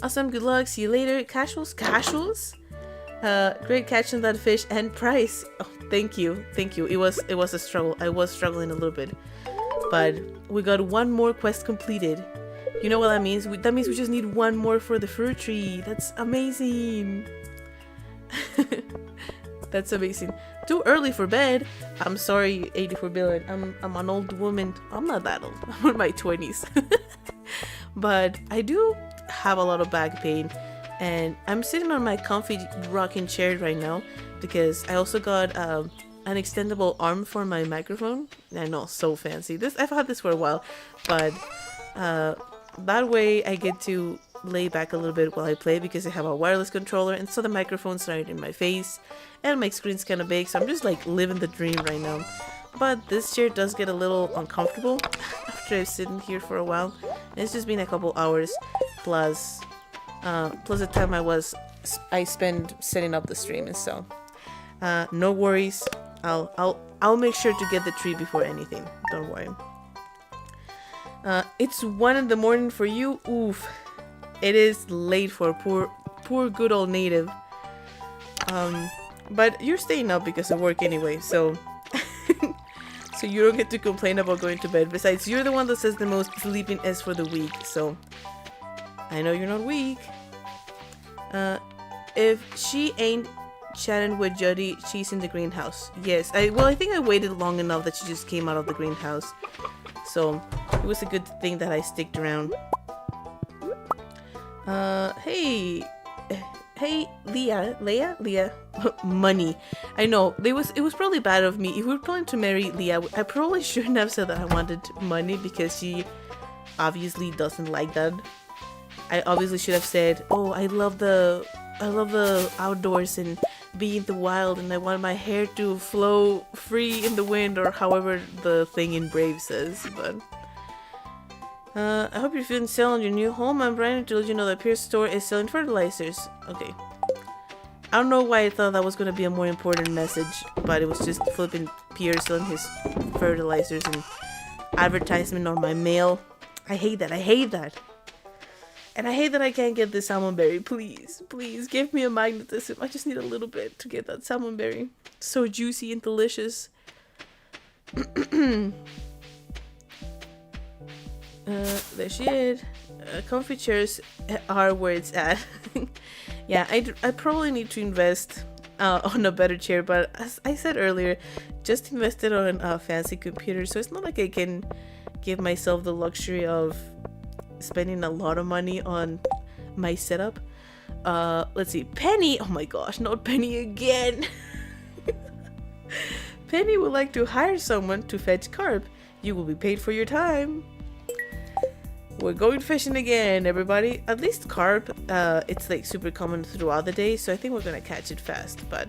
Awesome, good luck, see you later. Casuals. Great catching that fish and price. Oh, thank you. It was a struggle. I was struggling a little bit, but we got 1 more quest completed. You know what that means? That means we just need 1 more for the fruit tree. That's amazing. That's amazing. Too early for bed. I'm sorry, 84 billion. I'm an old woman. I'm not that old. I'm in my 20s. But I do have a lot of back pain, and I'm sitting on my comfy rocking chair right now because I also got an extendable arm for my microphone. I know, so fancy. I've had this for a while, but that way I get to lay back a little bit while I play because I have a wireless controller, and so the microphone's right in my face and my screen's kind of big, so I'm just like living the dream right now. But this chair does get a little uncomfortable after I've sitting here for a while. And it's just been a couple hours plus the time I spend setting up the stream, and so no worries. I'll make sure to get the tree before anything. Don't worry. It's 1 in the morning for you. Oof. It is late for poor good old native. But you're staying up because of work anyway, so so you don't get to complain about going to bed. Besides, you're the one that says the most sleeping is for the week, so I know you're not weak. If she ain't chatting with Jody, she's in the greenhouse. Yes, I think I waited long enough that she just came out of the greenhouse, so it was a good thing that I sticked around. Hey, Leah, money. I know, it was probably bad of me. If we were planning to marry Leah, I probably shouldn't have said that I wanted money because she obviously doesn't like that. I obviously should have said, oh, I love the outdoors and being in the wild, and I want my hair to flow free in the wind, or however the thing in Brave says, but I hope you're feeling sale on your new home. I'm Brian to let you know that Pierce's store is selling fertilizers. Okay. I don't know why I thought that was going to be a more important message, but it was just flipping Pierce selling his fertilizers and advertisement on my mail. I hate that. And I hate that I can't get this salmonberry. Please give me a magnetism. I just need a little bit to get that salmonberry. So juicy and delicious. There she is. Comfy chairs are where it's at. Yeah, I probably need to invest on a better chair, but as I said earlier, just invested on a fancy computer, so it's not like I can give myself the luxury of spending a lot of money on my setup. Let's see, Penny. Oh my gosh, not Penny again. Penny would like to hire someone to fetch carp. You will be paid for your time. We're going fishing again, everybody. At least carp, it's like super common throughout the day, so I think we're gonna catch it fast. But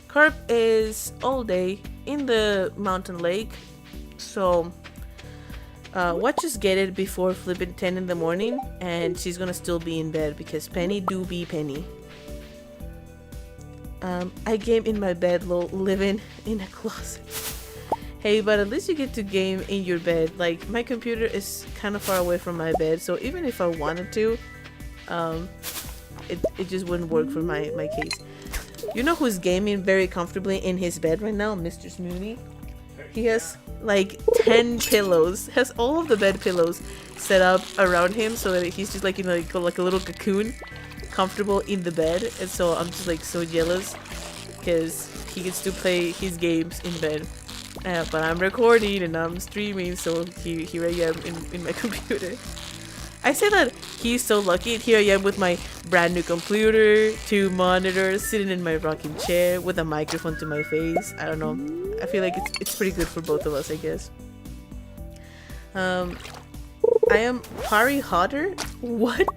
carp is all day in the mountain lake, so watch us get it before flipping 10 in the morning, and she's gonna still be in bed because Penny do be Penny. I game in my bed, lol, living in a closet. Hey, but at least you get to game in your bed. Like, my computer is kind of far away from my bed, so even if I wanted to, it just wouldn't work for my case. You know who's gaming very comfortably in his bed right now? Mr. Smoothie. He has like 10 pillows, has all of the bed pillows set up around him so that he's just like, you know, like a little cocoon, comfortable in the bed. And so I'm just like so jealous because he gets to play his games in bed. But I'm recording and I'm streaming, so here I am in my computer. I say that he's so lucky. Here I am with my brand new computer, 2 monitors, sitting in my rocking chair with a microphone to my face. I don't know. I feel like it's pretty good for both of us, I guess. I am Harry Hotter? What?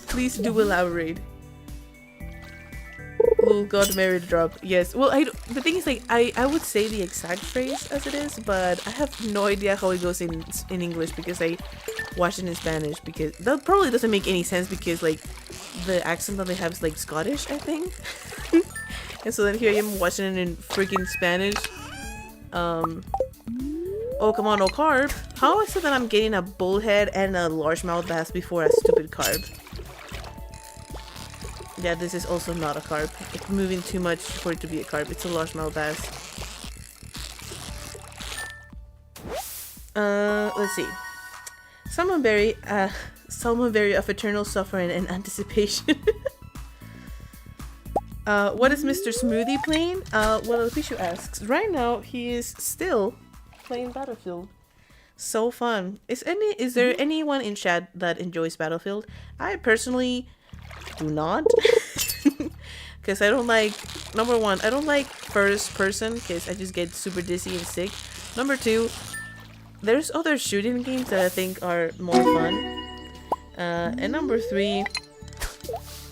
Please do elaborate. Who got married drop. Yes. Well, the thing is, like, I would say the exact phrase as it is, but I have no idea how it goes in English because I watched it in Spanish, because that probably doesn't make any sense because, like, the accent that they have is, like, Scottish, I think. And so then here I am watching it in freaking Spanish. Oh, come on, no carp. How is it that I'm getting a bullhead and a largemouth bass before a stupid carp? Yeah, this is also not a carp. It's moving too much for it to be a carp. It's a largemouth bass. Let's see. Salmonberry of eternal suffering and anticipation. What is Mr. Smoothie playing? Well, Pishu asks. Right now, he is still playing Battlefield. So fun. Is there anyone in chat that enjoys Battlefield? I personally do not. Because I don't like, number one, I don't like first person because I just get super dizzy and sick. Number two, there's other shooting games that I think are more fun. And number three,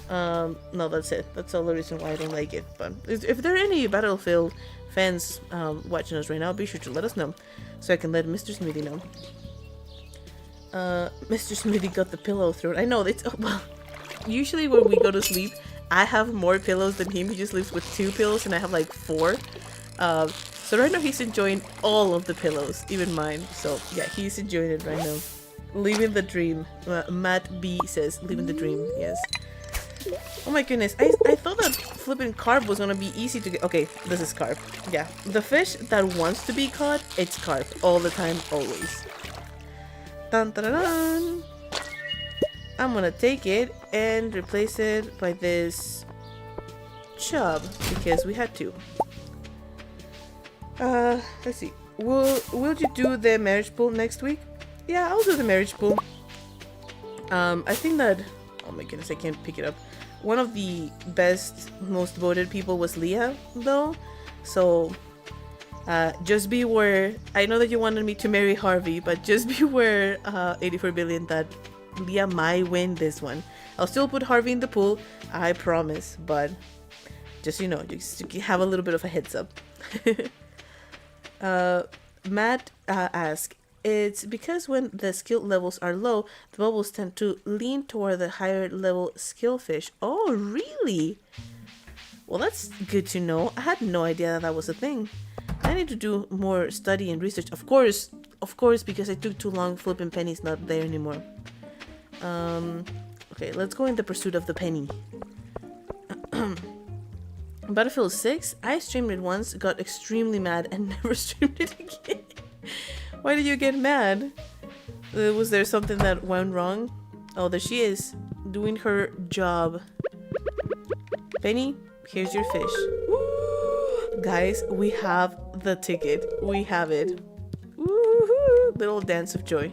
no, that's it. That's all the reason why I don't like it. But if there are any Battlefield fans watching us right now, be sure to let us know so I can let Mr. Smoothie know. Mr. Smoothie got the pillow thrown. I know, it's, well, usually when we go to sleep, I have more pillows than him. He just sleeps with 2 pillows and I have like 4. So right now he's enjoying all of the pillows, even mine. So yeah, he's enjoying it right now. Living the dream. Matt B says, living the dream, yes. Oh my goodness, I thought that flipping carp was gonna be easy to get. Okay, this is carp. Yeah, the fish that wants to be caught, it's carp. All the time, always. Dun dun dun dun. I'm gonna take it and replace it by this chub because we had to. Let's see. Will you do the marriage pool next week? Yeah, I'll do the marriage pool. I think that, oh my goodness, I can't pick it up. One of the best, most voted people was Leah, though. So, just beware. I know that you wanted me to marry Harvey, but just beware, 84 billion, that Leah might win this one. I'll still put Harvey in the pool, I promise, but just, you know, just have a little bit of a heads up. Matt asks, it's because when the skill levels are low, the bubbles tend to lean toward the higher level skill fish. Oh, really? Well, that's good to know. I had no idea that was a thing. I need to do more study and research. Of course, because I took too long. Flipping Penny's not there anymore. Okay, let's go in the pursuit of the penny. Battlefield 6, I streamed it once, got extremely mad, and never streamed it again. Why did you get mad? Was there something that went wrong? Oh, there she is, doing her job. Penny, here's your fish. Woo! Guys, we have the ticket. We have it. Woohoo! Little dance of joy.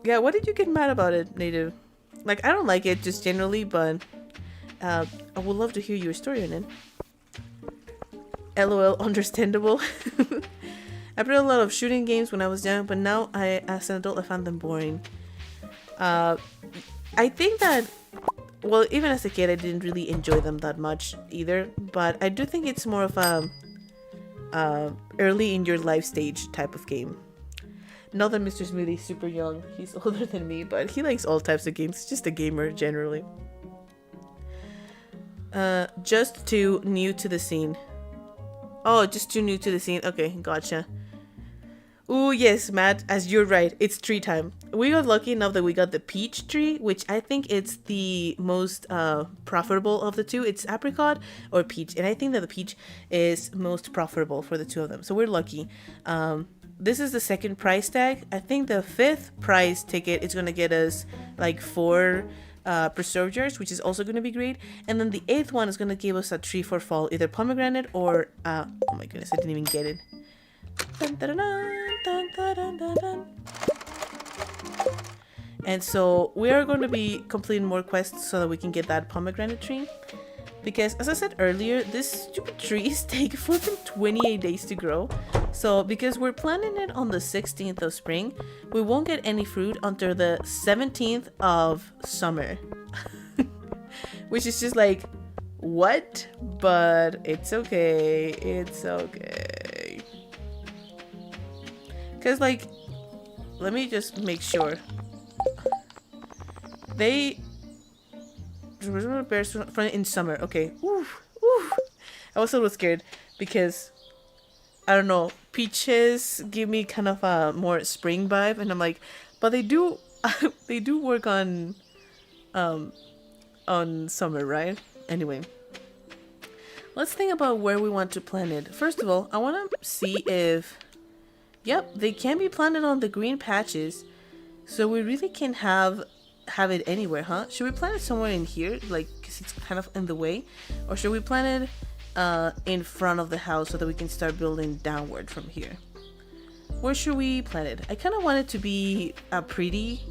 Yeah, what did you get mad about it, Native? Like, I don't like it just generally, but I would love to hear your story on it. LOL, understandable. I played a lot of shooting games when I was young, but now as an adult, I found them boring. I think that, well, even as a kid, I didn't really enjoy them that much either, but I do think it's more of a early in your life stage type of game. Not that Mr. Smoothie's super young, he's older than me, but he likes all types of games. He's just a gamer generally. Just too new to the scene. Oh, just too new to the scene. Okay, gotcha. Ooh, yes, Matt, as you're right, it's tree time. We got lucky enough that we got the peach tree, which I think it's the most profitable of the two. It's apricot or peach, and I think that the peach is most profitable for the two of them. So we're lucky. This is the second price tag. I think the 5th prize ticket is gonna get us like 4 preserve jars, which is also gonna be great. And then the 8th one is gonna give us a tree for fall, either pomegranate or oh my goodness, I didn't even get it. Dun, dun, dun, dun, dun, dun, dun, dun. And so we are going to be completing more quests so that we can get that pomegranate tree. Because as I said earlier, these stupid trees take 28 days to grow. So because we're planting it on the 16th of spring, we won't get any fruit until the 17th of summer. Which is just like, what? But it's okay. It's okay. Because like, let me just make sure. They bears in summer. Okay. Oof, oof. I was a little scared because I don't know, peaches give me kind of a more spring vibe, and I'm like, but they do they do work on summer, right? Anyway, let's think about where we want to plant it. First of all, I want to see if, yep, they can be planted on the green patches, so we really can have it anywhere, huh? Should we plant it somewhere in here, like, because it's kind of in the way, or should we plant it in front of the house so that we can start building downward from here? Where should we plant it? I kind of want it to be a pretty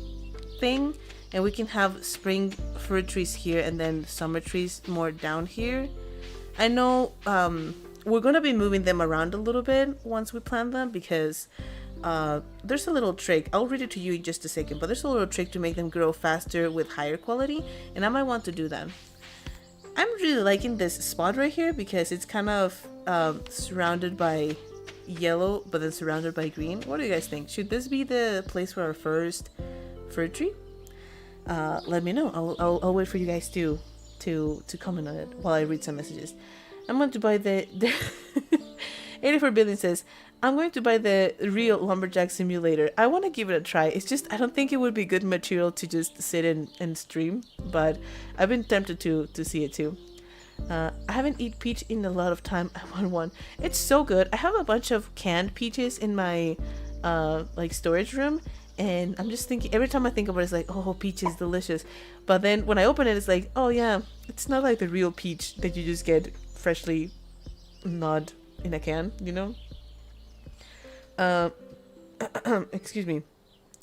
thing, and we can have spring fruit trees here and then summer trees more down here. I know we're gonna be moving them around a little bit once we plant them, because there's a little trick. I'll read it to you in just a second, but there's a little trick to make them grow faster with higher quality, and I might want to do that. I'm really liking this spot right here because it's kind of surrounded by yellow, but then surrounded by green. What do you guys think? Should this be the place for our first fruit tree? Let me know. I'll wait for you guys to comment on it while I read some messages. I'm going to buy the 84 billion says, I'm going to buy the real Lumberjack simulator. I want to give it a try. It's just, I don't think it would be good material to just sit and stream, but I've been tempted to see it too. I haven't eaten peach in a lot of time. I want one. It's so good. I have a bunch of canned peaches in my like storage room, and I'm just thinking, every time I think about it, it's like, oh, peach is delicious. But then when I open it, it's like, oh yeah, it's not like the real peach that you just get freshly gnawed in a can, you know? Excuse me.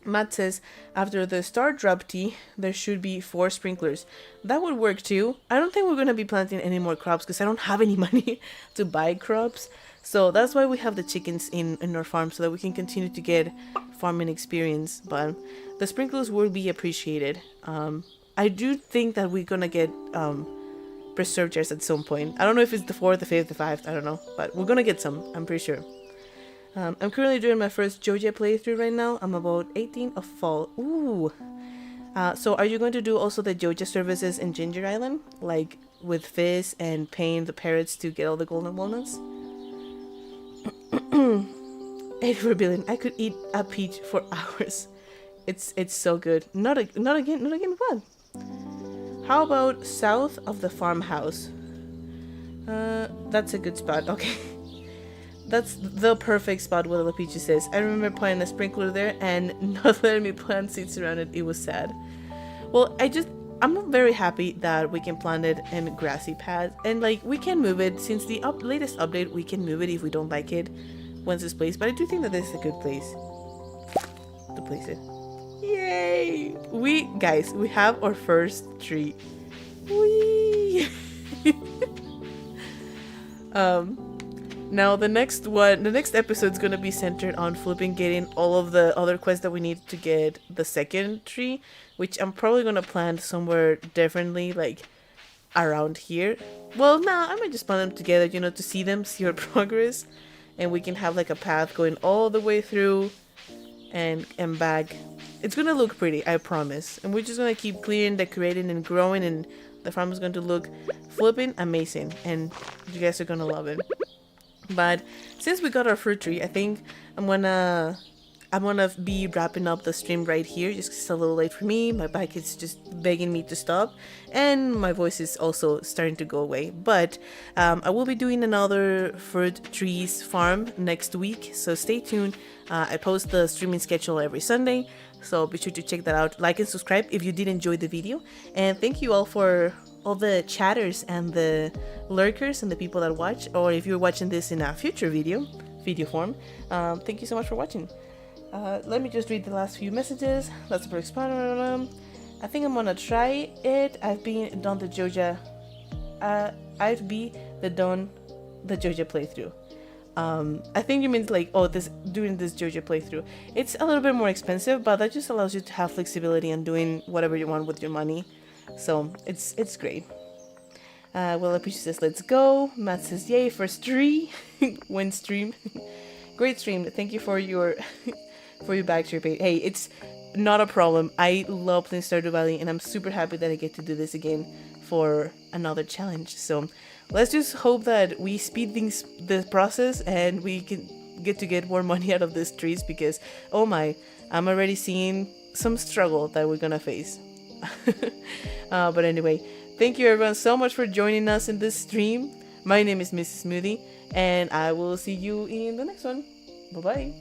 Matt says, after the star drop tea, there should be 4 sprinklers. That would work too. I don't think we're going to be planting any more crops because I don't have any money to buy crops. So that's why we have the chickens in our farm, so that we can continue to get farming experience. But the sprinklers will be appreciated. I do think that we're going to get preserve jars at some point. I don't know if it's the 4th, the 5th, the 5th. I don't know. But we're going to get some. I'm pretty sure. I'm currently doing my first JoJo playthrough right now. I'm about 18 of fall. Ooh. So are you going to do also the JoJo services in Ginger Island? Like with Fizz and paying the parrots to get all the golden walnuts? 84 billion. I could eat a peach for hours. It's so good. Not again what? How about south of the farmhouse? That's a good spot. Okay. That's the perfect spot, what Peachy says. I remember planting a sprinkler there and not letting me plant seeds around it. It was sad. Well, I'm very happy that we can plant it in grassy paths. And like, we can move it. Since the latest update, we can move it if we don't like it once it's placed. But I do think that this is a good place to place it. Yay! We have our first tree. Whee! Now the next episode's gonna be centered on getting all of the other quests that we need to get the second tree, which I'm probably gonna plant somewhere differently, like around here. Well, I might just plant them together, to see our progress, and we can have like a path going all the way through and back. It's gonna look pretty, I promise. And we're just gonna keep clearing, decorating, and growing, and the farm is going to look flipping amazing, and you guys are gonna love it. But since we got our fruit tree, I think I'm gonna be wrapping up the stream right here. Just 'cause it's a little late for me. My back is just begging me to stop, and my voice is also starting to go away. But I will be doing another fruit trees farm next week, so stay tuned. I post the streaming schedule every Sunday, so be sure to check that out. Like and subscribe if you did enjoy the video, and thank you all for all the chatters and the lurkers and the people that watch, or if you're watching this in a future video form, thank you so much for watching. Let me just read the last few messages. Let's expand. I think I'm gonna try it. I've done the Joja playthrough. I think you mean like, doing this Joja playthrough. It's a little bit more expensive, but that just allows you to have flexibility and doing whatever you want with your money. So it's great. Well, Peach says let's go. Matt says yay, first tree. Win stream. Great stream. Thank you for your backstream. Hey, it's not a problem. I love playing Stardew Valley, and I'm super happy that I get to do this again for another challenge. So let's just hope that we speed the process and we can get more money out of these trees, because oh my, I'm already seeing some struggle that we're gonna face. But anyway, thank you everyone so much for joining us in this stream. My name is Mrs. Smoothie, and I will see you in the next one. Bye bye.